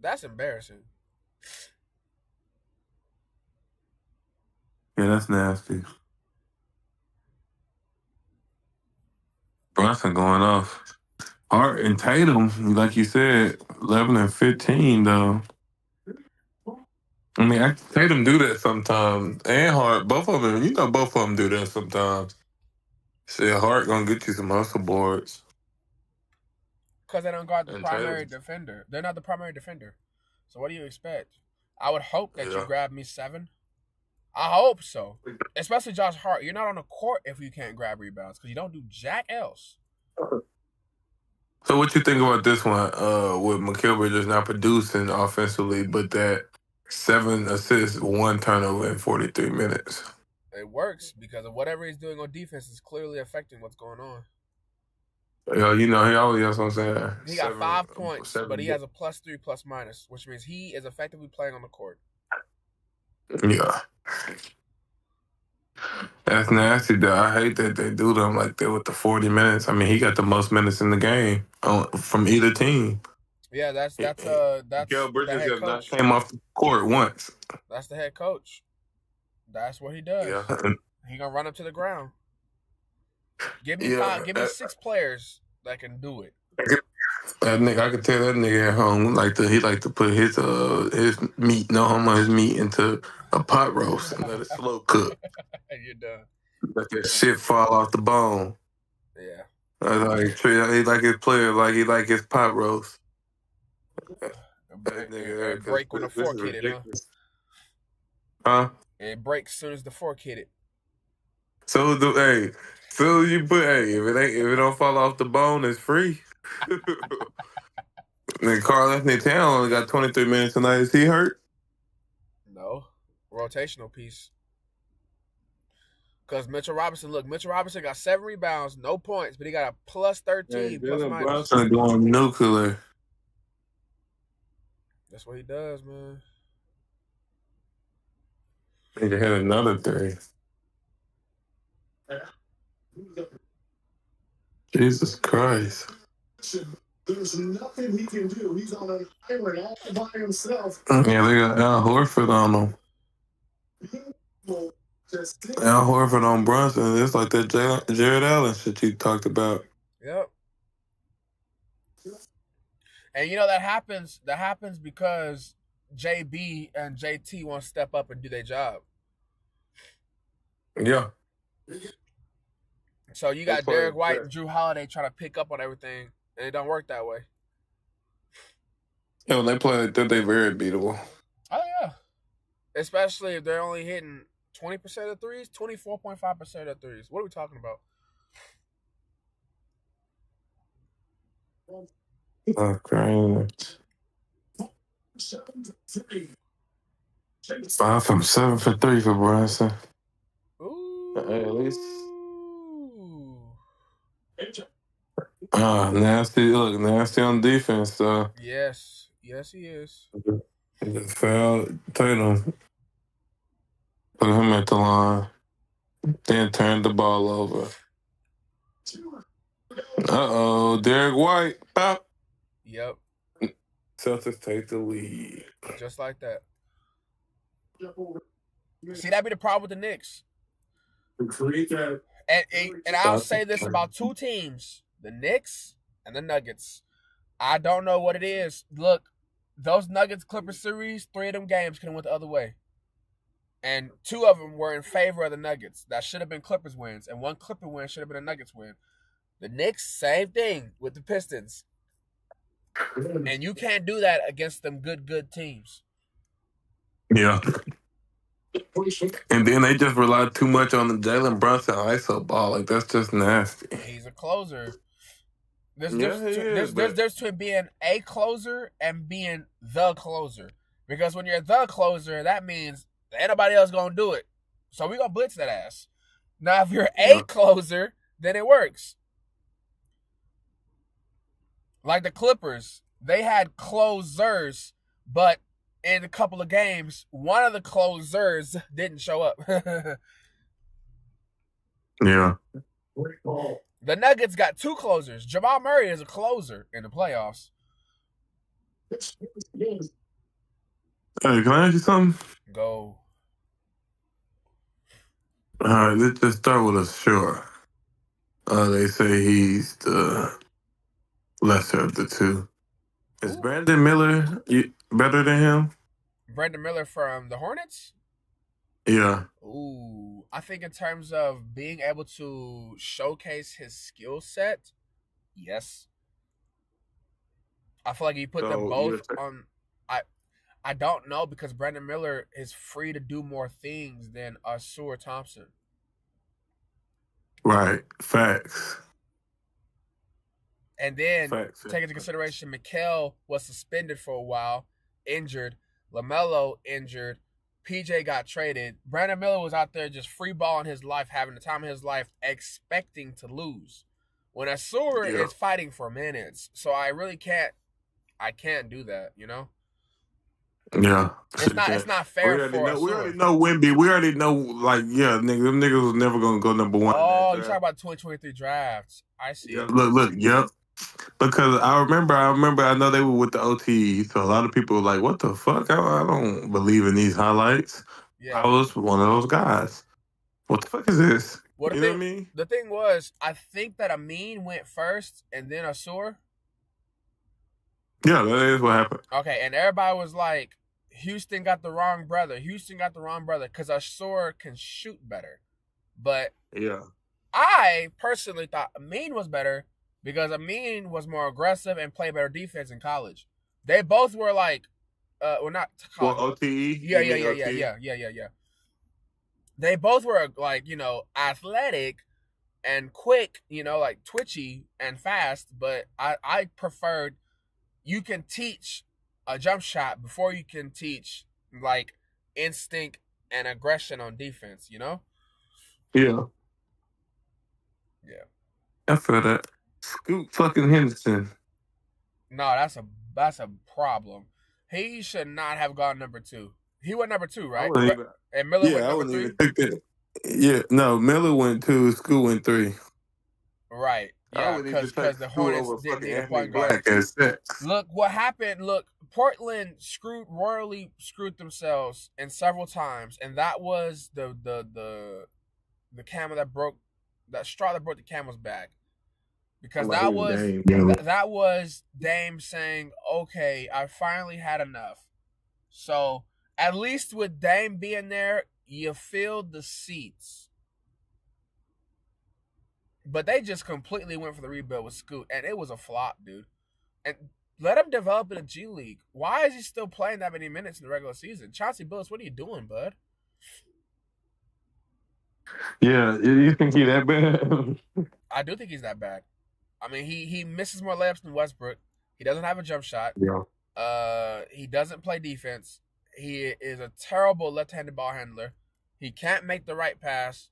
That's embarrassing. Yeah, that's nasty. Brunson going off. Hart and Tatum, like you said, 11 and 15, though. I mean, Tatum do that sometimes. And Hart, both of them, both of them do that sometimes. Shit, Hart gonna get you some hustle boards. Because they don't guard the And primary Tatum. defender. They're not the primary defender. So what do you expect? I would hope that you grab me 7. I hope so. Especially Josh Hart. You're not on the court if you can't grab rebounds because you don't do jack else. So what you think about this one with Mikal Bridges not producing offensively, but that 7 assists, 1 turnover in 43 minutes? It works because of whatever he's doing on defense is clearly affecting what's going on. Yeah, he always has what I'm saying. He got 5 points, but he has a +3 +-, which means he is effectively playing on the court. Yeah. That's nasty, though. I hate that they do them like that with the 40 minutes. I mean, he got the most minutes in the game from either team. Yeah, that's Mikal Bridges has not came off the court once. That's the head coach. That's what he does. Yeah. He gonna run up to the ground. Give me 6 players that can do it. That nigga, I could tell that nigga at home he like to put his meat, his meat into a pot roast and let it slow cook. You're done. Let that shit fall off the bone. Yeah. He like his player, like he like his pot roast. Break when the fork hit it, huh? Huh? It breaks as soon as the fork hit it. So you put if it don't fall off the bone, it's free. Then Karl-Anthony Towns only got 23 minutes tonight. Is he hurt? No. Rotational piece. Because Mitchell Robinson got 7 rebounds, no points, but he got a +13, +-. Brunson going nuclear. That's what he does, man. Need to hit another 3. Jesus Christ. There's nothing he can do. He's on an island all by himself. Yeah, they got Al Horford on him. Al Horford on Brunson. It's like that Jared Allen shit you talked about. Yep. And that happens because JB and JT want to step up and do their job. Yeah. So you got Derek White and Drew Holiday trying to pick up on everything, and it don't work that way. Yeah, when they play like that, they're very beatable. Oh, yeah. Especially if they're only hitting 20% of the threes, 24.5% of the threes. What are we talking about? Okay. 5 from 7 for 3 for Brunson. Ooh. At least. Nasty on defense, though. Yes, he is. He just fouled Tatum. Put him at the line. Then turned the ball over. Derek White. Pop. Yep. Celtics take the lead. Just like that. See, that'd be the problem with the Knicks. And I'll say this about 2 teams, the Knicks and the Nuggets. I don't know what it is. Look, those Nuggets-Clippers series, 3 of them games could have went the other way. And 2 of them were in favor of the Nuggets. That should have been Clippers wins. And 1 Clipper win should have been a Nuggets win. The Knicks, same thing with the Pistons. And you can't do that against them good teams. Yeah. And then they just relied too much on the Jalen Brunson ISO ball. Like, that's just nasty. He's a closer. There's between being a closer and being the closer. Because when you're the closer, that means ain't nobody else going to do it. So we're going to blitz that ass. Now, if you're a closer, then it works. Like the Clippers, they had closers, but in a couple of games, one of the closers didn't show up. Yeah. The Nuggets got 2 closers. Jamal Murray is a closer in the playoffs. Hey, can I ask you something? Go. All right, let's just start with Ashore. They say he's the lesser of the two. Is Ooh. Brandon Miller better than him? Brandon Miller from the Hornets? Yeah. Ooh, I think in terms of being able to showcase his skill set, yes. I feel like you put them both on. I don't know because Brandon Miller is free to do more things than Ausar Thompson. Right. Facts. And then take into consideration, Mikal was suspended for a while, injured. LaMelo injured. PJ got traded. Brandon Miller was out there just free balling his life, having the time of his life, expecting to lose. When Ausar is fighting for minutes, so I really can't. I can't do that, you know. Yeah, it's not fair for us. We already know Wemby. We already know, like, them niggas was never gonna go number 1. Oh, you talking about 2023 drafts? I see. Yeah, look, yep. Because I know they were with the OT, so a lot of people were like, "What the fuck? I don't believe in these highlights." Yeah. I was one of those guys. What the fuck is this? Well, you know what I mean? The thing was, I think that Amin went first, and then Ausar. Yeah, that is what happened. Okay, and everybody was like, Houston got the wrong brother. Because Ausar can shoot better. But yeah, I personally thought Amin was better because Amin was more aggressive and played better defense in college. They both were like, not college. Well, OTE? Yeah. They both were like, athletic and quick, like twitchy and fast, but I preferred you can teach a jump shot before you can teach like instinct and aggression on defense, Yeah. Yeah. I feel that. Scoot fucking Henderson. No, that's a problem. He should not have gone number 2. He went number 2, right? And Miller went number 3. Even think that. Yeah, no, Miller went 2, Scoot went 3. Right. Yeah, because the Hornets didn't need a point guard. Look what happened. Look, Portland royally screwed themselves and several times, and that was the camel that straw that broke the camel's back. Because that was Dame saying, "Okay, I finally had enough." So at least with Dame being there, you filled the seats. But they just completely went for the rebuild with Scoot, and it was a flop, dude. And let him develop in the G League. Why is he still playing that many minutes in the regular season? Chauncey Billups, what are you doing, bud? Yeah, you think he's that bad? I do think he's that bad. I mean, he misses more layups than Westbrook. He doesn't have a jump shot. Yeah. He doesn't play defense. He is a terrible left-handed ball handler. He can't make the right pass.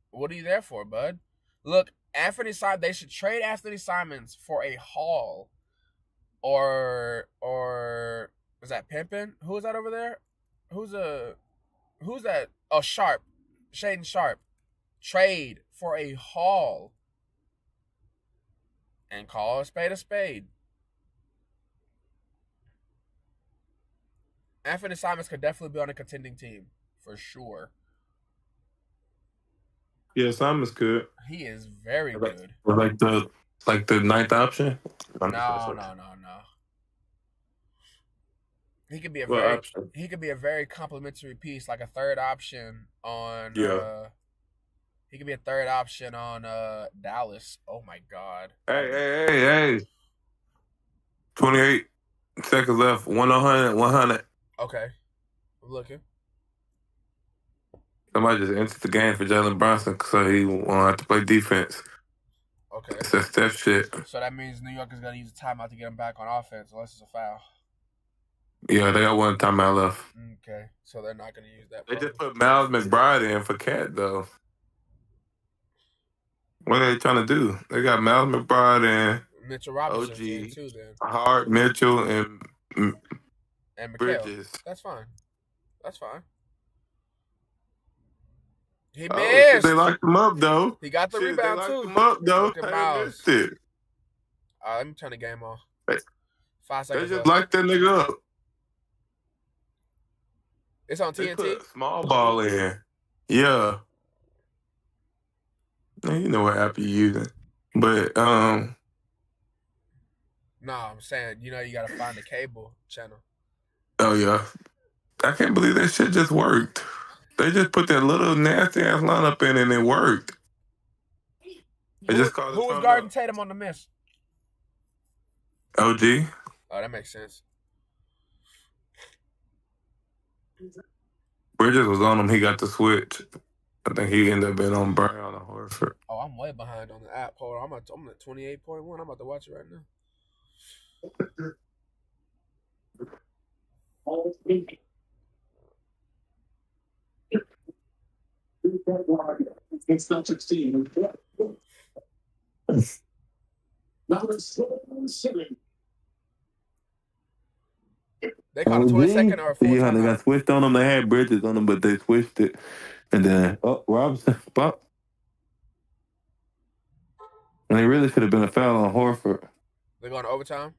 What are you there for, bud? Look, they should trade Anthony Simons for a haul. Or is that Pimpin? Who is that over there? Who's that? Oh, Sharp. Shaden Sharp. Trade for a haul. And call a spade a spade. Anthony Simons could definitely be on a contending team. For sure. Yeah, Simons good. He is very good. Like the ninth option? No. He could be a very complimentary piece, like a third option on he could be a third option on Dallas. Oh my God. Hey. 28 seconds left. 100. Okay. I'm looking. Somebody just entered the game for Jalen Brunson, so he won't have to play defense. Okay. It's that Steph shit. So that means New York is going to use a timeout to get him back on offense, unless it's a foul. Yeah, they got one timeout left. Okay. So they're not going to use that. They just put Miles McBride in for Cat, though. What are they trying to do? They got Miles McBride in. Mitchell Robinson's OG, in too then. Hart, Mitchell, and And McHale. Bridges. That's fine. That's fine. He Oh, missed. shit, they locked him up though. He got the Shit, rebound they too. locked him up though. Look at I Miles. missed it. Let me turn the game off. Hey, 5 They seconds just left. locked that nigga up. It's on They TNT. put a small ball in. Yeah. Man, you know what app you using. But No, I'm saying, you gotta find the cable channel. oh yeah. I can't believe that shit just worked. They just put that little nasty ass lineup in and it worked. They just called Who was guarding Tatum on the miss? OG. Oh, that makes sense. Bridges was on him. He got the switch. I think he ended up being on Brown or Horford. Oh, I'm way behind on the app. Hold on, I'm at 28.1. I'm about to watch it right now. It's not 16. Now it's 7. They called a 20-second or a full Yeah, they timeout. got switched on them. They had Bridges on them, but they switched it. And then, Robinson, pop. And it really should have been a foul on Horford. They're going to overtime?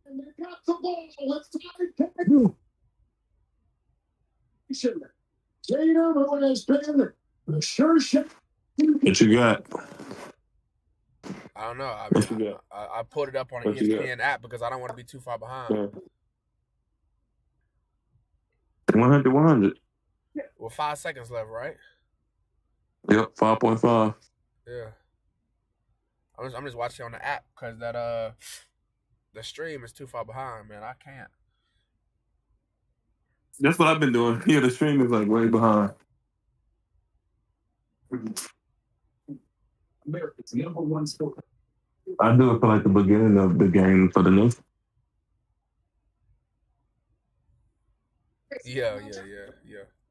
And they got the ball. Let's tie. Tatum has been the sure shot. What you got? I don't know. What you got? I pulled it up on an What you ESPN app because I don't want to be too far behind. Yeah. 100. Well, 5 seconds left, right? Yep, 5.5. Yeah. I'm just watching on the app because that the stream is too far behind, man. I can't. That's what I've been doing. Yeah, the stream is like way behind. America's #1 sport. I do it for like the beginning of the game for the news. Yeah.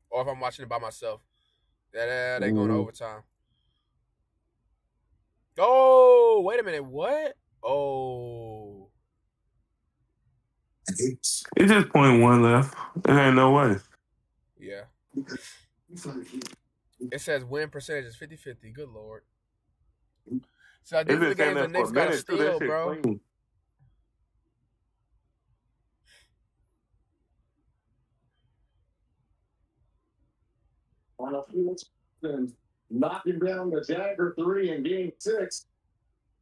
Or if I'm watching it by myself, they going to overtime. Oh, wait a minute. What? Oh. It's just 0.1 left. There ain't no way. Yeah. It says win percentage is 50-50. Good Lord. So these are the games the Knicks got to steal, bro. Clean. On a field and knocking down the dagger 3 in game 6.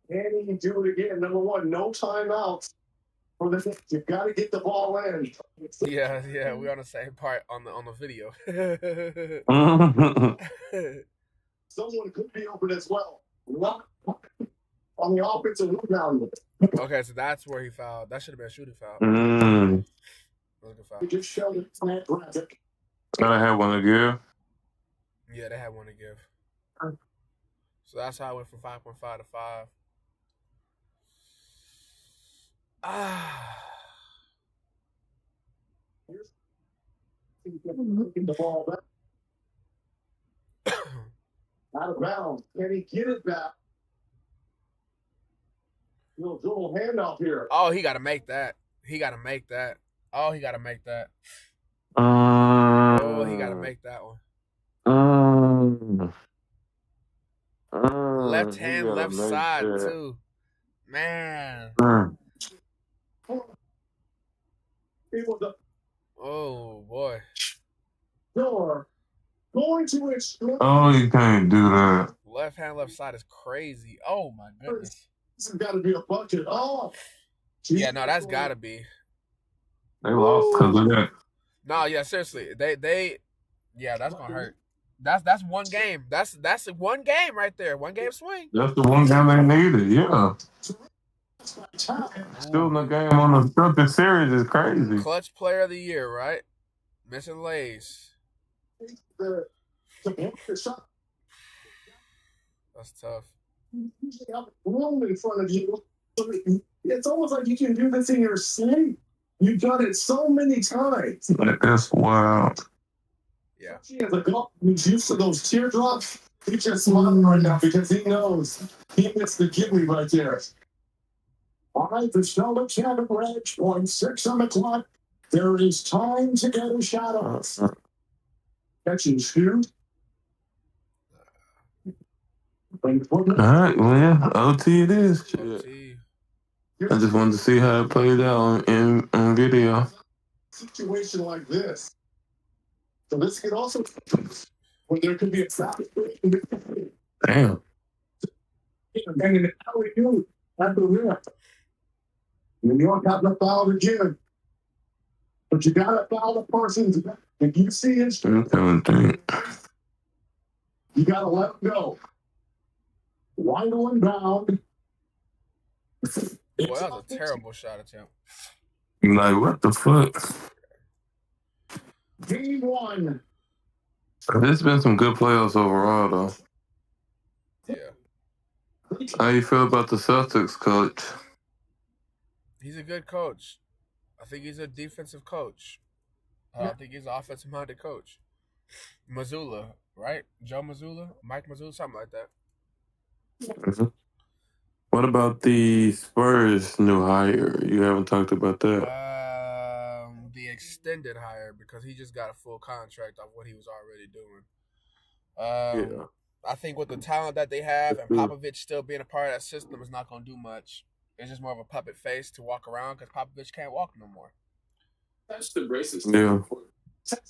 Can he do it again? Number 1, no timeouts for the Knicks. You've got to get the ball in. Yeah, we're on the same part on the video. Someone could be open as well. On the offensive rebound. Okay, so that's where he fouled. That should have been a shooting foul. Mm. That was a good foul. He just showed it plant graphic. I have one to give. Yeah, they had one to give. So that's how I went from 5.5 to 5. The ball back. Out of bounds. Can he get it back? Little dribble handoff here. Oh, he got to make that. Oh, he got to make that. Oh, he got to make that one. Left hand, left side, too. Man. Oh, boy. Door. Going to explode. Oh, you can't do that. Left hand, left side is crazy. Oh, my goodness. This has got to be a bucket. Oh. Yeah, no, that's got to be. They lost because of that. No, yeah, seriously. They yeah, that's going to hurt. That's one game. That's one game right there. One game swing. That's the one game they needed, yeah. Still the game on the something series is crazy. Clutch player of the year, right? Missing lays. That's tough. Room in front of you. It's almost like you can do this in your sleep. You've done it so many times. Like, that's wild. Yeah. She has a golf who's used to those teardrops. He's just smiling right now because he knows he missed the Ghibli right there. All right, the Celtics have it, Reg. 0.6 on the clock. There is time to get a shot off. Catch and shoot. All right, well, yeah, OT it is. Shit. OT. I just wanted to see how it played out on video. Situation like this. So this could also when there could be a foul. Damn. And an alley-oop at the rim. New York got the foul again. But you got to foul the person. If you see his, you got to let him go. Wide on bound. Well, that was a terrible shot attempt. Like, what the fuck? Game one. There's been some good playoffs overall, though. Yeah. How you feel about the Celtics, coach? He's a good coach. I think he's a defensive coach. I don't think he's an offensive-minded coach. Mazzulla, right? Joe Mazzulla? Mike Mazzulla? Something like that. Mm-hmm. What about the Spurs' new hire? You haven't talked about that. The extended hire, because he just got a full contract of what he was already doing. Yeah. I think with the talent that they have and Popovich still being a part of that system is not going to do much. It's just more of a puppet face to walk around because Popovich can't walk no more. That's the racist. Yeah.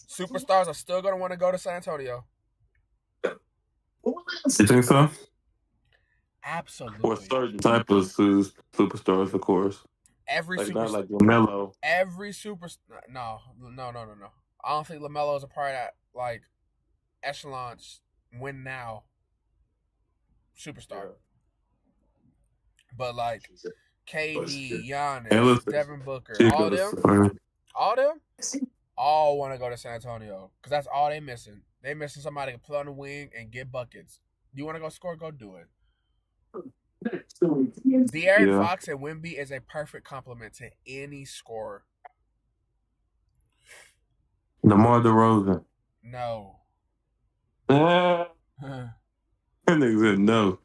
Superstars are still going to want to go to San Antonio. You think so? Absolutely. For certain type of superstars, of course. Every like, superstar. not like LaMelo. Every superstar. No. I don't think LaMelo is a part of that, like, echelons, win now superstar. Yeah. But, like, KD, Giannis, Devin Booker, all them want to go to San Antonio because that's all they missing. They missing somebody to play on the wing and get buckets. You want to go score? Go do it. De'Aaron Fox and Wemby is a perfect complement to any scorer. DeMar DeRozan. No. That nigga said no.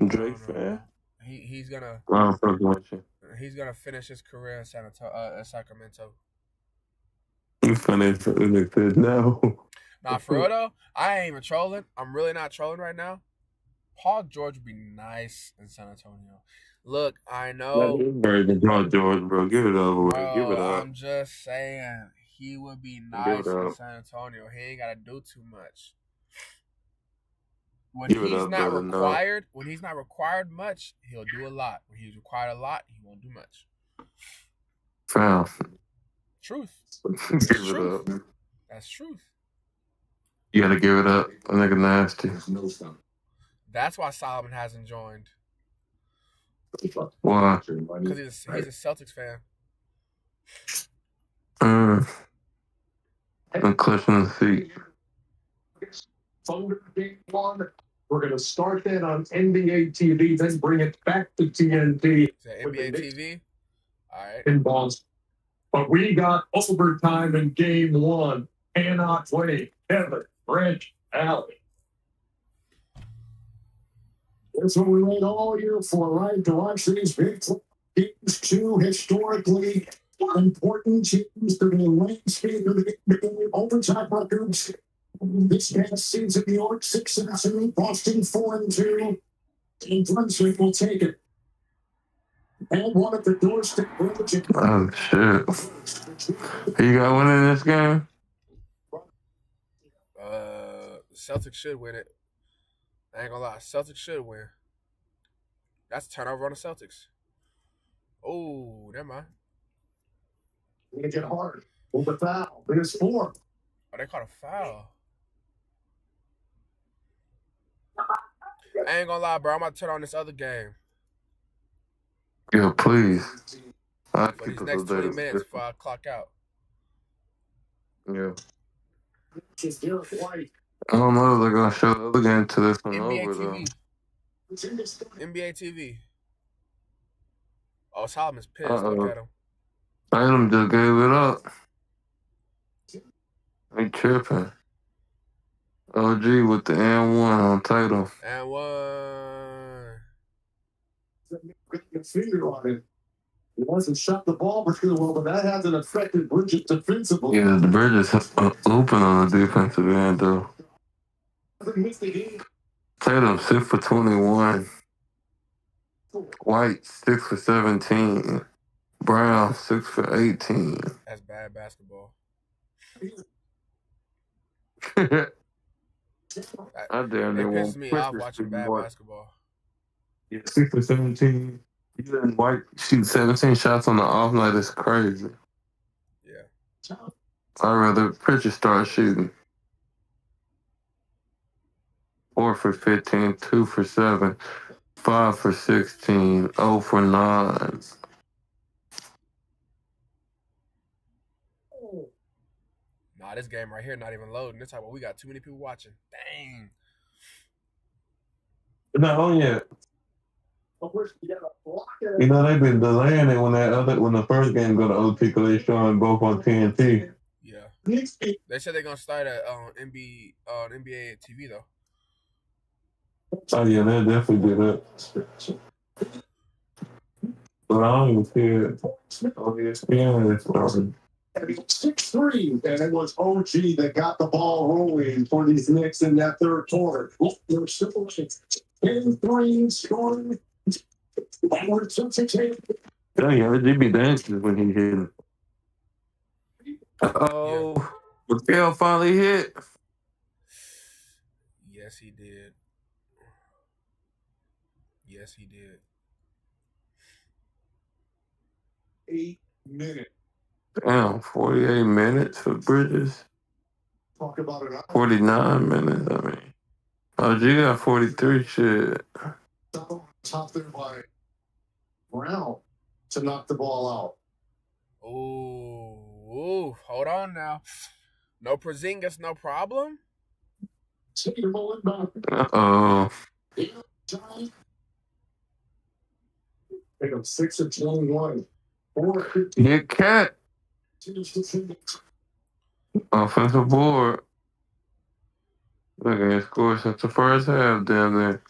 Drake fan? He's gonna. He's gonna finish his career in Sacramento. He finished. Nigga said no. Nah, for real though, I ain't even trolling. I'm really not trolling right now. Paul George would be nice in San Antonio. Look, I know. Paul George, bro. Give it up, bro. Give it up. I'm just saying he would be nice in San Antonio. He ain't gotta do too much. When he's not required much, he'll do a lot. When he's required a lot, he won't do much. Fam. Truth. Give it up. That's truth. You gotta give it up. That nigga nasty. That's why Solomon hasn't joined. Why? Because he's a Celtics fan. I'm clutching the seat. Thunder Game 1. We're going to start that on NBA TV, then bring it back to TNT. Is that NBA TV? All right. In Boston. But we got overtime in Game 1. Cannot wait. Kevin, Rich, Allie. That's what we wait all year for, right? To watch these big teams, two historically important teams to the landscape of the overtime records. This past season, New York 6-2, Boston 4-2. And Brunswick will take it. And one at the doorstep. Oh shit! You got one in this game? Celtics should win it. I ain't gonna lie, Celtics should win. That's a turnover on the Celtics. Oh, never mind. Make it hard. Move the foul. It is 4. Oh, they caught a foul. I ain't gonna lie, bro. I'm about to turn on this other game. Yeah, please. For these next 20 minutes before I clock out. Yeah. I don't know if they're gonna show the other game to this one NBA over TV. though. NBA TV. Oh, Solomon's pissed. Look at him. Tatum just gave it up. He tripping. OG with the N1 on title. And one. Got your finger on it. He wasn't shot the ball particularly well, but that hasn't affected Bridges defensively. Yeah, the Bridges open on the defensive end, though. Hasn't missed a game. Tatum 6 for 21. White 6 for 17. Brown 6 for 18. That's bad basketball. I damn It near pisses want me Chris off to watching shoot bad more. basketball. Yeah, 6 for 17. You letting White shoot 17 shots on the off night is crazy. Yeah. I'd rather Pritchard start shooting. 4 for 15, 2 for 7, 5 for 16, 0 for 9. Nah, this game right here not even loading. This time we got too many people watching. Dang. Not on yet. You know, they've been delaying it when the first game go to OT because they showing both on TNT. Yeah. They said they're gonna start at NBA TV though. Oh yeah, they'll definitely do that. But I don't even see it on ESPN. It's starting. 6-3, and it was OG that got the ball rolling for these Knicks in that third quarter. They're still 10-3 scoring. Oh yeah, OG be dancing when he hit. Oh, Miguel finally hit. Yes, he did. Yes, he did. 8 minutes. Damn, 48 minutes for Bridges. Talk about it. 49 minutes, I mean. OG got 43 shit. Top there by Brown to knock the ball out. Ooh, hold on now. No Porzingis, no problem. Uh-oh. Take him 6 of 21. 4-15. Get cat. Offensive board. Look at his score since the first half down there.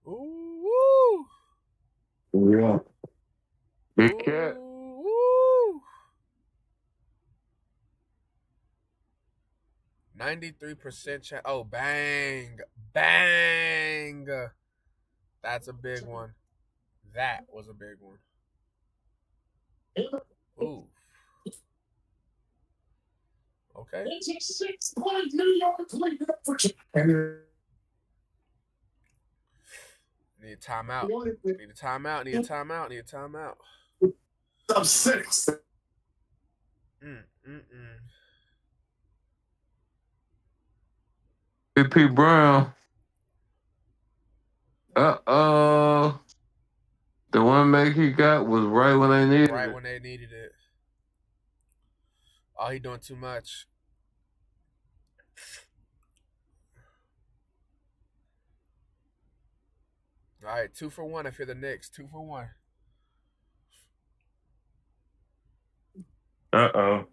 Ooh. Yeah. Big cat. Ooh. 93% chance. Oh, bang. Bang. That's a big one. That was a big one. Ooh. Okay. It's a 6-point New York lead for Need a timeout. Need a timeout. Need a timeout. Need a timeout. Up 6. P. Brown. Uh-oh. The one make he got was right when they needed it. Right when they needed it. Oh, he doing too much. All right, 2 for 1 if you're the Knicks. 2 for 1. Uh-oh.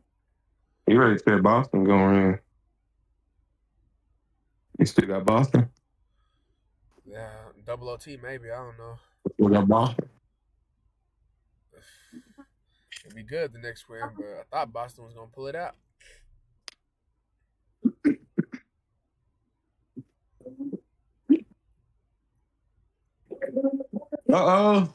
You ready to say Boston going in? You still got Boston? Yeah, double OT maybe. I don't know. We got Boston. It'd be good the next win, but I thought Boston was gonna pull it out. Uh-oh.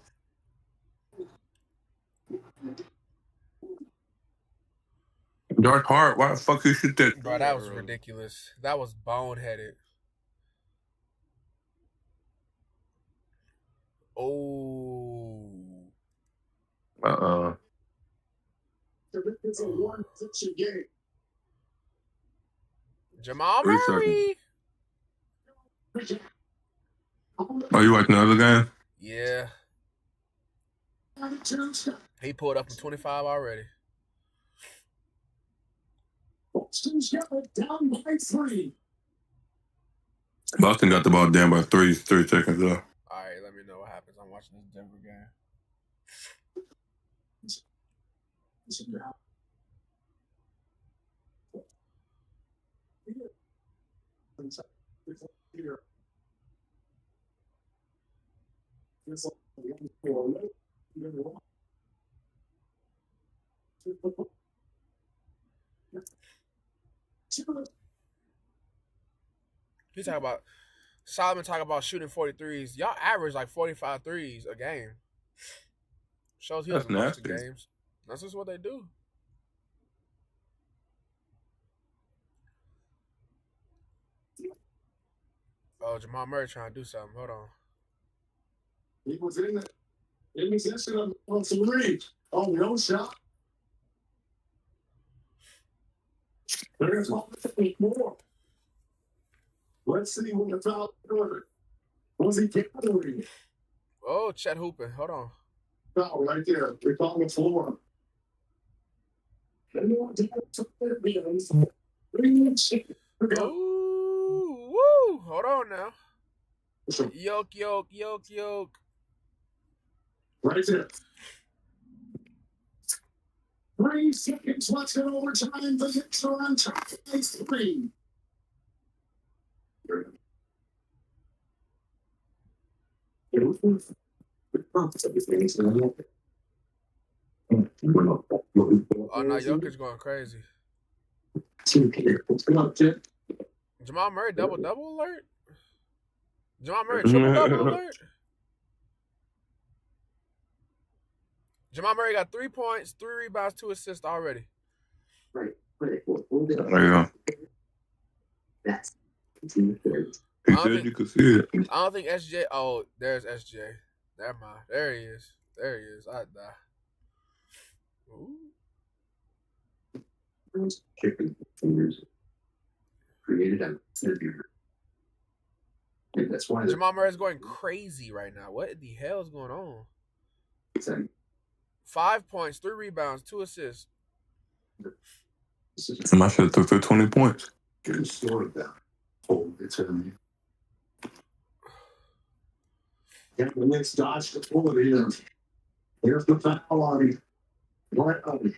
Dark Heart, why the fuck you shoot that? Bro, that was ridiculous. That was boneheaded. Oh. Uh-oh. It's a 1-6 game. Jamal 3 Murray. Oh, you watching the other game? Yeah. He pulled up from 25 already. Boston's got it down by 3. Boston got the ball down by 3 seconds though. All right, let me know what happens. I'm watching this Denver game. here. It's like 1-4. He talking about Solomon talking about shooting 43s. Y'all average like 45 threes a game. Shows he That's doesn't watch the nasty. games. That's just what they do. Oh, Jamal Murray trying to do something. Hold on. He was in possession of some reach. Oh, no shot. There's more. Let's see what the foul order. Was he gathering? Oh, Chet hooping. Hold on. Foul right there. It's on the floor. Ooh, woo. Hold on now. Yoke. Right there. 3 seconds left in overtime. The Knicks are on top by 3. Oh, no, Jokic going crazy. Jamal Murray double-double alert? Jamal Murray triple-double alert? Jamal Murray got 3 points, 3 rebounds, 2 assists already. There you go. He said you could see it. I don't think SJ. Oh, there's SJ. Never mind. There he is. I'd die. Ooh. Created a computer. And that's why Jamal Murray's going crazy right now. What the hell is going on? 5 points, 3 rebounds, 2 assists. I should have took the 20 points. Good story about it's yeah, the Knicks dodged the bullet here. Here's the foul on him. Right on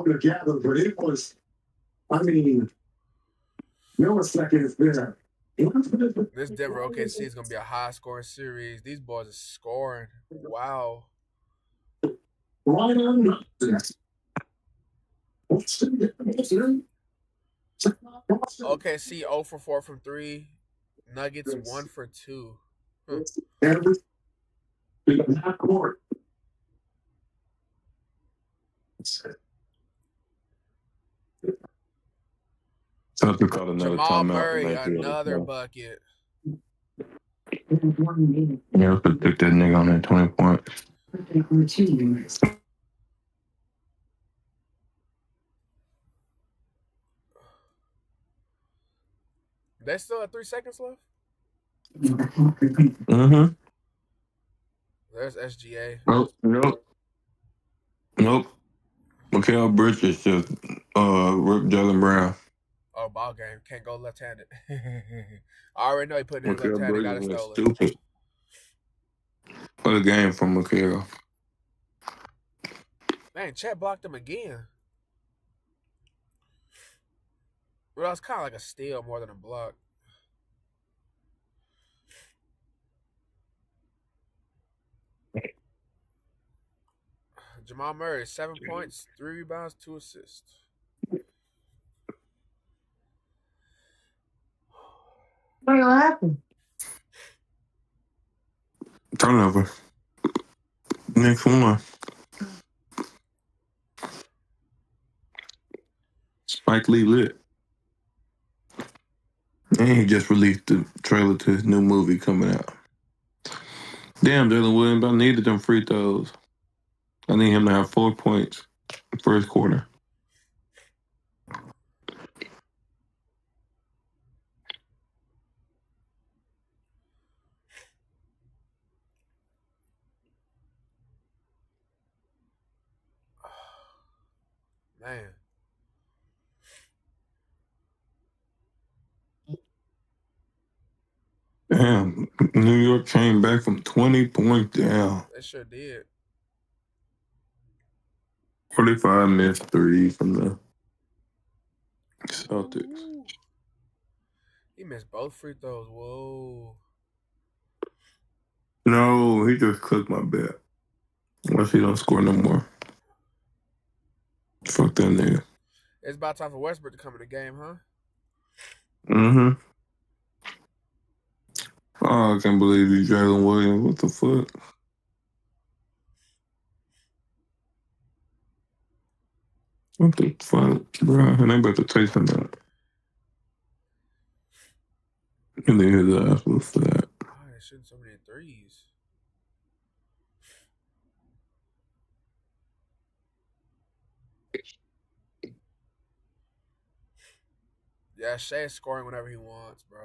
together, but it was, I mean, milliseconds there. This Denver OKC is going to be a high-scoring series. These boys are scoring. Wow. Right on. OKC 0 for 4 from 3. Nuggets 1 for 2. Every half court. So to call another Jamal timeout. Murray, another bucket. Yeah, let's pick that nigga on that 20 points. They still have 3 seconds left? Mm-hmm. There's SGA. Nope. Mikal Bridges just ripped Jaylen Brown. Oh, ball game. Can't go left-handed. I already know he put it in Mikal left-handed. Got it Bridges stolen. stupid. What a game from Mikal. Man, Chet blocked him again. Well, it's kind of like a steal more than a block. Jamal Murray, 7 points, 3 rebounds, 2 assists. What happened? Turnover. Next one. Spike Lee lit. And he just released the trailer to his new movie coming out. Damn, Jalen Williams, I needed them free throws. I need him to have 4 points first quarter. Man. Damn, New York came back from 20 points down. They sure did. 45 missed 3 from the Celtics. Ooh. He He missed both free throws. Whoa. No, he just cooked my bet. Once he don't score no more. Fuck that nigga. It's about time for Westbrook to come in the game, huh? Mm-hmm. Oh, I can't believe you, Jalen Williams. What the fuck? What the fuck, bro? And they about to take him out. And then his ass was flat. Oh, they're shooting so many threes. Yeah, Shea is scoring whenever he wants, bro.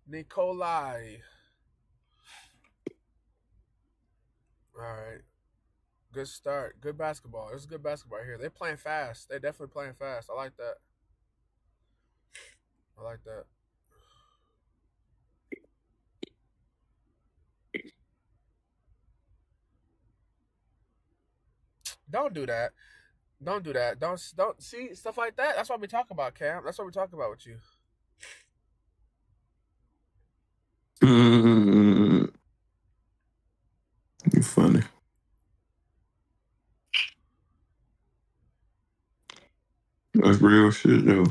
Nikolai. All right. Good start. Good basketball. This is good basketball right here. They're playing fast. They're definitely playing fast. I like that. I like that. Don't do that. Don't do that. Don't see stuff like that. That's what we talk about, Cam. That's what we talk about with you. You funny. That's real shit, though.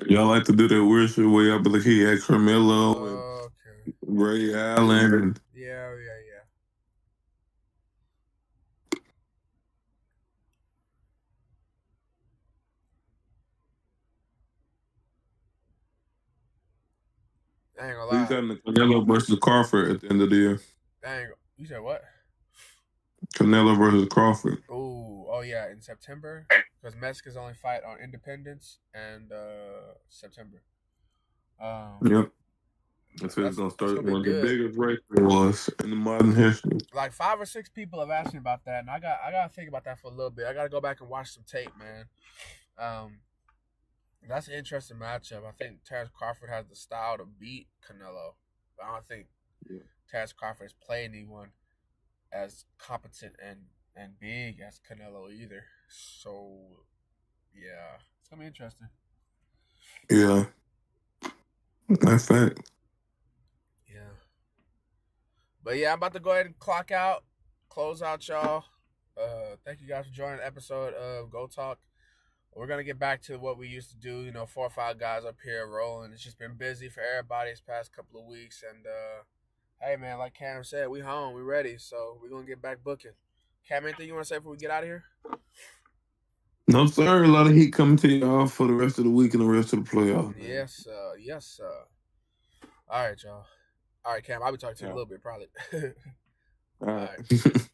Y'all like to do that weird shit where y'all be like, he had Carmelo and Ray Allen. And Yeah. I ain't gonna you lie. got the Canelo versus Crawford at the end of the year. You said what? Canelo versus Crawford. Oh yeah, in September, because Mexico's only fight on Independence and September. Yep. That's gonna start one of the biggest races was in the modern history. Like 5 or 6 people have asked me about that, and I gotta think about that for a little bit. I gotta go back and watch some tape, man. That's an interesting matchup. I think Terrence Crawford has the style to beat Canelo, but I don't think Terrence Crawford has played anyone as competent and big as Canelo either. So yeah, it's gonna be interesting. Yeah, that's fact. Yeah. But yeah, I'm about to go ahead and clock out, close out, y'all. Thank you guys for joining the episode of Go Talk. We're gonna get back to what we used to do. 4 or 5 guys up here rolling. It's just been busy for everybody this past couple of weeks. And hey, man, like Cam said, we home, we ready. So we're gonna get back booking. Cam, anything you want to say before we get out of here? No, sir. A lot of heat coming to y'all for the rest of the week and the rest of the playoffs. Yes, yes. All right, y'all. All right, Cam, I'll be talking to you in a little bit, probably. All right.